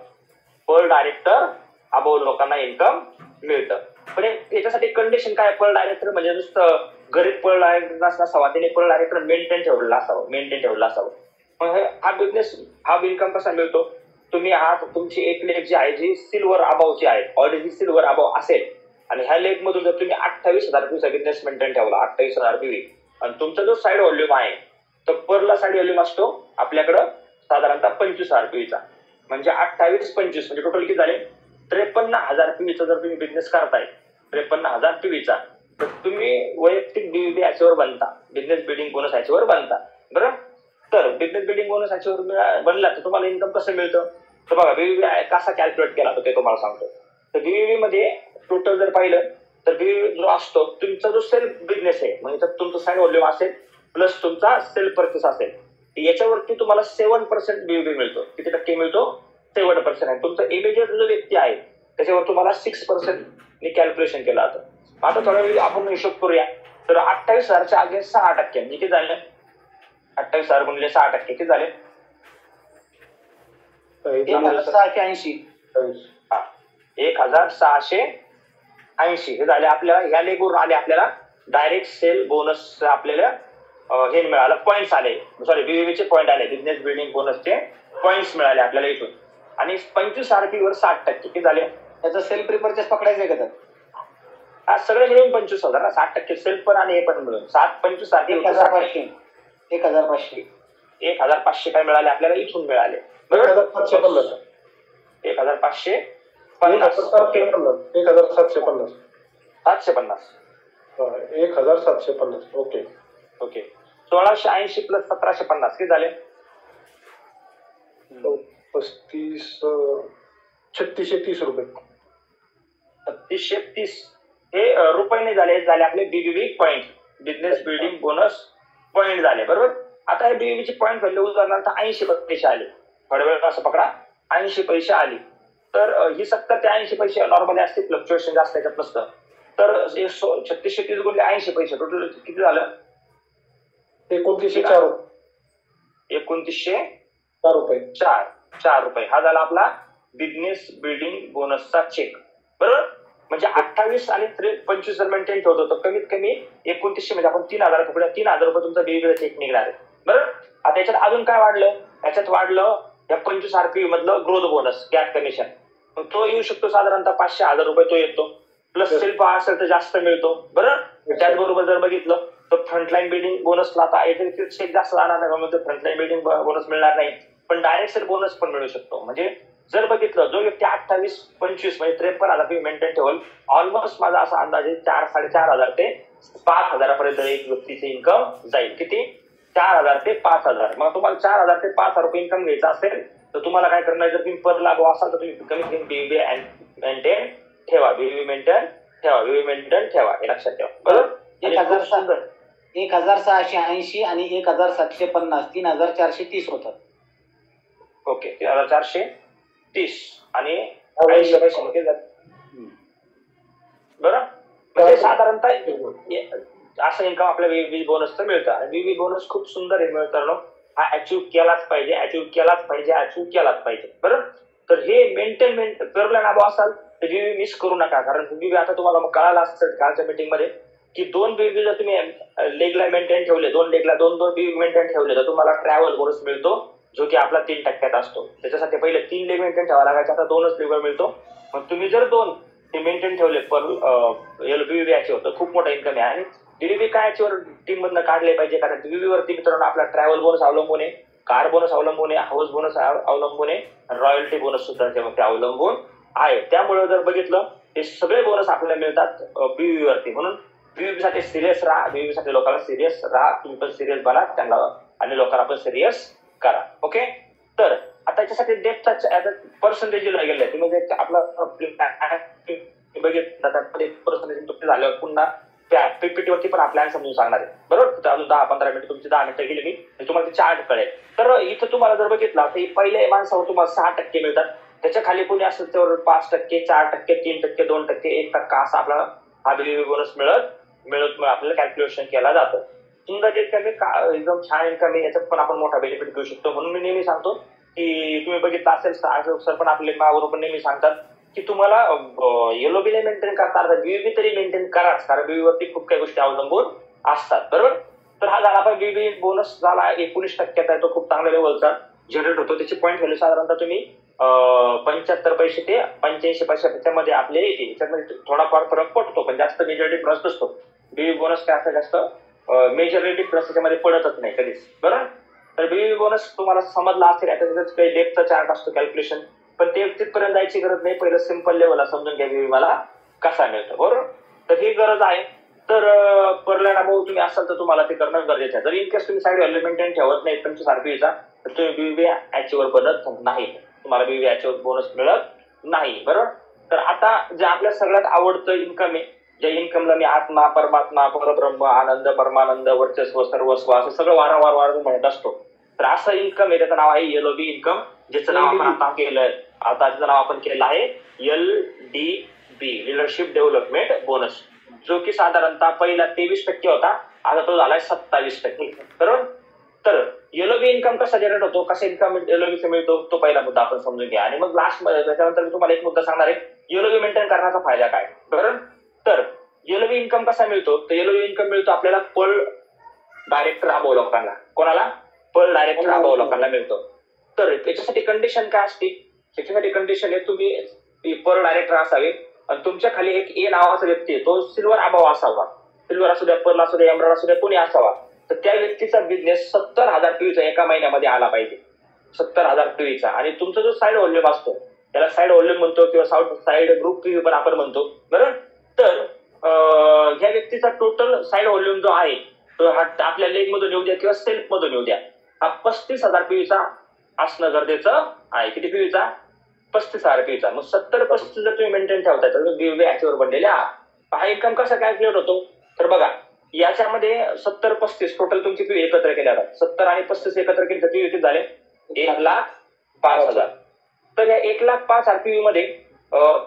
पर डायरेक्टर अबव लोकांना इन्कम मिळतं. पण याच्यासाठी कंडिशन काय? पर डायरेक्टर म्हणजे नुसतं गरीब पर डायरेक्टर नसावा, त्याने पर डायरेक्टर मेंटेन ठेवलेला असावं. मग हा बिझनेस हा इन्कम कसा मिळतो? तुम्ही तुमची एक लेग जी आहे जी सिल्वर अबावची आहे, ऑलरेडी सिल्वर अबाव असेल आणि ह्या लेग मधून जर तुम्ही 28,000 PV चा बिझनेस मेंटेन ठेवला, 28,000 PV, आणि तुमचा जो साईड व्हॉल्यूम आहे तर परला साईड व्हॉल्यूम असतो आपल्याकडं साधारणतः 25,000 PV चा, म्हणजे 28 25 म्हणजे टोटल किती झाले? 53,000 PV चा जर तुम्ही बिझनेस करताय, 53,000 PV चा, तर तुम्ही वैयक्तिक बीबीबी याच्यावर बनता, बिझनेस बिल्डिंग बोनस याच्यावर बनता. बरं, तर बिझनेस बिल्डिंग बोनस याच्यावर बनला तर तुम्हाला इन्कम कसं मिळतं? तर बघा बीबीबी कसा कॅल्क्युलेट केला तर ते तुम्हाला सांगतो. तर बीबीबी मध्ये टोटल जर पाहिलं तर बीबीबी जो असतो तुमचा जो सेल्फ बिझनेस आहे, म्हणजे तुमचं साईड व्हॉल्यूम असेल प्लस तुमचा सेल्फ परचेस असेल, याच्यावरती तुम्हाला 7% बीबीबी मिळतो. किती टक्के मिळतो? 7%. आहे. तुमचा इमिजिएट जो व्यक्ती आहे त्याच्यावर तुम्हाला 6% ने कॅल्क्युलेशन केलं जातं. आता थोडा वेळ आपण हिशोब करूया. तर 28,000च्या अगेन्स्ट 6% किती झाले? 28,000 गुणिले 6% किती झाले? 1,680. 1,680 हे झाले आपल्याला. ह्या लेगवरून आले आपल्याला डायरेक्ट सेल बोनस, आपल्याला हे मिळालं, पॉईंट्स आले, सॉरी बीबीबीचे पॉईंट आले, बिझनेस बिल्डिंग बोनसचे पॉईंट्स मिळाले आपल्याला इथून. आणि 25 RP वर 60% किती झाले? त्याचं सेल्फ रिपर्चेस पकडायचं का? हा सगळे मिळून 25,000 ना, 60% सेल्फ पण आणि हे पण मिळून 25 RP 1,500. 1,500 काय मिळाले आपल्याला इथून मिळाले? 1,750. 1,550. 1,750. 750. 1,750. ओके. 1,680 प्लस 1,750 किती झाले? 3630 रुपये. 3630 हे रुपये झाले आपले BBB point, business building bonus point झाले. बरोबर. आता हे बीबीबीचे पॉईंट व्हॅल्यू उदाहरणार्थ 80 पैसे आले, थोड्या वेळ असं पकडा, 80 पैसे आली, तर ही 70 ते 80 पैसे नॉर्मली असते, फ्लक्च्युएशन जास्त त्याच्यात नसतं. तर 3630 गुणिले 80 पैसे टोटल किती झालं? 2,904 रुपये. 2,904 रुपये. हा झाला आपला बिझनेस बिल्डिंग बोनसचा चेक. बरोबर. म्हणजे 28 आणि 25 जर मेंटेन ठेवतो तर कमीत कमी 2,900 म्हणजे आपण 3,000 रुपये तुमचा बीबीबीचा चेक निघणार आहे. बरोबर. आता याच्यात अजून काय वाढलं? याच्यात वाढलं या 25 RP मधलं ग्रोथ बोनस, गॅप कमिशन. तो येऊ शकतो साधारणतः 500-1,000 रुपये तो येतो. प्लस सेल्फ असेल तर जास्त मिळतो. बरोबर. त्याचबरोबर जर बघितलं तर फ्रंटलाईन बिल्डिंग बोनसला आता चेक जास्त जाणार नाही, म्हणजे फ्रंटलाईन बिल्डिंग बोनस मिळणार नाही, पण डायरेक्ट सेल बोनस पण मिळू शकतो. म्हणजे जर बघितलं जो व्यक्ती 28-25 म्हणजे 53,000 मेंटेन ठेवल, ऑलमोस्ट माझा असा अंदाज आहे 4,000-4,500 ते 5,000 पर्यंत एक व्यक्तीचे इन्कम जाईल. किती? 4,000 ते 5,000. मग तुम्हाला 4,000 ते 5,000 रुपये इन्कम घ्यायचा असेल तर तुम्हाला काय करणार? जर तुम्ही पर लागू असाल तर तुम्ही कमीत कमी बीबीबी मेंटेन ठेवा, बीबीबी मेंटेन ठेवा, हे लक्षात ठेवा. बरोबर. 1,680 आणि 1,750 3,430 होतात. ओके. 3,430 आणि 80 पैसे होते. बरं. म्हणजे साधारणतः असं इन्कम आपल्या बीबीबी बोनसचं मिळतं. आणि बीबीबी बोनस खूप सुंदर आहे मिळतं. हा अचीव्ह केलाच पाहिजे. बरं. तर हे मेंटेन करला ना असाल तर बीबीबी मिस करू नका, कारण बीबीबी आता तुम्हाला मग कळालं असतं कालच्या मीटिंग मध्ये की 2 बीबीबी जर तुम्ही लेगला मेंटेन ठेवले, 2 लेगला 2 बीबीबी मेंटेन ठेवले तर तुम्हाला ट्रॅव्हल बोनस मिळतो, जो की आपला 3% असतो. त्याच्यासाठी पहिले 3 लेग मेंटेन ठेवा लागायचे, आता 2च लेगवर मिळतो. मग तुम्ही जर 2 ते मेंटेन ठेवले पर बीबीबी याच्यावर तर खूप मोठा इन्कम आहे. आणि बीबीबी काय याच्यावर टीम मधनं काढले पाहिजे, कारण बीबीबी वरती मित्रांनो आपला ट्रॅव्हल बोनस अवलंबून आहे, कार बोनस अवलंबून आहे, हाऊस बोनस अवलंबून आहे, रॉयल्टी बोनस सुद्धा त्यामध्ये अवलंबून आहे. त्यामुळे जर बघितलं हे सगळे बोनस आपल्याला मिळतात बीबीबी वरती. म्हणून बीबीबी साठी सिरियस राहा, बीबीबी साठी लोकांना सिरियस राहा, तुम्ही पण सिरियस बना त्यांना आणि लोकांना पण सिरियस करा. ओके. तर आता याच्यासाठी डेप्थचा पर्सेंटेज गेले तुम्ही आपला बघितलं पर्सेंटेज झाल्यावर पुन्हा त्या पीपीटी वरती पण प्लॅन समजून सांगणार आहे. बरोबर. तर अजून 10-15 मिनिट तुमची 10 मिनिटं गेली मी तुम्हाला ते चार्ट कळेल. तर इथं तुम्हाला जर बघितलं तर पहिल्या माणसावर तुम्हाला 6% मिळतात, त्याच्या खाली कोणी असेल त्यावर 5%, 4%, 3%, 2%, 1% असा आपला हा बीबीबी बोनस मिळत आपल्याला कॅल्क्युलेशन केला जातं. सुंदर इन्कम आहे, एकदम छान इन्कम आहे, याच्यात पण आपण मोठा बेनिफिट घेऊ शकतो. म्हणून मी नेहमी सांगतो की तुम्ही बघितलं असेल सर पण आपले मागवरून पण नेहमी सांगतात की तुम्हाला एलओबी नाही मेंटेन करता आलं बीबी तरी मेंटेन कराच, कारण बीबी वरती खूप काही गोष्टी अवलंबून असतात. बरोबर. तर हा झाला आपण बीबी बोनस झाला 19% आहे, तो खूप चांगल्या लेवलचा जनरेट होतो. त्याची पॉईंट व्हॅल्यू साधारणतः तुम्ही 75 पैसे ते 85 पैशाच्या मध्ये आपले येते. याच्यामध्ये थोडाफार फरक पडतो, पण जास्त मेजॉरिटी प्लस नसतो. बीबी बोनस काय असं जास्त मेजॉरिटी प्लस त्याच्यामध्ये पडतच नाही कधीच. बरोबर. तर बीबी बोनस तुम्हाला समजला असेल, आता काही डेपचा चार्ट असतो कॅल्क्युलेशन, पण ते तिथपर्यंत जायची गरज नाही. पहिलं सिंपल लेवलला समजून घ्या बीबी मला कसा मिळतो. बरोबर. तर ही गरज आहे. तर परला भाऊ तुम्ही असाल तर तुम्हाला ते करणं गरजेचं आहे. जर इन केस तुम्ही साईड व्हॅल्यू मेंटेन ठेवत नाही तुमच्या आरपीचा, तर तुम्ही बीबी अचिव्ह बनत नाही, तुम्हाला बीबी अचिव्ह बोनस मिळत नाही. बरोबर. तर आता जे आपल्या सगळ्यात आवडतं इन्कम आहे, ज्या इन्कमला मी आत्मा, परमात्मा, परब्रह्म, आनंद, परमानंद, वर्चस्व, सर्वस्व असं सगळं वारंवार म्हणत असतो. तर असं इन्कम आहे, त्याचं नाव आहे एलओबी इन्कम, ज्याचं नाव आपण आता केलंय, आता त्याचं नाव आपण केलं आहे LDB, लिडरशिप डेव्हलपमेंट बोनस, जो की साधारणतः पहिला 23% होता, आता तो झालाय 27%. बरोबर. तर एलओबी इन्कम कसा जनरेट होतो, कसा इन्कम एलओबीचा मिळतो, तो पहिला मुद्दा आपण समजून घ्या. आणि मग लास्ट मध्ये त्याच्यानंतर मी तुम्हाला एक मुद्दा सांगणार आहे, एलओबी मेंटेन करण्याचा फायदा काय. बरोबर. तर एलओबी इन्कम कसा मिळतो, तर एलओबी इन्कम मिळतो आपल्याला पर डायरेक्टर अभाव लोकांना. कोणाला? पर डायरेक्टर अभाव लोकांना मिळतो. तर त्याच्यासाठी कंडिशन काय असते, त्याच्यासाठी कंडिशन आहे तुम्ही पर डायरेक्टर असावे आणि तुमच्या खाली एक ए नावाचा व्यक्ती आहे, तो सिल्वर अभाव असावा. सिल्वर असू द्या, पर्ल असू द्या, एमराल्ड असू द्या, कोणी असावा. तर त्या व्यक्तीचा बिझनेस 70,000 PVचा एका महिन्यामध्ये आला पाहिजे, 70,000 PVचा. आणि तुमचा जो साईड व्हॉल्यूम असतो त्याला साईड व्हॉल्यूम म्हणतो किंवा साईड ग्रुप पीव्ही पण आपण म्हणतो. बरोबर. तर ह्या व्यक्तीचा टोटल साईड व्हॉल्यूम जो आहे तो हा आपल्या लेग मधून येऊ द्या किंवा सेल्फ मधून येऊ द्या, हा 35,000 PVचा असणं गरजेचं आहे. किती PVचा? 35,000 PVचा. मग 70-35 जर तुम्ही मेंटेन ठेवताय तर बीबी अचिव्ह बनलेले आहात. हा इन्कम कसा कॅल्क्युलेट होतो, तर बघा याच्यामध्ये 70-35 टोटल तुमची पीव्ही एकत्र केल्या जातात. 70 आणि 35 एकत्र केले तर पीव्ही किती झाले? 1,05,000. तर या 1,05,000 PV मध्ये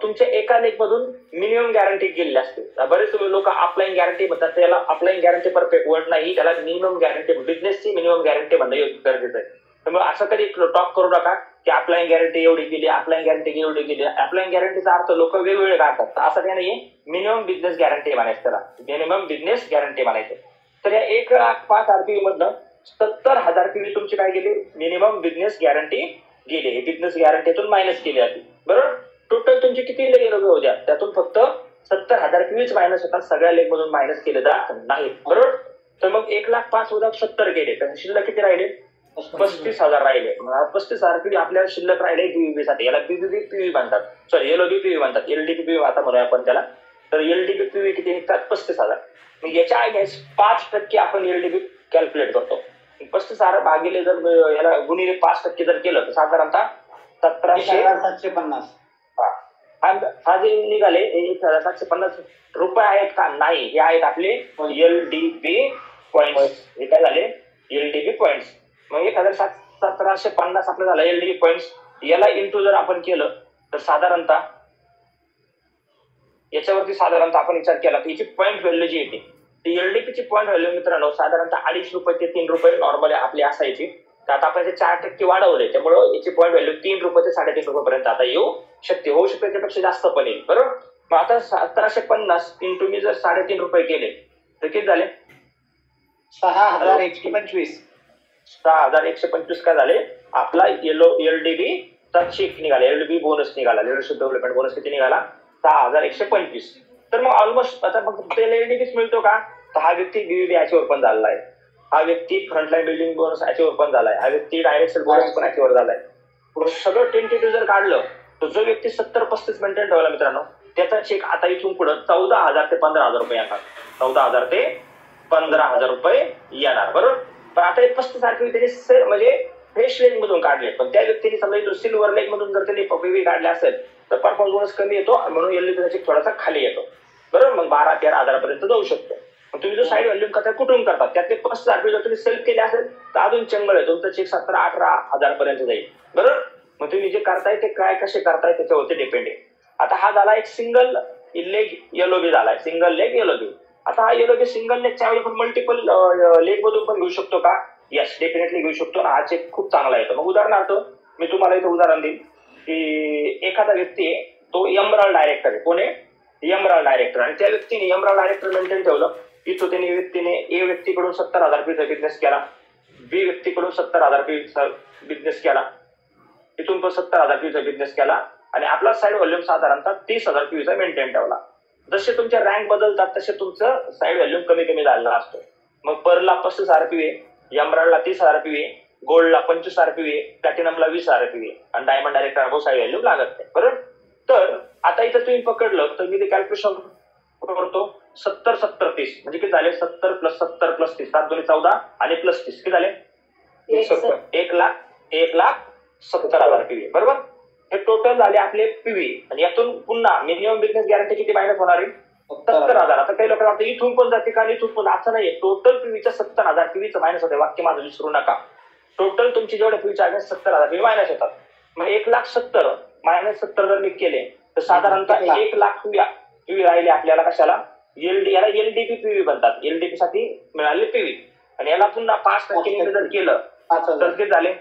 तुमच्या एका लेग मधून मिनिमम गॅरंटी गेलेली असते. बरेच लोक अपलाईन गॅरंटी म्हणतात, त्याला अपलाईन गॅरंटी परफेक्ट वर्ड नाही, त्याला मिनिमम गॅरंटी, बिझनेसची मिनिमम गॅरंटी म्हणणं गरजेचं आहे. त्यामुळे असं कधी टॉक करू नका की अपलाईन गॅरंटी एवढी गेली, अपलाईन गॅरंटी एवढी गेली. अपलाईन गॅरंटीचा अर्थ लोक वेगवेगळे काढतात, असं काही नाहीये. मिनिमम बिझनेस गॅरंटी म्हणायचं त्याला, मिनिमम बिझनेस गॅरंटी म्हणायचं. तर या 1,05,000 PV मधनं 70,000 PV तुमची काय गेली, मिनिमम बिझनेस गॅरंटी गेली. बिझनेस गॅरंटीतून मायनस केली जाते. बरोबर. टोटल तुमचे किती लेग होऊ द्या, त्यातून फक्त 70,000 PVच मायनस होतात, सगळ्या लेग मधून मायनस केले जात नाही. बरोबर. तर मग 1,05,000 70 गेले तर शिल्लक किती राहिले? 35,000 राहिले. 35,000 PV आपल्याला शिल्लक राहिले बीबीबी साठी. याला बीबीबी पीव्ही म्हणतात, सॉरी एलओबी पीव्ही म्हणतात, एलडीबी पीव्ही आता म्हणूया आपण त्याला. तर एलडीबी पीव्ही किती निघतात? 35,000. मग याच्या अगेन्स्ट 5% आपण एलडीबी कॅल्क्युलेट करतो. 35,000 भागिले जर याला गुणिले 5% जर केलं तर साधारणतः 1750. हा जे निघाले 1,750 रुपये आहेत का? नाही, हे आहेत आपले एलडीबी पॉइंट्स. हे काय झाले? एलडीबी पॉइंट्स. मग 1,750 आपलं झालं एलडीबी पॉइंट्स. याला इंटू जर आपण केलं तर साधारणतः याच्यावरती साधारणतः आपण विचार केला तर याची पॉईंट व्हॅल्यू जी येते ती एलडीपीची पॉईंट व्हॅल्यू मित्रांनो साधारणतः 2.5 रुपये ते 3 रुपये नॉर्मली आपली असायची. तर आता आपण 4% वाढवले, त्यामुळे याची पॉईंट व्हॅल्यू 3 रुपये ते 3.5 रुपयापर्यंत आता येऊ शकते. होऊ शकते त्यापेक्षा जास्त पण येईल. बरोबर. मग आता 1750 इंटू मी जर 3.5 रुपये केले तर किती झाले? 6,125. 6,125 काय झाले? आपला एलडीबी चा चेक निघाला, एलडीबी बोनस निघाला, लिडरशिप डेव्हलपमेंट बोनस किती निघाला? 6,125. तर मग ऑलमोस्ट आता मग त्याला एलडीबीच मिळतो का? तर हा व्यक्ती बीबीबी अचिव्ह पण झालेला आहे, हा व्यक्ती फ्रंटलाईन बिल्डिंग बोनस अचिव्ह पण झालाय, हा व्यक्ती डायरेक्ट सेल बोनस पण अचिव्ह झालाय. सगळं टेंटेटिव्ह जर काढलं तर जो व्यक्ती 70-35 मेंटेन ठेवला मित्रांनो त्याचा चेक आता इथून पुढे 14,000 ते 15,000 रुपये येणार. 14,000 ते 15,000 रुपये येणार. बरोबर. पण आता हे 35,000 त्याने म्हणजे फ्रेश लेग मधून काढले, पण त्या व्यक्तीने समजा सिल्वर लेग मधून जर त्यांनी पीव्ही काढले असेल तर परफॉर्मन्स बोनस कमी येतो, म्हणून एलडीबीचा चेक थोडासा खाली येतो. बरोबर. मग 12-13,000 पर्यंत जाऊ शकतो. मग तुम्ही जो साईड व्हॅल्यूम करता कुठून करतात त्यातले 35,000 जर तुम्ही सेल्फ केले असेल तर अजून चंगळ आहे, तुमचं चेक 17-18,000 पर्यंत जाईल. बरोबर. मग तुम्ही जे करताय ते काय कसे करताय त्याच्यावरती डिपेंड आहे. आता हा झाला एक सिंगल लेग एलओबी झालाय, सिंगल लेग एलओबी. आता हा येलो सिंगल लेगच्या ऐवजी आपण मल्टिपल लेग मधून पण घेऊ शकतो का? येस, डेफिनेटली घेऊ शकतो ना. हा चेक खूप चांगला येतो. मग उदाहरणार्थ मी तुम्हाला इथं उदाहरण देईन की एखादा व्यक्ती आहे, तो एमराल्ड डायरेक्टर आहे. कोण आहे? Emerald director. आणि त्या व्यक्तीने एमराल्ड डायरेक्टर मेंटेन ठेवलं. इथं त्याने व्यक्तीने ए व्यक्तीकडून 70,000 रुपयाचा बिझनेस केला, बी व्यक्तीकडून 70,000 रुपयाचा बिझनेस केला, इथून पण 70,000 रुपयाचा बिझनेस केला आणि आपला साईड व्हॉल्यूम साधारणतः 30,000 रुपयाचा मेंटेन ठेवला. जसे तुमच्या रँक बदलतात तसे तुमचं साईड व्हॅल्यूम कमी कमी झालेला असतो. मग पर्लला 35,000 रुपये, एमराल्डला 30,000 रुपये, गोल्डला 25,000 रुपये, प्लॅटिनमला 20,000 रुपये आणि डायमंड डायरेक्ट साईड व्हॅल्यू लागत नाही. बरोबर. तर आता इथं तुम्ही पकडलं तर मी ते कॅल्क्युलेशन करतो. 70 70 30 म्हणजे किती झाले? 70 + 70 + 30, 7 2 14 आणि +30 किती झाले? 1,70,000 रुपये. बरोबर. हे टोटल झाले आपले पीव्ही. आणि यातून पुन्हा मिनिमम बिझनेस गॅरंटी किती मायनस होणार आहे? 70,000. आता काही लोकांना वाटतं इथून पण जाते का इथून पण, असं नाहीये. टोटल पीव्हीच्या 70,000 पीव्हीचं मायनस होते. वाक्य माझं विसरू नका. टोटल तुमची जेवढे पीव्ही चार्जेस 70,000 पीव्ही मायनस होतात. मग 1,70,000 - 70 जर मी केले तर साधारणतः 1,00,000 पीव्ही राहिले आपल्याला. कशाला? याला एलडीपी पीव्ही बनतात. एलडीपी साठी मिळाले पीव्ही. आणि याला पुन्हा 5% जर केलं तर किती झाले?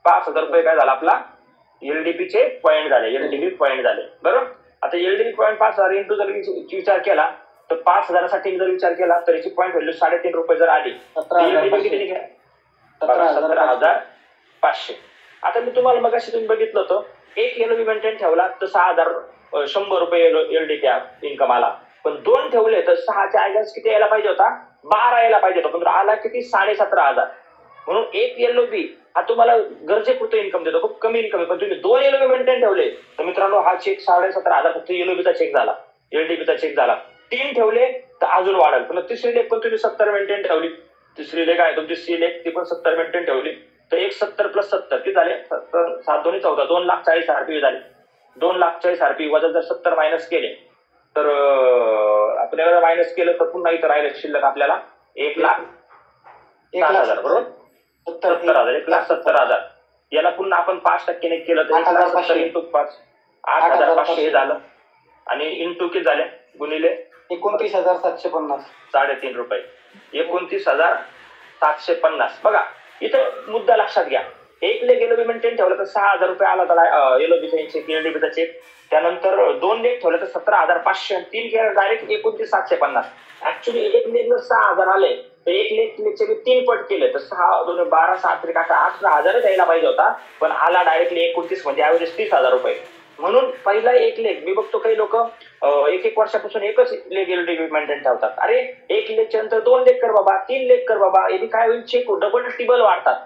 5,000 रुपये काय झाला आपला? एलडीपीचे पॉईंट झाले. एलडीपी पॉईंट झाले. बरोबर. आता एलडीपी पॉईंट 5,000 इंटू जर विचार केला तर 5,000 साठी जर विचार केला तर याची पॉईंट व्हॅल्यू 3.5 रुपये जर आली, 17,500. आता मी तुम्हाला मगाशी तुम्ही बघितलं होतं, एक एलओबी मेंटेन ठेवला तर 6,100 रुपये एलडीपी इन्कम आला. पण 2 ठेवले तर 6च्या आयगन्स किती यायला पाहिजे होता? 12 यायला पाहिजे होता. पण आला किती? 17,500. म्हणून एक एलओबी हा तुम्हाला गरजेपुरतं इन्कम देतो. खूप कमी इन्कम आहे. पण तुम्ही 2 एलओबी मेंटेन ठेवले तर मित्रांनो हा चेक 17,500 फक्त एलओबीचा चेक झाला, एलडीपीचा चेक झाला. 3 ठेवले तर अजून वाढेल. पण तिसरी लेग पण तुम्ही 70 मेंटेन ठेवली, तिसरी लेग आहे तुमची सी लेग, ती पण 70 मेंटेन ठेवली तर 170 + 70 किती झाले? 7 2 14, 2,40,000 रुपये झाले. 2,40,000 रुपये वजा जर 70 मायनस केले तर आपल्याला मायनस केलं तर पुन्हा इथं राहिलं शिल्लक आपल्याला 1,60,000. बरोबर. 70,000, 1,70,000. याला पुन्हा आपण 5% केलं तर 1,70,000 इंटू 5, 8,500 झालं. आणि इंटू किती झाले? गुणिले 29,750. 3.5 रुपये. 29,750. बघा इथं मुद्दा लक्षात घ्या. एक लेग एलओबी मेंटेन ठेवलं तर 6,000 रुपये आला त्याला एलओबीचा चेक, एलडीबीचा चेक. त्यानंतर 2 लेग ठेवलं तर 17,500. 3 केलं डायरेक्ट 29,750. ऍक्च्युली एक लेग जर 6,000 आले तर एक लेगचे मी 3 पट केले तर 6 2 12 7 18,000 द्यायला पाहिजे होता. पण आला डायरेक्टली 29 म्हणजे ऍव्हरेज 30,000 रुपये. म्हणून पहिला एक लेग, मी बघतो काही लोक 1-1 वर्षापासून एकच लेग एलडीबी मेंटेन ठेवतात. अरे एक लेगच्या नंतर 2 लेग कर बाबा, 3 लेग कर बाबा. याने काय होईल? चेक डबल टिबल वाढतात.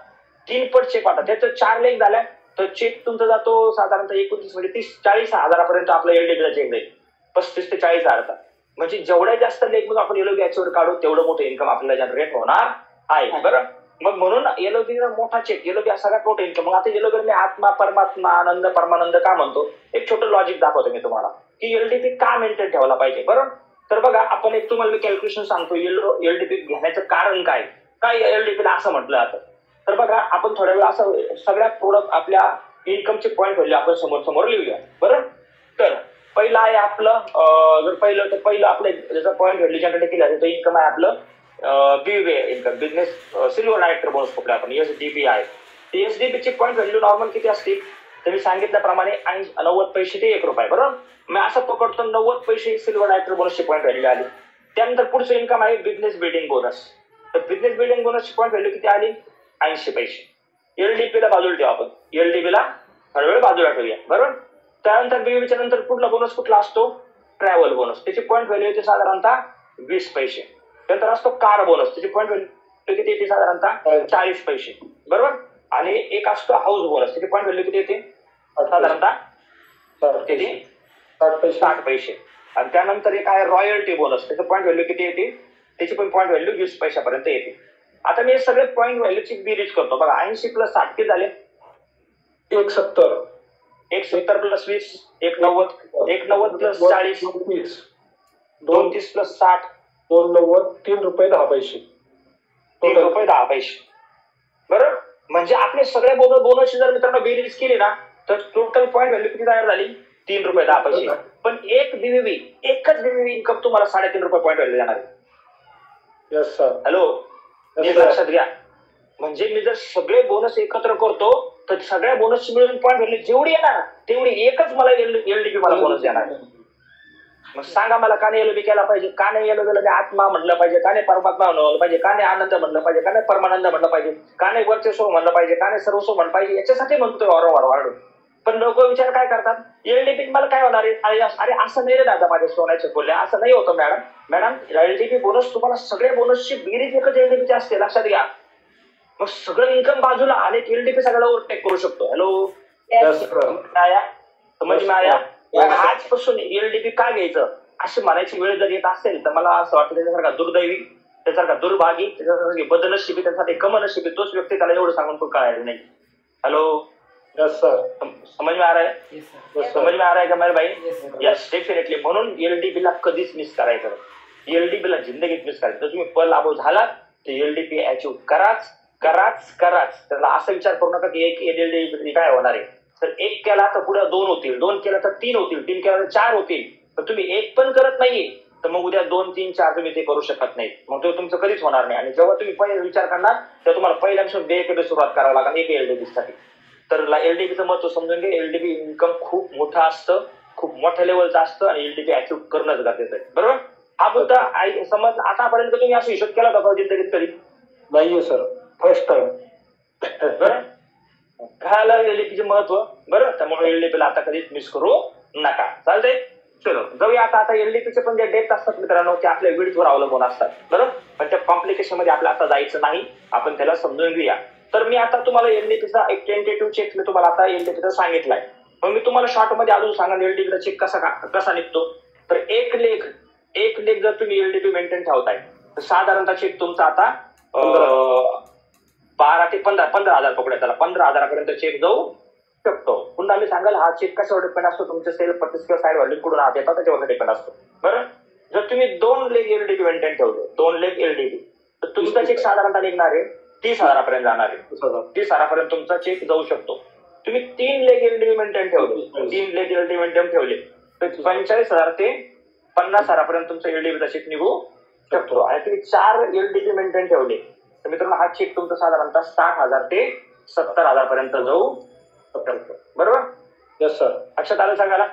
3 पट चेक वाढतात. त्याचं 4 लेग झाल्या तर चेक तुमचा जातो साधारणतः 29 म्हणजे 30-40,000 पर्यंत आपला एलडीबीचा चेक जाईल. 35 ते 40,000. म्हणजे जेवढ्या जास्त लेग मग आपण एलओबी याच्यावर काढू तेवढं मोठं इन्कम आपल्याला जनरेट होणार आहे. बरं. मग म्हणून एलओबी मोठा चेक, एलओबी हा सगळ्यात मोठा इन्कम. मग आता एलओबी मी आत्मा परमात्मा आनंद परमानंद का म्हणतो? एक छोटं लॉजिक दाखवतो मी तुम्हाला की एलडीपी का मेंटेन ठेवला पाहिजे. बरोबर. तर बघा आपण एक तुम्हाला मी कॅल्क्युलेशन सांगतो एलडीपी घेण्याचं कारण काय, काय एलडीपीला असं म्हटलं जातं. तर बघा आपण थोड्या वेळ असं सगळ्या प्रोडक्ट आपल्या इन्कमचे पॉईंट व्हॅल्यू आपण समोर समोर लिहूया. बरं. तर पहिलं आहे आपलं जर पहिलं आपलं ज्याचा पॉईंट व्हॅल्यू जनरेट केला तो इन्कम आहे आपलं बीवे income, business silver director bonus पकडा आपण, एसडीपी आहे. एसडीपीची पॉईंट व्हॅल्यू नॉर्मल किती असते? तर मी सांगितल्याप्रमाणे 90 पैसे ते 1 रुपये. बरोबर. मी असं पकडतो 90 पैसे सिल्वर डायरेक्टर बोनसची पॉईंट व्हॅल्यू आली. त्यानंतर पुढचं इन्कम आहे बिझनेस बिल्डिंग बोनस. तर बिझनेस बिल्डिंग बोनसची पॉईंट व्हॅल्यू किती आली? 80 पैसे. एलडीपीला बाजूला ठेवा आपण, एलडीपीला थोडा वेळ बाजूला ठेवूया. बरोबर. त्यानंतर बीवीच्या नंतर पुढला बोनस कुठला असतो? Travel bonus. त्याची पॉईंट व्हॅल्यू येते साधारणतः 20 पैसे. त्यानंतर असतो कार बोनस. त्याची पॉईंट व्हॅल्यू किती येते? साधारणतः 40 पैसे. बरोबर. आणि एक असतो हाऊस बोनस. त्याची पॉईंट व्हॅल्यू किती येते? साधारणतः 60 पैसे. आणि त्यानंतर एक आहे रॉयल्टी बोनस. त्याचं पॉईंट व्हॅल्यू किती येते? त्याची पण पॉईंट व्हॅल्यू 20 पैशापर्यंत येते. आता मी हे सगळे पॉईंट व्हॅल्यूची बेरीज करतो. बघा 80 + 60 किती झाले? 170. 170 + 20 190. 190 + 40 230 + 60 290. 3 रुपये 10 पैसे. 3 रुपये 10 पैसे. बरोबर. म्हणजे आपले सगळे बोनसची जर मित्रांनो बेरीज केली ना तर टोटल पॉईंट व्हॅल्यू किती तयार झाली? 3 रुपये 10 पैसे. पण एकच बीवीवी इन्कम तुम्हाला 3.5 रुपये पॉईंट व्हॅल्यू देणार आहे. Yes sir. हॅलो, Yes, नीट sir. लक्षात घ्या. म्हणजे मी जर सगळे बोनस एकत्र करतो तर सगळ्या बोनस मिळून पॉईंट व्हॅल्यू जेवढी येणार ना तेवढी एकच मला एलडीपी मला बोनस देणार. मग सांगा मला का नाही एलओबी केला पाहिजे, का नाही एलओबीला मी आत्मा म्हणलं पाहिजे, का नाही परमात्मा म्हणलं पाहिजे, का नाही आनंद म्हणलं पाहिजे, का नाही परमानंद म्हणलं पाहिजे, का नाही वर्चस्व म्हणलं पाहिजे, का नाही सर्वस्व म्हणलं पाहिजे. याच्यासाठी म्हणतोय वारंवार वाढून. पण लोक विचार काय करतात, एलडीपी मला काय होणार आहे, अरे असं नाही रे दादा माझ्या सोन्याच्या बोलल्या, असं नाही होतं मॅडम. मॅडम एलडीपी बोनस तुम्हाला सगळे बोनसची बेरीज एकच एलडीपीची असते, लक्षात घ्या. मग सगळं इन्कम बाजूला आणि एलडीपी सगळ्याला ओव्हरटेक करू शकतो. Hello, Yes, sir. समज आया. आजपासून एलडीपी का घ्यायचं अशी म्हणायची वेळ जर येत असेल तर मला असं वाटतं त्याच्यासारखा दुर्दैवी, त्याच्यासारखा दुर्भागी, त्याच्यासारखी बदनशिबी, त्यासाठी कमनशिबी तोच व्यक्ती त्याला एवढं सांगून पण कळायला नाही. Hello, yes sir. समज में आ रहा है, Yes, sir. समज में आ रहा है का मेरे भाई? Yes, sir. Yes, definitely. म्हणून एलडीपी ला कधीच मिस करायचं नाही. एलडीपी ला जिंदगीत मिस करायचं. जर तुम्ही पल लाभो झाला तर एलडीपी अचीव्ह कराच कराच कराच. त्याला असं विचार करू नका की एक एलडीपी काय होणार आहे. तर एक केला तर पुढे 2 होतील, 2 केला तर 3 होतील, 3 केला तर 4 होतील. पण तुम्ही एक पण करत नाहीये तर मग उद्या 2, 3, 4 तुम्ही ते करू शकत नाही. मग तो तुमचं कधीच होणार नाही. आणि जेव्हा तुम्ही पहिले विचार करणार तेव्हा तुम्हाला पहिल्यापासून बेकडे सुरुवात करावी लागेल एक एलडीपी साठी. तर एलडीपीचं महत्व समजून घे. एलडीपी इन्कम खूप मोठं असतं, खूप मोठ्या लेवलचं असतं आणि एलडीपी अचीव्ह करणंच गरजेचं आहे. बरोबर. हा मुद्दा समज आतापर्यंत तुम्ही असा हिशोब केला होता जिंदगीत कधी? नाहीये सर, फर्स्ट टाइम. बरं, कळालं एलडीपीचे महत्व. बरं, त्यामुळे एलडीपीला आता कधीच मिस करू नका. चालतंय. चलो जाऊया आता एलडीपीचे पण जे डेप्थ असतात मित्रांनो ते आपल्या विडथवर अवलंबून असतात. बरं, पण त्या कॉम्प्लिकेशन मध्ये आपल्याला आता जायचं नाही, आपण त्याला समजून घेऊया. तर मी आता तुम्हाला एलडीपीचा एक टेंटेटिव्ह चेक मी तुम्हाला आता एलडीपीचा सांगितलाय. मग मी तुम्हाला शॉर्ट मध्ये अजून सांगा एलडीपीचा चेक कसा निघतो. तर एक लेग जर तुम्ही एलडीपी मेंटेन ठेवताय तर साधारणतः चेक तुमचा आता 12 ते 15,000 पकडा, त्याला 15,000 चेक जाऊ शकतो. पुन्हा मी सांगाल हा चेक कशावर डिपेंड असतो, तुमच्या सेल पर्चेस किंवा साईड व्हॅल्यू कुठून हात येतात त्याच्यावर डिपेंड असतो. बरं, जर तुम्ही 2 लेग एलडीपी मेंटेन ठेवले, 2 लेग एलडीपी, तर तुमचा चेक साधारणतः निघणार आहे 30,000 जाणार आहे. 30,000 तुमचा चेक जाऊ शकतो. तुम्ही 3 लेग एलडीपी मेंटेन ठेवले, 3 लेग एलडीपी मेंटेन ठेवले तर 45,000 ते 50,000 तुमचा एलडीपीचा चेक निघू शकतो. आणि तुम्ही 4 एलडीपी मेंटेन ठेवले तर मित्रांनो हा चेक तुमचा साधारणतः 60,000 ते 70,000 जाऊ शकतो. बरोबर. Yes sir. लक्षात आलं सांगायला.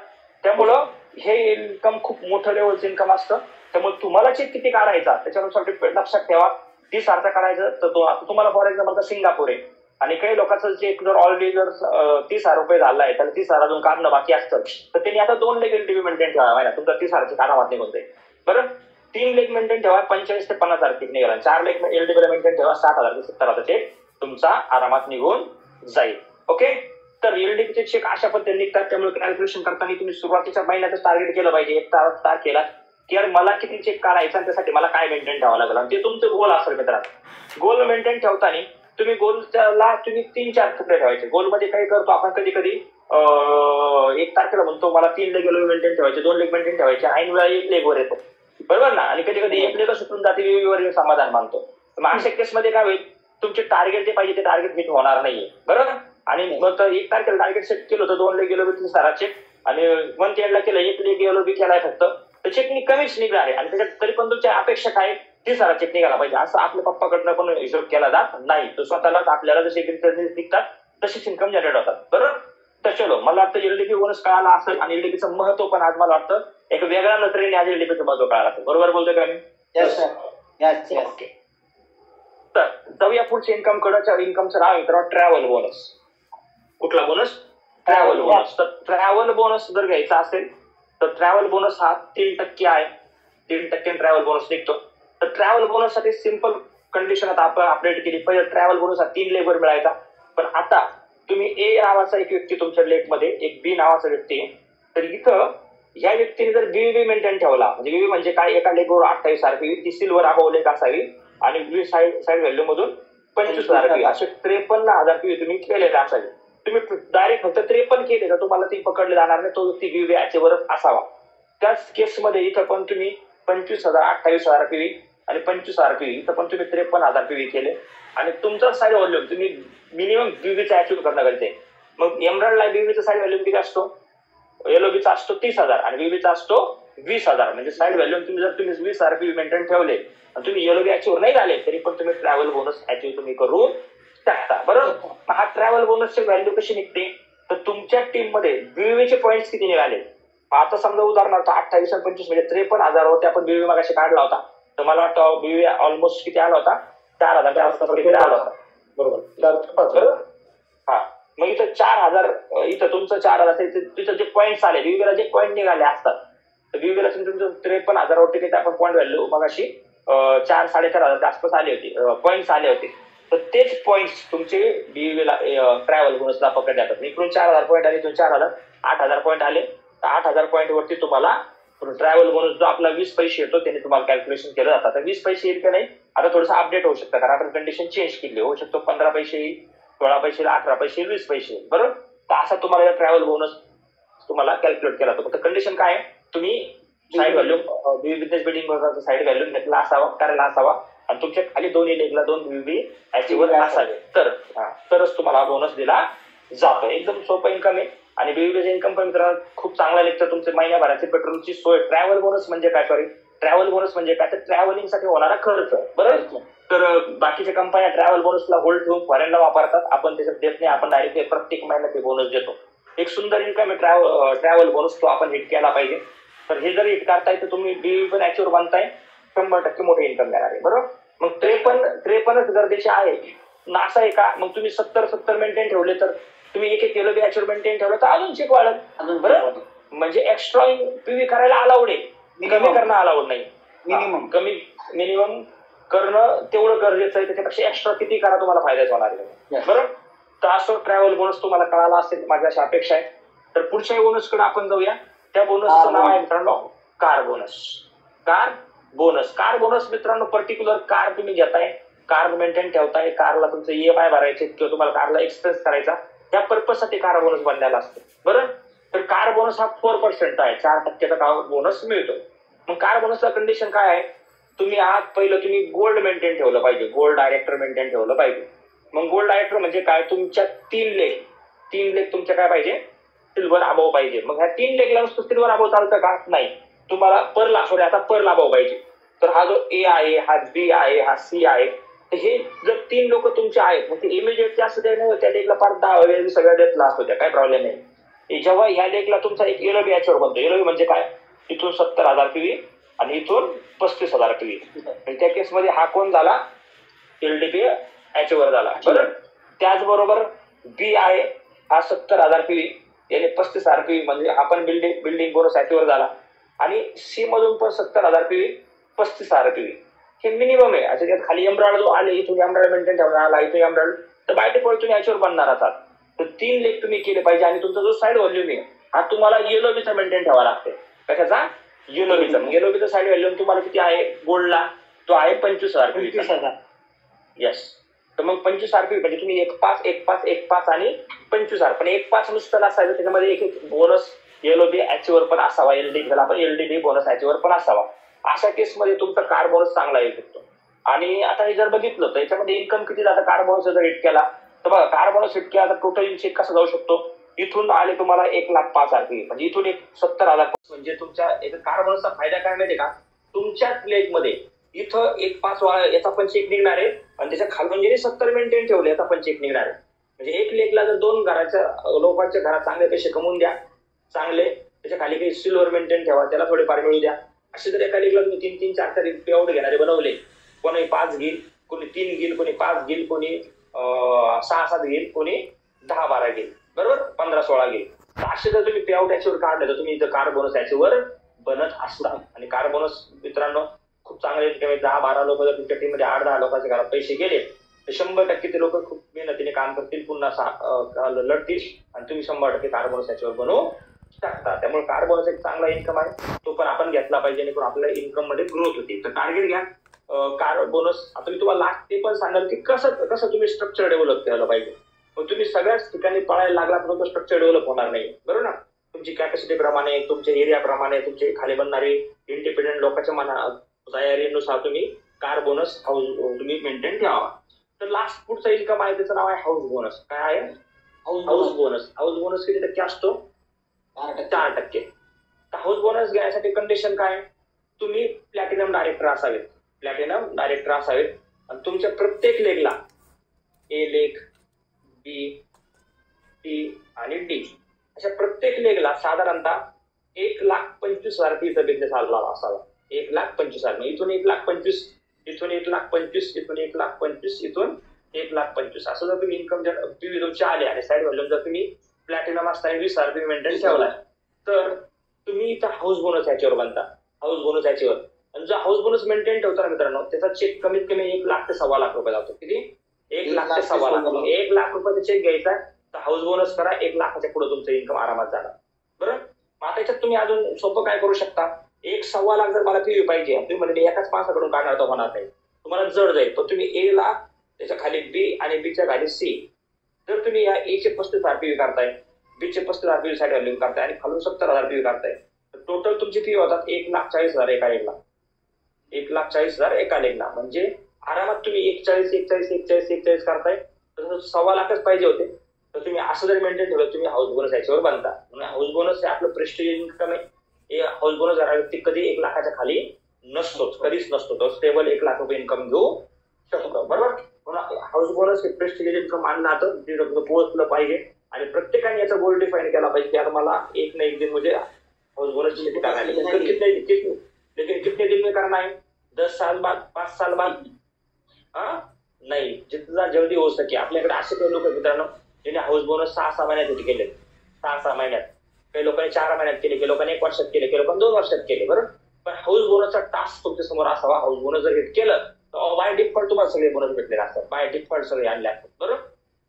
त्यामुळं हे इन्कम खूप मोठं लेवलचं इन्कम असतं. त्यामुळे तुम्हाला चेक किती काढायचा त्याच्यानुसार लक्षात ठेवा. 30,000 काढायचं तर तो आता तुम्हाला फॉर एक्झाम्पल सिंगापूर आहे आणि काही लोकांचं चेक जर ऑलरेडी जर 30,000 रुपये झालाय त्याला 30,000 अजून काढणं बाकी असतं तर त्यांनी आता 2 लेग एलडीपी मेंटेन ठेवा. तुमचा 30,000 काढावात निघून जाईल. बरं, 3 लेग मेंटेन ठेवा 45 ते 50,000 चेक निघाला. 4 लेग एलडीपी मेंटेन ठेवा 60,000 ते 70,000 चेक तुमचा आरामात निघून जाईल. ओके. तर एलडीपीचे चेक अशा पद्धतीने निघतात. त्यामुळे कॅल्क्युलेशन करताना तुम्ही सुरुवातीच्या महिन्यातच टार्गेट केलं पाहिजे. एक तार केला की यार मला किती चेक काढायचा आणि त्यासाठी मला काय मेंटेन ठेवावं लागेल आणि ते तुमचं गोल असेल मित्रांनो. गोल मेंटेन ठेवताना तुम्ही गोलला तुम्ही 3-4 तुकडे ठेवायचे. गोलमध्ये काही करतो आपण कधी 1 तारखेला म्हणतो मला 3 लेग मेंटेन ठेवायचे, 2 लेग मेंटेन ठेवायचे, ऐन वेळा 1 लेगवर येतो. बरोबर ना. आणि कधी 1 लेग सुटून जाते, वेगवेगळे समाधान मानतो. मग अशा केसमध्ये काय होईल, तुमचे टार्गेट जे पाहिजे ते टार्गेट हिट होणार नाहीये. बरोबर. आणि मग 1 तारखेला टार्गेट सेट केलं होतं 2 लेग एलओबी साराचे आणि मंथ एंडला केलं 1 लेग एलओबी केलाय फक्त तर चेक कमीच निघणार आहे. आणि त्याच्यात तरी पण तुमच्या अपेक्षा काय 30,000 चेक निघाला पाहिजे असं आपल्या पप्पाकडनं पण हिशोब केला जात नाही. तो स्वतःलाच आपल्याला जसे निघतात तसेच इन्कम जनरेट होतात. बरोबर. तर चलो मला वाटतं एलडीपी बोनस कळाला असेल आणि एलडीपीचं महत्व पण आज मला वाटतं एक वेगळ्या नजरेने आज एलडीपीचं महत्व कळालं असेल. बरोबर बोलतोय का मी? Yes sir. Yes yes. Okay. तर जाऊया पुढच्या इन्कम कडच्या. इन्कमचं नाव मित्रांनो ट्रॅव्हल बोनस. कुठला बोनस? Travel bonus. तर ट्रॅव्हल बोनस जर घ्यायचा असेल तर ट्रॅव्हल बोनस हा 3% आहे. 3% ट्रॅव्हल बोनस निघतो. तर ट्रॅव्हल बोनस साठी सिंपल कंडिशन आता आपण अपडेट केली. पहिले ट्रॅव्हल बोनस हा 3 लेगवर मिळायचा पण आता तुम्ही ए नावाचा एक व्यक्ती तुमच्या लेगमध्ये, एक बी नावाचा व्यक्ती आहे. तर इथं या व्यक्तीने जर बीबी मेंटेन ठेवला म्हणजे बीबी म्हणजे काय, एका लेगवर 28,000 पीवी, ती सिल्वर अबाव लेग असावी आणि बी साईड व्हॅल्यू मधून 25,000 पीवी, असे 53,000 पीवी तुम्ही केलेले असावे. तुम्ही डायरेक्ट फक्त 53 केले तर तुम्हाला ती पकडले जाणार नाही. तो व्यक्ती बीबी याच्यावरच असावा. त्याच केसमध्ये इथं पण तुम्ही 25,000, 28,000 पीवी आणि 25,000 पीवी, इथं पण तुम्ही 53,000 पीवी केले आणि तुमचा साईड व्हॉल्यूम तुम्ही मिनिमम बीबीचा अचीव्ह करणं गरजेचं आहे. मग एमराल्डला बीबीचा साईड व्हॅल्यूम किती असतो? एलओबीचा असतो 30,000 आणि बीबीचा असतो 20,000 म्हणजे साईड व्हॅल्यू तुम्ही 20 RPV मेंटेन ठेवले आणि तुम्ही येलो अचीव्ह नाही झाले तरी पण तुम्ही ट्रॅव्हल बोनस अचीव्ह तुम्ही करू शकता. बरोबर. हा ट्रॅव्हल बोनसची व्हॅल्यू कशी निघते तर तुमच्या टीम मध्ये बीवीचे पॉईंट्स किती निघाले. आता समजा उदाहरणार्थ 28 आणि 25 म्हणजे 53,000 आपण बीवी मागाशी काढला होता तर मला वाटतं बीवी ऑलमोस्ट किती आला होता 4,000च्या आसपास आला होता. बरोबर 4 ते 5. हा मग इथं 4,000 इथं तुमचं 4,000 तिथं जे पॉईंट्स आले बीवीला जे पॉईंट निघाले असतात तर बीवीला तुमचं 53,000 तिकीट आपण पॉईंट व्हॅल्यू मगाशी 4-4,500 आसपास आले होते पॉईंट्स आले होते. तर तेच पॉईंट्स तुमचे बीवीला ट्रॅव्हल बोनसला पकडले जातात. इकडून 4,000 पॉईंट आले इथून 4,000 8,000 पॉईंट आले तर 8,000 पॉईंट वरती तुम्हाला ट्रॅव्हल बोनस जो आपला 20 पैसे येतो त्याने तुम्हाला कॅल्क्युलेशन केलं जातं. आता 20 पैसे येईल का नाही आता थोडंसं अपडेट होऊ शकतं कारण आपण कंडिशन चेंज केली होऊ शकतो 15 पैसे येईल 16 पैसे 18 पैसे 20 पैसे येईल. बरोबर. तर असा तुम्हाला ट्रॅव्हल बोनस तुम्हाला कॅल्क्युलेट केला जातो. फक्त कंडिशन काय आहे तुम्ही side value business building side value घेतला असावा करायला असावा आणि तुमच्या खाली दोन्ही लेगला 2 बीबी अचीव्ह असावे तरच तुम्हाला बोनस दिला जातो. एकदम सोपं इन्कम आहे आणि बीबीचे इन्कम पण मित्रांनो खूप चांगला निघतं. तुमचे महिन्याभराची पेट्रोलची सोय. ट्रॅव्हल बोनस म्हणजे काय ट्रॅव्हल बोनस म्हणजे काय तर ट्रॅव्हलिंग साठी होणारा खर्च. बरोबर. तर बाकीच्या कंपन्या ट्रॅव्हल बोनसला होल्ड ठेवून फॉरेनला वापरतात. आपण त्याच्यात देत नाही. आपण डायरेक्ट प्रत्येक महिन्यात बोनस देतो. एक सुंदर इन्कम आहे ट्रॅव्हल बोनस तो आपण हिट केला पाहिजे. तर हे जर हिट करताय तर तुम्ही बीबी पण ऍक्च्युअल बांधताय 100% मोठे इन्कम देणार आहे. बरोबर. मग 53च गरजेचे आहे नासा आहे का मग तुम्ही 70 मेंटेन ठेवले तर तुम्ही एक किलो बी ऍक्च्युअल मेंटेन ठेवलं तर अजून चेक वाढत. बरोबर. म्हणजे एक्स्ट्रा पीव्ही करायला अलाउड आहे कमी करणं अलाउड नाही. मिनिमम करणं तेवढं गरजेचं आहे. त्याच्यापेक्षा एक्स्ट्रा किती करा तुम्हाला फायद्याच होणार आहे. बरोबर. तर असं ट्रॅव्हल बोनस तुम्हाला कळाला असेल माझी अशी अपेक्षा आहे. तर पुढच्या बोनस कडे आपण जाऊया. त्या बोनसचं नाव आहे मित्रांनो कार बोनस. कार बोनस मित्रांनो पर्टिक्युलर कार तुम्ही घेताय कार मेंटेन ठेवताय कारला तुमचं EMI भरायचे किंवा तुम्हाला कारला एक्सपेन्स करायचा त्या पर्पज साठी कार बोनस बनलेला असतो. बरोबर. तर कार बोनस हा 4% आहे 4% कार बोनस मिळतो. मग कार बोनसचा कंडिशन काय आहे तुम्ही आज पहिलं तुम्ही गोल्ड मेंटेन ठेवलं पाहिजे. गोल्ड डायरेक्टर मेंटेन ठेवलं पाहिजे. मग गोल्ड डायरेक्टर म्हणजे काय तुमच्या 3 लेग तुमच्या काय पाहिजे सिल्वर अभाव पाहिजे. मग ह्या 3 लेगला नुसतं सिल्वर अभाव चालतं का नाही तुम्हाला पर अभाव पाहिजे. तर हा जो A आहे हा B आहे हा C आहे तर हे जर 3 लोक तुमचे आहेत मग ते इमिजिएटली असं त्या लेगला फार 10 वेळेस सगळ्या देतला असतो त्या काय प्रॉब्लेम नाही. जेव्हा ह्या लेगला तुमचा एक एलओबी ऍचवर बनतो. एलओबी म्हणजे काय इथून 70,000 पीव्ही आणि इथून 35,000 पीव्ही. त्या केसमध्ये हा कोण झाला एलडीपी ऍचवर झाला. बरोबर. त्याचबरोबर बी आहे हा 70,000 पीव्ही याने 35,000 पीव्ही म्हणजे आपण बिल्डिंग बोनस ऍचवर झाला आणि सी मधून पण 70,000 पीव्ही 35,000 पीव्ही हे मिनिमम आहे. अच्छा त्यात खाली एम्ब्रॉइड जो आले इथून एम्ब्रॉइड मेंटेन ठेवणार आला इथून एम्ब्रॉइड तर बाय डिफॉल्ट तुम्ही ऍचवर बनणार आहात. तर 3 लेग तुम्ही केले पाहिजे आणि तुमचा जो साईड व्हॉल्यूम आहे हा तुम्हाला येलोबीचा मेंटेन ठेवा लागते. कशाचा येलोबीचा. मग येलोबीचा साईड व्हॅल्यूम तुम्हाला किती आहे गोल्डला तो आहे 25,000. येस. तर मग 25,000 म्हणजे तुम्ही 1-5 आणि 25,000 पण 1-5 नुसतं नसायचं त्याच्यामध्ये एक बोनस येलोबी ऍचवर पण असावा. एलडीबी बोनस ऍचवर पण असावा. अशा केसमध्ये तुमचा कार बोनस चांगला येऊ शकतो. आणि आता हे जर बघितलं तर याच्यामध्ये इन्कम किती जातं कार बोनस जर हिट केला तर बघा कार बोनस हिट केला तर टोटल चेक कसा जाऊ शकतो इथून आले तुम्हाला 1,05,000 म्हणजे इथून 70,000 म्हणजे तुमच्या कार बोनसचा फायदा काय माहितीये का तुमच्याच लेग मध्ये इथं 1,05 याचा पण चेक निघणार आहे आणि त्याच्या खालून जे 70 मेंटेन ठेवले याचा पण चेक निघणार आहे. म्हणजे एक लेगला जर 2 घराच्या लोकांच्या घरात चांगले पैसे कमवून द्या चांगले त्याच्या खाली काही सिल्वर मेंटेन ठेवा त्याला थोडेफार मिळू द्या. असे जर एका लेगला तुम्ही 3-3, 4-4 पे आउट घेणारे बनवले कोणी 5 घेईल कोणी 3 घेईल कोणी 5 घेईल कोणी 6-7 घेईल कोणी 10-12 घेईल. बरोबर. 15-16 घेईल. असे जर तुम्ही पे आउट याच्यावर काढले तर तुम्ही इथं कार बोनस याच्यावर बनत असता. आणि कार बोनस मित्रांनो खूप चांगले 10-12 लोक जर तुमच्या टीम मध्ये 8-10 लोकांच्या घरात पैसे गेले तर 100% ते लोक खूप मेहनतीने काम करतील पुन्हा लढतील आणि तुम्ही 100% कार बोनस याच्यावर बनवू शकता. त्यामुळे कार बोनस एक चांगला इन्कम आहे तो पण आपण घेतला पाहिजे आणि आपल्या इन्कम मध्ये ग्रोथ होती. तर टार्गेट घ्या कार बोनस. आता मी तुम्हाला लास्ट ते पण सांगाल की कसं तुम्ही स्ट्रक्चर डेव्हलप केलं पाहिजे. मग तुम्ही सगळ्याच ठिकाणी पळायला लागला तर स्ट्रक्चर डेव्हलप होणार नाही. बरोबर ना. तुमची कॅपॅसिटी प्रमाणे तुमच्या एरिया प्रमाणे तुमचे खाली बनणारे इंडिपेंडेंट लोकांच्या तयारीनुसार तुम्ही कार बोनस हाऊस तुम्ही मेंटेन ठेवा. तर लास्ट पुढचा इन्कम आहे त्याचं नाव आहे हाऊस बोनस. काय आहे हाऊस बोनस. हाऊस बोनस किती टक्के असतो 4%. हाऊस बोनस घेण्यासाठी कंडिशन काय, तुम्ही प्लॅटिनम डायरेक्टर असावेत, प्लॅटिनम डायरेक्टर असावेत आणि तुमच्या प्रत्येक लेगला ए लेग, बी, सी आणि डी अशा प्रत्येक लेगला साधारणतः 1,25,000 फीचा बिझनेस असावा. 1,25,000 इथून 1,25,000, इथून 1,25,000, इथून 1,25,000, इथून 1,25,000 असं जर तुम्ही इन्कम जर पीव्ही तुमचे आले आणि साईड व्हॉल्यूम जर तुम्ही प्लॅटिनम असताना 20,000 तुम्ही मेंटेन ठेवलाय तर तुम्ही इथं हाऊस बोनस याच्यावर बनता. हाऊस बोनस याच्यावर आणि जर हाऊस बोनस मेंटेन ठेवताना मित्रांनो त्याचा चेक कमीत कमी 1,00,000 ते 1,25,000 रुपये जातो. किती? 1,00,000 ते 1,25,000. 1,00,000 रुपयाचा चेक घ्यायचा तर हाऊस बोनस करा, 1,00,000च्या पुढे तुमचं इन्कम आरामात झाला. बरं, आता याच्यात तुम्ही अजून सोपं काय करू शकता, 1,15,00,000 जर मला पीव्ही पाहिजे, तुम्ही म्हणजे एकाच माणसाकडून काढणार तर होणार नाही, तुम्हाला जड जाईल. तर तुम्ही ए ला त्याच्या खाली बी आणि बीच्या खाली सी, जर तुम्ही या ए चे 35,000 पीव्ही करताय, बी चे 35,000 पीव्ही साठी व्हॅल्यू करताय आणि खालून 70,000 पीव्ही करताय तर टोटल तुमची फी होतात 1,40,000 एका लेगला. 1,40,000 एका लेगला म्हणजे आरामात तुम्ही 41 करताय. तसं 1,25,000 पाहिजे होते तर तुम्ही असं जर मेंटेन ठेवलं तुम्ही हाऊस बोनस याच्यावर बनता. म्हणून हाऊस बोनस हे आपलं प्रेस्टिज इन्कम आहे. हे हाऊस बोनस जरा व्यक्ती कधी 1,00,000च्या खाली नसतोच, कधीच नसतो. तो स्टेबल 1,00,000 रुपये इन्कम घेऊ शकतो. बरोबर, म्हणून हाऊस बोनस हे प्रेस्टिज इन्कम आणलं तर तिथं पोहोचलं पाहिजे आणि प्रत्येकाने याचा गोल डिफाईन केला पाहिजे की आता मला एक ना एक दिन म्हणजे हाऊस बोनस शेती करणार आहे. लेकिन कितने दिन में करना है, 10 साल बाद, 5 साल बाद, नाही, जितना जल्दी हो सके. आपल्याकडे असे काही लोक मित्रांनो ज्यांनी हाऊस बोनस 6-6 महिन्यासाठी केले, 6-6 महिन्यात, काही लोकांनी 4 महिन्यात केले, काही लोकांनी 1 वर्षात केले, काही लोकांनी 2 वर्षात केले. बरोबर, पण हाऊस बोनसचा टास्क तुमच्या समोर असावा. हाऊस बोनस जर हिट केलं तर बाय डिफॉल्ट तुम्हाला सगळे बोनस भेटलेले असतात, बाय डिफॉल्ट सगळे आणले असतात. बरोबर,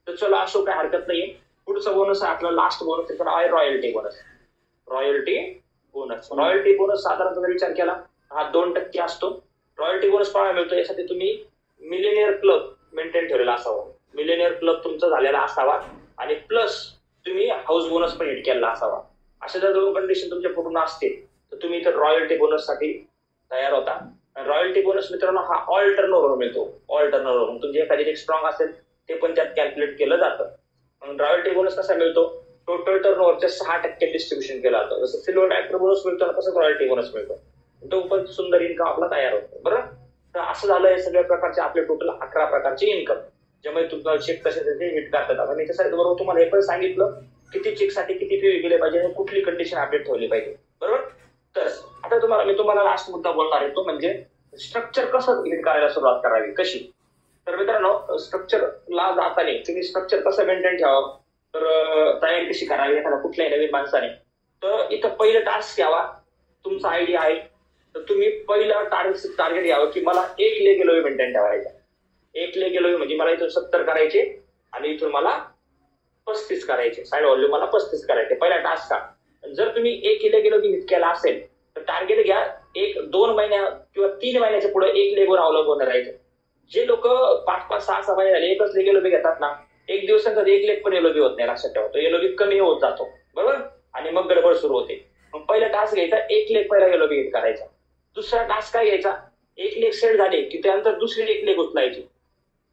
तर चलो असो काय हरकत नाहीये. पुढचा बोनस आहे आपला लास्ट बोनस, त्याचं नाव आहे royalty bonus. Royalty bonus, royalty bonus साधारणतः जर विचार केला हा 2% असतो. रॉयल्टी बोनस पाहायला मिळतो यासाठी तुम्ही मिलेनियर क्लब मेंटेन ठेवलेला असावा, मिलेनियर क्लब तुमचा झालेला असावा आणि प्लस तुम्ही हाऊस बोनस पण हिट केलेला असावा. अशा जर 2 कंडिशन तुमच्या पूर्ण असतील तर तुम्ही इथे रॉयल्टी बोनस साठी तयार होता. रॉयल्टी बोनस मित्रांनो हा ऑल टर्नओव्हर मिळतो, ऑल टर्नओव्हर. तुमची एखादी स्ट्रॉंग असेल ते पण त्यात कॅल्क्युलेट केलं जातं. रॉयल्टी बोनस कसा मिळतो, टोटल टर्नओव्हरच्या 6% डिस्ट्रीब्युशन केलं जातं. जसं सिल्वर डायरेक्टर बोनस मिळतो ना तसंच रॉयल्टी बोनस मिळतो. तो पण सुंदर इन्कम आपला तयार होतो. बरं, तर असं झालं हे सगळ्या प्रकारचे आपले टोटल 11 प्रकारचे इन्कम ज्यामुळे तुम्हाला चेक कसे हिट करतात. आता मी त्यासाठी बरोबर तुम्हाला हे पण सांगितलं किती चेकसाठी किती फी गेले पाहिजे आणि कुठली कंडिशन अपडेट ठेवली पाहिजे. बरोबर, तर आता मी तुम्हाला लास्ट मुद्दा बोलणार आहे तो म्हणजे स्ट्रक्चर कसं हिट करायला सुरुवात करावी, कशी. तर मित्रांनो स्ट्रक्चरला जाताना तुम्ही स्ट्रक्चर कसं मेंटेन ठेवावं, तर तयारी कशी करावी एखाद्या कुठल्याही नवीन माणसाने. तर इथं पहिलं टास्क घ्यावा, तुमचा आयडिया आहे तर तुम्ही पहिलं टार्गेट घ्यावं की मला 1 लेग एलओव्ही मेंटेन ठेवायचा. 1 लेग एलओव्ही म्हणजे मला इथून 70 करायचे आणि इथून मला 35 करायचे, साईड व्हॉल्यूम मला 35 करायचे. पहिला टास्क का. जर तुम्ही 1 लेग एलओव्ही हिट केला असेल तर टार्गेट घ्या 1-2 महिन्या किंवा 3 महिन्याच्या पुढे 1 लेगवर अवलंबून राहायचं. जे लोक 5-5, 6-6 महिने झाले एकच लेग एलओव्ही घेतात ना, 1 दिवसांचा 1 लेग पण एलओव्ही होत नाही, लक्षात ठेवा. तो एलओव्ही कमी होत जातो. बरोबर, आणि मग गडबड सुरू होते. मग पहिला टास्क घ्यायचा 1 लेग पहिला एलओव्ही हिट करायचा. दुसरा टास्क काय घ्यायचा, 1 लेग सेट झाले की त्यानंतर दुसरी 1 लेग उचलायची,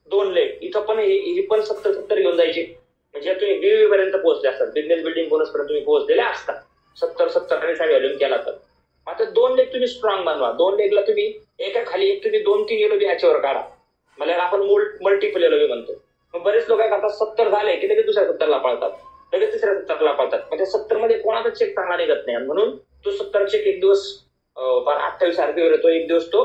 2 लेग. इथं पण ही पण 70 घेऊन जायचे म्हणजे तुम्ही बीबी पर्यंत पोहोचले असतात, बिझनेस बिल्डिंग बोनस पर्यंत तुम्ही पोहोचलेले असतात 70 आणि साईड व्हॉल्यूम केला तर. आता 2 लेग तुम्ही स्ट्रॉंग बनवा. 2 लेगला तुम्ही एका खाली एक तुम्ही 2-3 एलओव्ही याच्यावर काढा, मला आपण मल्टिपल एलओव्ही म्हणतो. मग बरेच लोक काय करतात 70 झाले की लगेच दुसऱ्या 70ला पळतात, लगेच तिसऱ्या 70ला पळतात. म्हणजे 70 मध्ये कोणाचा चेक चांगला निघत नाही म्हणून तो 70 चेक एक दिवस 28 आरपीवर येतो, एक दिवस तो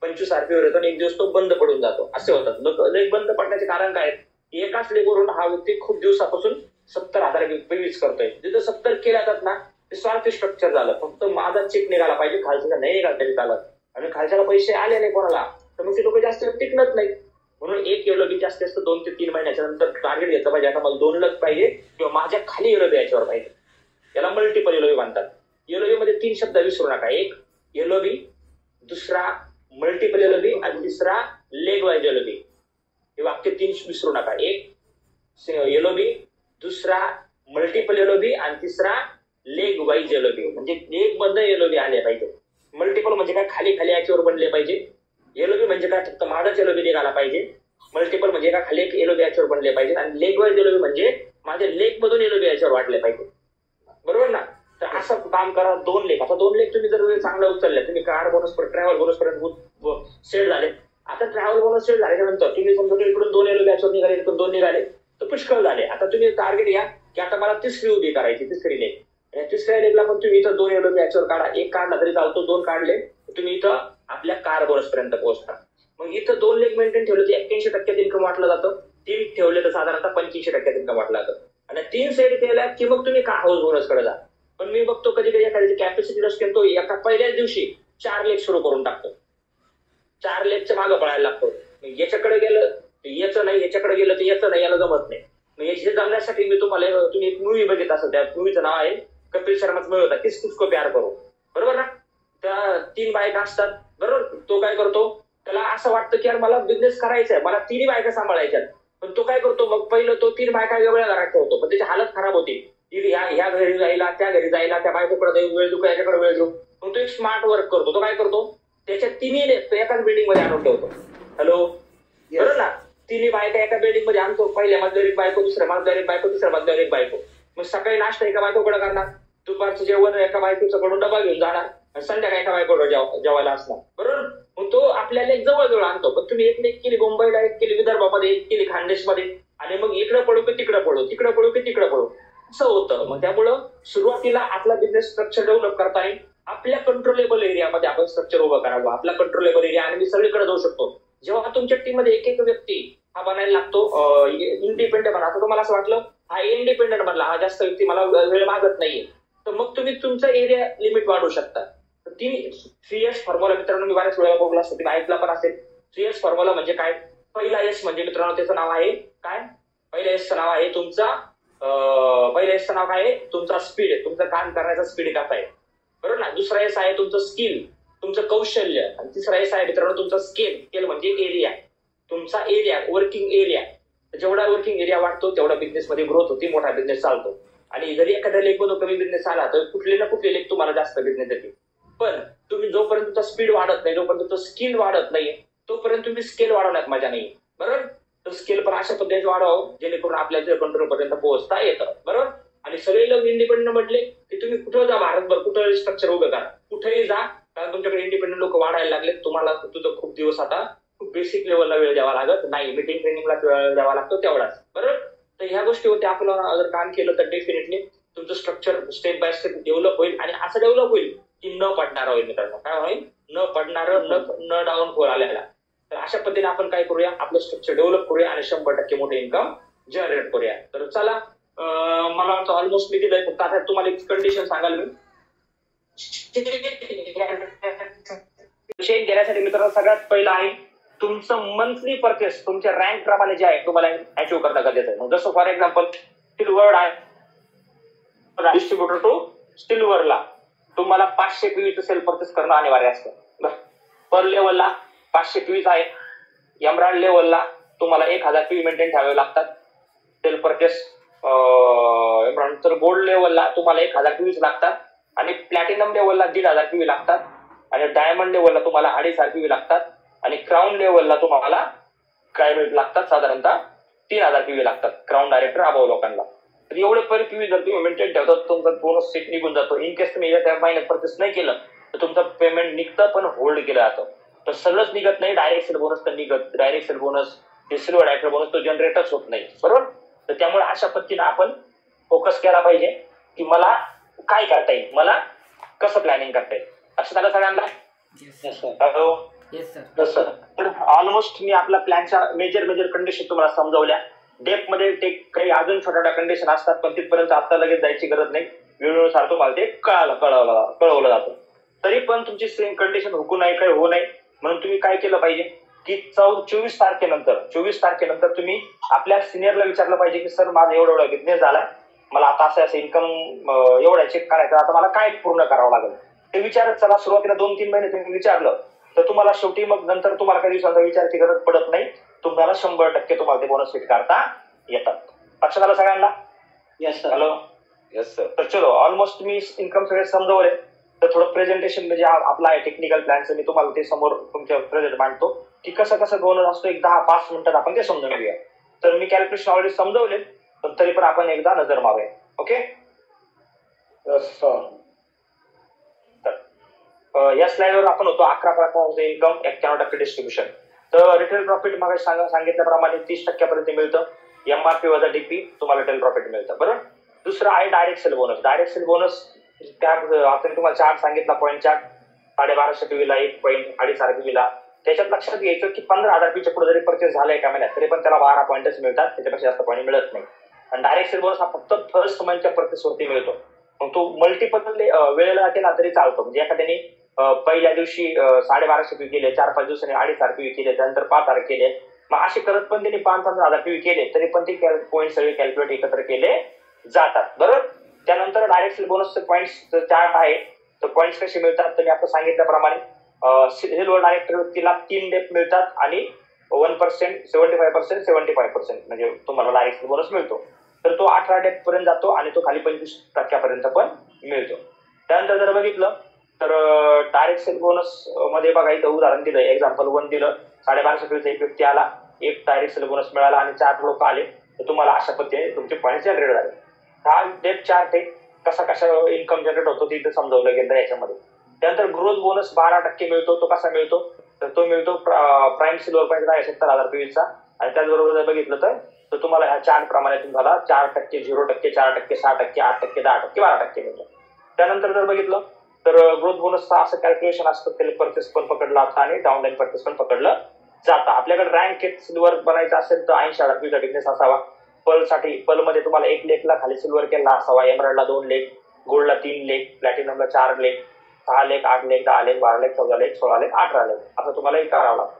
25 आरपीवर येतो आणि एक दिवस तो बंद पडून जातो. असे होतात लोक. लेग बंद पडण्याचे कारण काय, एकाच लेगवरून हा व्यक्ती खूप दिवसापासून 70,000 वीज करतोय. जिथं 70 केले जातात ना ते स्वार्थी स्ट्रक्चर झालं. फक्त माझा चेक निघाला पाहिजे, खालच्याला नाही निघाला तरी चालत. आणि खालच्याला पैसे आले नाही कोणाला तर मग ते लोक जास्त टिकणत नाहीत. म्हणून 1 एलओव्ही जास्तीत जास्त 2 ते 3 महिन्याच्या नंतर टार्गेट घेतलं पाहिजे. आता मला 2 लग पाहिजे किंवा माझ्या खाली एलओव्ही याच्यावर पाहिजे. याला मल्टिपल एलओव्ही म्हणतात. एलओव्ही मध्ये 3 शब्द विसरू नका. 1 एलओव्ही, दुसरा मल्टिपल एलओव्ही आणि तिसरा लेग वाईज एलओव्ही. हे वाक्य 3 विसरू नका. 1 एलओव्ही, दुसरा मल्टिपल एलओव्ही आणि तिसरा लेग वाईज एलओव्ही. म्हणजे लेग मध्ये एलओव्ही आले पाहिजे. मल्टिपल म्हणजे काय, खाली खाली याच्यावर बनले पाहिजे. एलओव्ही म्हणजे काय, फक्त माझाच एलओव्ही निघाला पाहिजे. मल्टिपल म्हणजे काय, खाली एक एलओव्ही याच्यावर बनले पाहिजे. आणि लेग वाईज एलओव्ही म्हणजे माझ्या लेग मधून एलओव्ही याच्यावर वाढले पाहिजे. बरोबर ना. तर असं काम करा 2 लेख. आता 2 लेख तुम्ही जर चांगला उचलले, तुम्ही कार बोनस ट्रॅव्हल बोनस पर्यंत सेट झाले. आता ट्रॅव्हल बोनस सेट झाल्यानंतर तुम्ही समजा इकडून 2 येलो बॅचवर निघाले, इकडून 2 निघाले तर पुष्कळ झाले. आता तुम्ही टार्गेट घ्या की आता मला 3री उभी करायची, 3री लेख. या 3ऱ्या लेखला पण तुम्ही इथं 2 येलो बॅचवर काढा, 1 काढला तरी चालतो, 2 काढले तुम्ही इथं आपल्या कार बोनस पर्यंत पोहोचता. मग इथं 2 लेख मेंटेन ठेवले तर 81% इन्कम वाटलं जातं, 3 ठेवले तर साधारणतः 85% इन्कम वाटलं जातं. आणि 3 सेट केल्या की मग तुम्ही का हाऊस बोनस कडे जा. पण मी बघतो कधी कधी एखाद्याची कॅपॅसिटी नसते, तो एका पहिल्याच दिवशी 4 लेख सुरू करून टाकतो, 4 लेखच्या मागं पळायला लागतो. याच्याकडे गेलं याचं नाही, याच्याकडे गेलं तर याचं नाही, याला जमत नाही. मग हे जमण्यासाठी मी तुम्ही एक मूवी बघित असं, त्या मूवीचं नाव आहे कपिल शर्माचं मूवी होता किस किसको प्यार करो, बरोबर ना. त्या 3 बायका असतात, बरोबर. तो काय करतो, त्याला असं वाटतं की यार मला बिझनेस करायचा आहे, मला 3 बायका सांभाळायच्यात. पण तो काय करतो, मग पहिलं तो 3 बायका वेगळ्या घरात ठेवतो, पण त्याची हालत खराब होती. ह्या घरी जायला, त्या घरी जायला, त्या बायकोकडे वेळ देऊ, याच्याकडे वेळ देऊ. मग तो एक स्मार्ट वर्क करतो. तो काय करतो, त्याच्या 3 तो एकाच बिल्डिंग मध्ये आणून ठेवतो. हॅलो, बरोबर ना. 3 बायका एका बिल्डिंग मध्ये आणतो, पहिल्या मधल्यावर एक बायको, दुसऱ्या मधल्यावर एक बायको, तिसऱ्या मधल्यावर एक बायको. मग सकाळी नाश्ता एका बायकोकडे करणार, दुपारचं जेवण एका बायकोच्याकडून डबा घेऊन जाणार, आणि संध्याकाळी एका बायकोकडे जेवायला असणार, बरोबर. मग तो आपल्याला एक जवळ आणतो. पण तुम्ही एक लेख केली मुंबईला, एक केली विदर्भामध्ये, एक केली खानदेशमध्ये, आणि मग इकडे पडू की तिकडे पडू, तिकडे पडू की तिकडे पडू, असं होतं. मग त्यामुळं सुरुवातीला आपला बिझनेस स्ट्रक्चर डेव्हलप करता येईल. आपल्या कंट्रोलेबल एरियामध्ये आपण स्ट्रक्चर उभं करावं, आपला कंट्रोलेबल एरिया, आणि मी सगळीकडे जाऊ शकतो. जेव्हा तुमच्या टीम मध्ये एक व्यक्ती हा बनायला लागतो इंडिपेंडेंट बना, आता तुम्हाला असं वाटलं हा इंडिपेंडेंट बनला, हा जास्त व्यक्ती मला वेळ मागत नाहीये, तर मग तुम्ही तुमचा एरिया लिमिट वाढवू शकता. 3S फॉर्म्युला मित्रांनो मी बऱ्याच वेळा बोलला असतो, तुम्ही ऐकला पण असेल. 3S फॉर्म्युला म्हणजे काय, पहिला एस म्हणजे मित्रांनो त्याचं नाव आहे काय, पहिल्या एसचं नाव आहे तुमचा पहिल्या एसचं नाव काय आहे तुमचा स्पीड, तुमचं काम करण्याचा स्पीड कसा आहे, बरोबर ना. दुसरा एस आहे तुमचं स्किल, तुमचं कौशल्य, आणि तिसरा एस आहे मित्रांनो तुमचा स्केल म्हणजे एरिया, तुमचा एरिया, वर्किंग एरिया. जेवढा वर्किंग एरिया वाढतो तेवढा बिझनेस मध्ये ग्रोथ होती, मोठा बिझनेस चालतो. आणि जरी एखाद्या लेख मधून कमी बिझनेस आला तर कुठले ना कुठले लेख तुम्हाला जास्त बिझनेस देते. पण तुम्ही जोपर्यंत तुमचा स्पीड वाढत नाही, जोपर्यंत तुमचं स्किल वाढत नाही, तोपर्यंत तुम्ही स्केल वाढवण्यात मजा नाही, बरोबर. तर स्केल पण अशा पद्धतीने वाढवावं जेणेकरून आपल्या कंट्रोल पर्यंत पोहोचता येतं, बरोबर. आणि सगळे लोक इंडिपेंडंट म्हटले की तुम्ही कुठं जा, भारतभर कुठं स्ट्रक्चर उभं करा, कुठेही जा, कारण तुमच्याकडे इंडिपेंडंट लोक वाढायला लागले. तुम्हाला तुझं खूप दिवस आता खूप बेसिक लेवलला वेळ द्यावा लागत नाही, मीटिंग ट्रेनिंगला वेळ द्यावा लागतो तेवढाच, बरोबर. तर ह्या गोष्टीवरती आपल्याला जर काम केलं तर डेफिनेटली तुमचं structure step by step develop होईल, आणि असं डेव्हलप होईल की न पडणार होईल मित्रांनो. काय होईल, न पडणार, न डाऊनफॉल आलेला. तर अशा पद्धतीने आपण काय करूया, आपलं स्ट्रक्चर डेव्हलप करूया आणि 100% मोठे इन्कम जनरेट करूया. तर चला, मला वाटतं ऑलमोस्ट मी दिलंय, फक्त आता तुम्हाला एक कंडिशन सांगाल मी. चेक घेण्यासाठी मित्रांनो सगळ्यात पहिलं आहे तुमचं मंथली परचेस तुमच्या रँक प्रमाणे जे आहे तुम्हाला अचीव्ह करणं गरजेचं आहे. मग जसं फॉर एक्झाम्पल सिल्वर आहे, डिस्ट्रीब्युटर टू सिल्वरला तुम्हाला 500 PVचं सेल परचेस करणं अनिवार्य असतं. पर लेवलला 500 PVच आहे. एमराल्ड लेवलला तुम्हाला 1000 PV मेंटेन ठेवावे लागतात सेल परचेस. तर गोल्ड लेवलला तुम्हाला 1000 PVच लागतात, आणि प्लॅटिनम लेवलला 1500 PV लागतात, आणि डायमंड लेवलला तुम्हाला 2500 PV लागतात, आणि क्राऊन लेवलला तुम्हाला काय लागतात साधारणतः 3000 PV लागतात क्राऊन डायरेक्टर अभाव लोकांना. तर एवढे पर PV जर तुम्ही मेंटेन ठेवता तुमचा बोनस सेट निघून जातो. इन केस तुम्ही त्या महिन्यात परचेस नाही केलं तर तुमचं पेमेंट निघतं पण होल्ड केलं जातं. तर सगळंच निघत नाही, डायरेक्ट सेल बोनस तर निघत, direct sale bonus silver director bonus तो जनरेटच होत नाही, बरोबर. तर त्यामुळे अशा पद्धतीने आपण फोकस केला पाहिजे की मला काय करता येईल, मला कसं प्लॅनिंग करता येईल. असं झालं सगळ्यांना. तर ऑलमोस्ट मी आपल्या प्लॅनच्या मेजर कंडिशन तुम्हाला समजवल्या. डेप्थ मध्ये ते काही अजून छोट्या कंडिशन असतात, पण तिथपर्यंत आता लगेच जायची गरज नाही, वेळेनुसार तुम्हाला ते कळवलं जातं. तरी पण तुमची सेम कंडिशन हुकू नाही, काही होऊ नये म्हणून तुम्ही काय केलं पाहिजे की 24 तारखेनंतर तुम्ही आपल्या सिनियरला विचारलं पाहिजे की सर माझा एवढा बिझनेस झालाय, मला आता असं इन्कम एवढा चेक करायचं, आता मला काय पूर्ण करावं लागेल ते विचारत चला. सुरुवातीला 2-3 महिने तुम्ही विचारलं तर तुम्हाला शेवटी मग नंतर तुम्हाला काही दिवसांचा विचारायची गरज पडत नाही, तुम्हाला 100% तुम्हाला ते बोनस सेट करता येतात. लक्षात आलं सगळ्यांना. Yes sir. Hello. Yes sir. तर चलो ऑलमोस्ट मी इन्कम सगळे समजवले. तर थोडं प्रेझेंटेशन म्हणजे आपला आहे टेक्निकल प्लॅनचं, मी तुम्हाला ते समोर तुमच्या प्रेझेंट मांडतो की कसं बोनस असतो. एक 10-5 मिनिटात आपण ते समजून घेऊया. तर मी कॅल्क्युलेशन ऑलरेडी समजवले, पण तरी पण आपण एकदा नजर मारूया. ओके. Yes sir. या स्लाइडवर आपण होतो 11% इन्कम 91% डिस्ट्रीब्युशन. तर रिटेल प्रॉफिट मग सांगितल्याप्रमाणे 30% मिळतं. एमआरपी वजा डीपी तुम्हाला रिटेल प्रॉफिट मिळतं. बरोबर. दुसरं आहे direct sale bonus. Direct sale bonus त्या आपण तुम्हाला चार्ट सांगितला, पॉईंट चार्ट 1250 पीवीला 1 पॉईंट 2.5 पीवीला. त्याच्यात लक्षात घ्यायचं की 15,000 पीच्या पुढे जरी परचेस झालाय एका महिन्यात तरी पण त्याला 12 पॉईंटच मिळतात, त्याच्यापेक्षा जास्त पॉईंट मिळत नाही. आणि डायरेक्ट सेल बोनस हा फक्त फर्स्ट मंथच्या परचेसवरती मिळतो. मग तो मल्टिपल वेळेला केला तरी चालतो. म्हणजे एखाद्याने पहिल्या दिवशी 1250 पीवी केले, 4-5 दिवसांनी 2.5 पीवी केले, त्यानंतर 5,000 केले. मग असे करत पण त्यांनी 5-15,000 पीवी केले तरी पण ते पॉईंट सगळे कॅल्क्युलेट एकत्र केले जातात. बरोबर. त्यानंतर डायरेक्ट सेल बोनसचे पॉईंट्स चार्ट आहे. तर पॉईंट्स कसे मिळतात तर मी आपण सांगितल्याप्रमाणे सिल्वर डायरेक्टर व्यक्तीला 3 डेप मिळतात आणि 1%, 75%, 75% म्हणजे तुम्हाला डायरेक्ट सेल बोनस मिळतो. तर तो 18 डेप पर्यंत जातो आणि तो खाली 25% पण मिळतो. त्यानंतर जर बघितलं तर डायरेक्ट सेल बोनस मध्ये बघा इथं उदाहरण दिलं, एक्झाम्पल 1 दिलं. 1250 पीवीचा एक व्यक्ती आला, एक डायरेक्ट सेल बोनस मिळाला आणि 4 लोक आले, तर तुम्हाला अशा पद्धतीने तुमचे पॉईंट जनरेट झाले. हा डेप चार्ट आहे, कसा इन्कम जनरेट होतो ते इथं समजवलं गेलं याच्यामध्ये. त्यानंतर ग्रोथ बोनस 12% मिळतो. तो कसा मिळतो तर तो मिळतो प्राईम सिल्वर पॉईंट 70,000 पीवीचा. आणि त्याचबरोबर जर बघितलं तर तुम्हाला ह्या चार्ट प्रमाणे तुम्हाला 4%, 0%, 4%, 6%, 8%, 10%, 12% मिळतो. त्यानंतर जर बघितलं तर ग्रोथ बोनसचा असं कॅल्क्युलेशन असतं, त्याला परचेस पण पकडलं जातं आणि डाऊनलाईन परचेस पण पकडलं जातं. आपल्याकडे रँक सिल्वर बनायचं असेल तर 80,000 पीवीचा बिझनेस असावा. पलमध्ये तुम्हाला 1 लेखला खाली सिल्वर केला असावा, एमराल्डला 2 लेख, गोल्डला 3 लेख, प्लॅटिनमला 4 लेख, 6 लेख, 8 लेख, 10 लेख, 12 लेख, 14 लेख, 16 लेख, 18 लेख असं तुम्हाला एक करावं लागतं.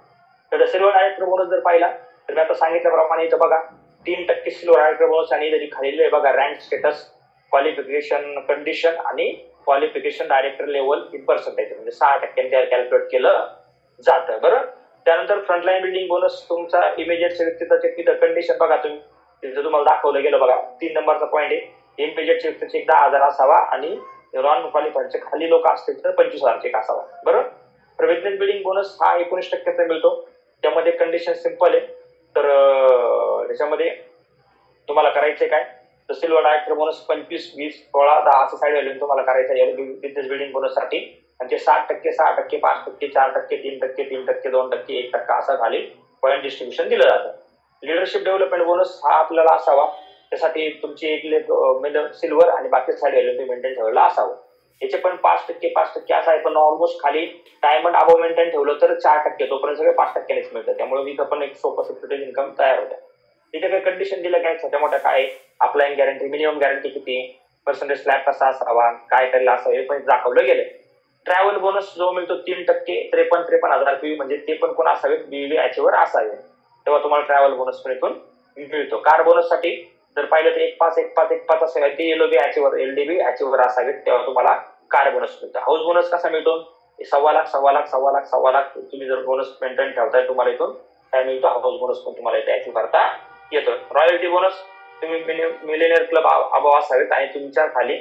तर सिल्वर डायरेक्टर बोनस जर पाहिला तर मी आता सांगितल्याप्रमाणे इथं बघा 3% सिल्वर डायरेक्टर बोनस आणि जरी खाली बघा रँक स्टेटस, क्वालिफिकेशन कंडिशन आणि qualification director level in percentage म्हणजे 6% कॅल्क्युलेट केलं जातं. बरं. त्यानंतर फ्रंटलाईन बिल्डिंग बोनस तुमचा इमिजिएट व्यक्तीचा तिथं कंडिशन बघा तुम्ही तिथं तुम्हाला दाखवलं गेलं बघा 3 नंबरचा पॉईंट आहे. इमिजिएट व्यक्तीचे 10,000 असावा आणि नॉन क्वालिफाईडचे खाली लोक असतील तर 25,000 असावा. बरोबर. तर बिझनेस बिल्डिंग बोनस हा 19% मिळतो. त्यामध्ये कंडिशन सिंपल आहे. तर त्याच्यामध्ये तुम्हाला करायचे काय तर सिल्वर डायरेक्टर बोनस 25, 20, 16, 10 असं साईड व्हॅल्यू तुम्हाला करायचं आहे बिझनेस बिल्डिंग बोनस साठी. आणि ते 7%, 6%, 5%, 4%, 3%, 3%, 2%, 1% असं खाली पॉईंट डिस्ट्रीब्युशन दिलं जातं. लिडरशिप डेव्हलपमेंट बोनस हा आपल्याला असावा. त्यासाठी तुमची एक सिल्वर आणि बाकी साईड व्हॅल्यू मेंटेन ठेवला असावं. याचे पण 5%, 5% असं आहे. पण ऑलमोस्ट खाली डायमंड अबो मेंटेन ठेवलं तर 4%, तोपर्यंत सगळे 5%नेच मिळतं. त्यामुळे इथं पण एक सोपं सिक्युरिटी इन्कम तयार होतं. तिथे काही कंडिशन दिलं काय छोट्या मोठ्या काय अप्लाइंग गॅरंटी, मिनिमम गॅरंटी किती, पर्सेंटेज स्लॅब कसा असावा, काय करायला असावं हे पण दाखवलं गेलं. ट्रॅव्हल बोनस जो मिळतो 3%, 53,000 पीवी म्हणजे ते पण कोण असावे बीवी याच्यावर असावे, तेव्हा तुम्हाला ट्रॅव्हल बोनस पण इथून मिळतो. कार बोनस साठी जर पाहिलं तर 1.5 असेल ते एलओबी याच्यावर, एलडीबी याच्यावर असावे, तेव्हा तुम्हाला कार बोनस मिळतो. हाऊस बोनस कसा मिळतो 1.25 लाख तुम्ही जर बोनस मेंटेन ठेवताय तुम्हाला इथून काय मिळतो हाऊस बोनस पण तुम्हाला इथे अचीव्ह करता येतो. रॉयल्टी बोनस तुम्ही मिलेनियर क्लब अभाव असावेत आणि तुमच्या खाली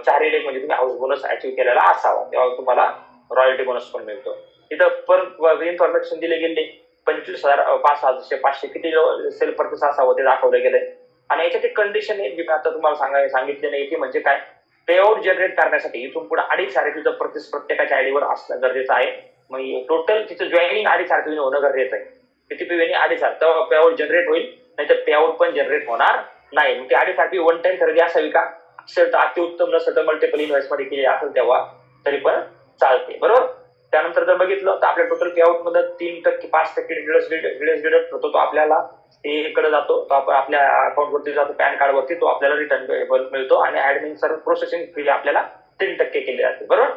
4 लेख म्हणजे तुम्ही हाऊस बोनस अचीव्ह केलेला असावा, तेव्हा तुम्हाला रॉयल्टी बोनस पण मिळतो. इथं पर इन्फॉर्मेशन दिले गेले 25,000, 5,000, 500 किती सेल परचेस असावं ते दाखवलं गेलंय. आणि याच्यात एक कंडिशन आहे जी आता तुम्हाला सांगितले नाही की म्हणजे काय पेआउट जनरेट करण्यासाठी इथून पुढे 2.5 तुझं परचेस प्रत्येकाच्या आयडीवर असणं गरजेचं आहे. मग टोटल तिचं जॉईनिंग 2.5 होणं गरजेचं आहे. किती पीवी 2.5 तेव्हा पेआउट जनरेट होईल, नाही तर पेआउट पण जनरेट होणार नाही. मग ते 2.5 वन टाइम खरेदी असावी का असेल तर अतिउत्तम, नसेल तर मल्टिपल इन्व्हेस्टमेंट केली असेल तेव्हा तरी पण चालते. बरोबर. त्यानंतर जर बघितलं तर आपल्या टोटल पेआउट मध्ये 3%, 5% डिडक्ट होतो, तो आपल्याला इकडे जातो, तो आपण आपल्या अकाउंट वरती जातो, पॅन कार्ड वरती तो आपल्याला रिटर्न मिळतो आणि ऍडमिन सर्व प्रोसेसिंग फी आपल्याला 3% केली जाते. बरोबर.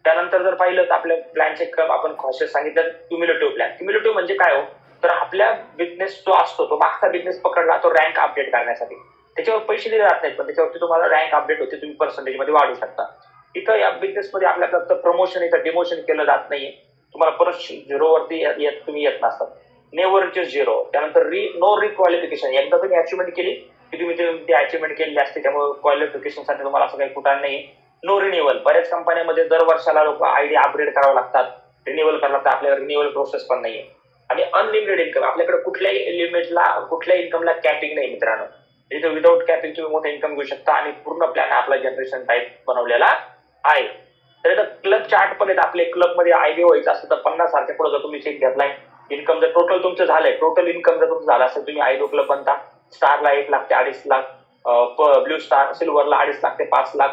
त्यानंतर जर पाहिलं तर आपल्या प्लॅनचे क्रम आपण कॉशियस सांगितलं क्युम्युलेटिव्ह प्लॅन. क्युम्युलेटिव्ह म्हणजे काय हो तर आपल्या बिझनेस जो असतो तो मागचा बिझनेस पकडला तो रँक अपडेट करण्यासाठी त्याच्यावर पैसे दिले जात नाहीत, पण त्याच्यावरती तुम्हाला रँक अपडेट होते, तुम्ही पर्सेंटेज मध्ये वाढू शकता. इथं या बिझनेस मध्ये आपल्याला फक्त प्रमोशन इथं डिमोशन केलं जात नाहीये, तुम्हाला परत 0 वरती तुम्ही येत नसतात. Never to 0. त्यानंतर नो रिक्वालिफिकेशन, एकदा तुम्ही अचिव्हमेंट केली की तुम्ही ती अचिव्हमेंट केलेली असते, त्यामुळे क्वालिफिकेशन साठी तुम्हाला असं काही कुठं नाही. नो रिन्युअल, बऱ्याच कंपन्यांमध्ये दर वर्षाला लोक आयडी अपग्रेड करावं लागतात, रिन्युअल करावं लागतं, आपल्याला रिन्युअल प्रोसेस पण नाहीये. आणि अनलिमिटेड इन्कम, आपल्याकडे कुठल्याही लिमिटला कुठल्याही इन्कमला कॅपिंग नाही मित्रांनो. इथं विदाउट कॅपिंग तुम्ही मोठं इन्कम घेऊ शकता आणि पूर्ण प्लॅन आपला जनरेशन टाईप बनवलेला आहे. तर क्लब चार्ट पण आहेत आपले. क्लब मध्ये आयबी व्हायचं असतं तर 50,000 पुढे जर तुम्ही चेक घेतलाय, इन्कम जर टोटल तुमचं झालंय, टोटल इन्कम जर तुमचं झालं असेल, तुम्ही आयबी क्लब बनता. स्टारला 1 लाख ते 2.5 लाख, ब्ल्यू स्टार सिल्वरला 2.5 लाख ते 5 लाख,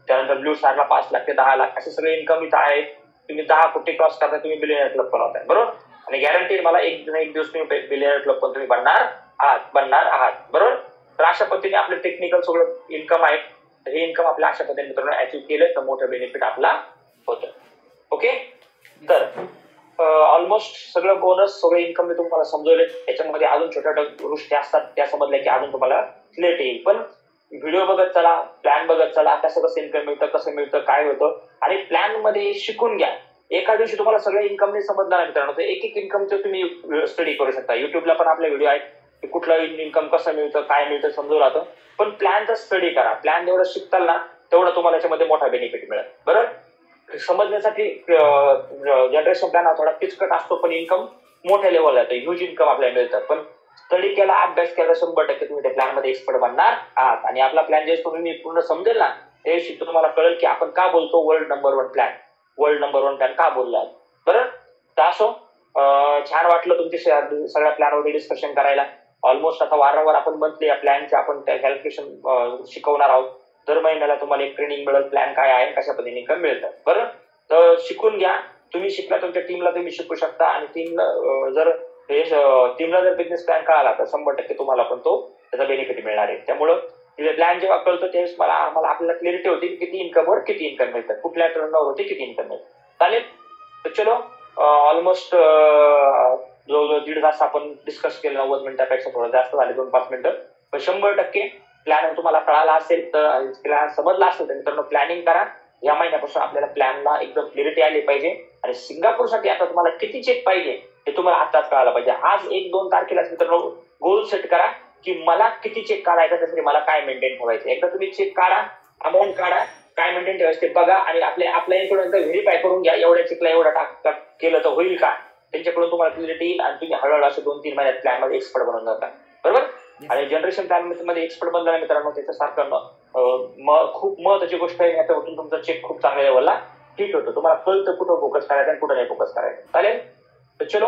त्यानंतर ब्ल्यू स्टारला 5 लाख ते 10 लाख, असे सगळे इन्कम इथं आहे. तुम्ही 10 कोटी क्रॉस करता, तुम्ही बिलियनर क्लब पण होताय, बरोबर. आणि गॅरंटी मला एक दिवस तुम्ही बिलियनर क्लब पण तुम्ही बनणार आहात, बरोबर. तर अशा पद्धतीने आपलं टेक्निकल सगळं इन्कम आहे. तर हे इन्कम आपल्या अशा पद्धतीने मित्रांनो अचीव्ह केलं तर मोठं बेनिफिट आपला होतं. ओके, तर ऑलमोस्ट सगळं बोनस सगळे इन्कम मी तुम्हाला समजवले. याच्यामध्ये अजून छोट्या गोष्टी असतात त्या समजल्या की अजून तुम्हाला क्लिअरिटी येईल. पण व्हिडिओ बघत चला, प्लॅन बघत चला, कसं इन्कम मिळतं, कसं मिळतं, काय होतं, आणि प्लॅन मध्ये शिकून घ्या. एका दिवशी तुम्हाला सगळं इन्कम नाही समजणार मित्रांनो. तर एक इन्कमचं तुम्ही स्टडी करू शकता. युट्यूबला पण आपले व्हिडिओ आहेत की कुठलं इन्कम कसं मिळतं, काय मिळतं समजून राहतं. पण प्लॅनचा स्टडी करा. प्लॅन जेवढं शिकताल ना तेवढं तुम्हाला याच्यामध्ये मोठा बेनिफिट मिळेल, बरोबर. समजण्यासाठी जनरेशन प्लॅन हा थोडा किचकट असतो, पण इन्कम मोठ्या लेवलला येतं, ह्यूज इन्कम आपल्याला मिळतं. पण स्टडी केला, अभ्यास केला, 100% तुम्ही त्या प्लॅन मध्ये एक्सपर्ट बनणार आहात. आणि आपला प्लॅन जे तुम्ही पूर्ण समजेल ना त्याविषयी तुम्हाला कळेल की आपण का बोलतो वर्ल्ड नंबर 1 प्लॅन का बोलला, बरं. तर असो, छान वाटलं तुमची सगळ्या प्लॅनवर डिस्कशन करायला. ऑलमोस्ट आता वारंवार आपण मंथली या प्लॅनचे आपण त्या कॅल्क्युलेशन शिकवणार आहोत. दर महिन्याला तुम्हाला एक ट्रेनिंग मिळेल, प्लॅन काय आहे, कशा पद्धतीने इन्कम मिळतं, बरं. तर शिकून घ्या. तुम्ही शिकला, तुमच्या टीमला तुम्ही शिकू शकता. आणि टीमला जर बिझनेस प्लॅन कळाला तर 100% तुम्हाला पण त्याचा बेनिफिट मिळणार आहे. त्यामुळं प्लॅन जेव्हा कळतो त्यावेळेस आपल्याला क्लिअरिटी होती किती इन्कम मिळतं, कुठल्या टर्नवर होते किती इन्कम मिळतं. चालेल, तर चलो, ऑलमोस्ट जवळजवळ 1.5 तास आपण डिस्कस केलं. 90 मिनिटापेक्षा थोडं जास्त झाले, 2-5 मिनिटं. पण 100% प्लॅन तुम्हाला कळाला असेल तर, प्लॅन समजला असेल तर मित्रांनो प्लॅनिंग करा. या महिन्यापासून आपल्याला प्लॅनला एकदम क्लिअरिटी आली पाहिजे. आणि सिंगापूरसाठी आता तुम्हाला किती चेक पाहिजे हे तुम्हाला आताच कळायला पाहिजे. आज 1-2 तारखेला मित्रांनो गोल सेट करा की मला किती चेक काढायचा, त्यासाठी मला काय मेंटेन ठेवायचं. एकदा तुम्ही चेक काढा, अमाऊंट काढा, काय मेंटेन ठेवायचं ते बघा, आणि आपल्या इन्कडून व्हेरीफाय करून घ्या. एवढ्या चेकला एवढा केलं तर होईल का, त्यांच्याकडून तुम्हाला क्लिअरिटी येईल. आणि तुम्ही हळूहळू असे 2-3 महिन्यात प्लॅन मध्ये एक्सपर्ट बनून जाता, बरोबर. आणि जनरेशन प्लॅन मध्ये एक्सपर्ट बनला मित्रांनो त्याच्यासारखं खूप महत्वाची गोष्ट आहे. याच्यावरून तुमचा चेक खूप चांगल्या लेवलला हिट होतो. तुम्हाला कळतं कुठं फोकस करायचं आणि कुठं नाही फोकस करायचं. चालेल, तर चलो,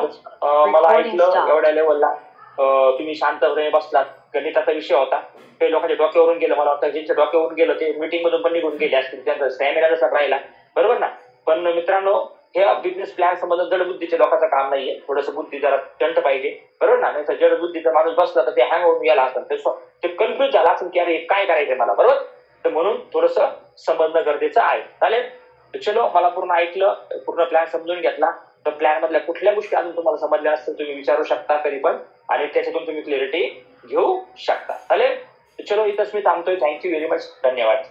मला ऐकलं एवढ्या लेवलला तुम्ही शांतपणे बसलात. गणिताचा विषय होता, काही लोकांच्या डोक्यावरून गेलं. मला वाटतं ज्यांच्या डोक्यावरून गेलं ते मीटिंग मधून पण निघून गेले असतील, त्यांचा स्टॅमिना जसा राहिला, बरोबर ना. पण मित्रांनो हे बिझनेस प्लॅन संबंध जडबुद्धीच्या लोकांचं काम नाहीये. थोडंसं बुद्धी जरा तंट पाहिजे, बरोबर ना. नाही तर जडबुद्धीचा माणूस बसला तर ते हँग होऊन गेला असतं, ते कन्फ्युज झाला असेल की अरे काय करायचंय मला, बरोबर. तर म्हणून थोडंसं समजणं गरजेचं आहे. चालेल, तर चलो, मला पूर्ण ऐकलं, पूर्ण प्लॅन समजून घेतला. तर प्लॅन मधल्या कुठल्या गोष्टी अजून तुम्हाला समजल्या असतील तुम्ही विचारू शकता कधी पण, आणि त्याच्यातून तुम्ही क्लिअरिटी घेऊ शकता. चालेल, तर चलो, इथंच मी थांबतोय. थँक्यू व्हेरी मच, धन्यवाद.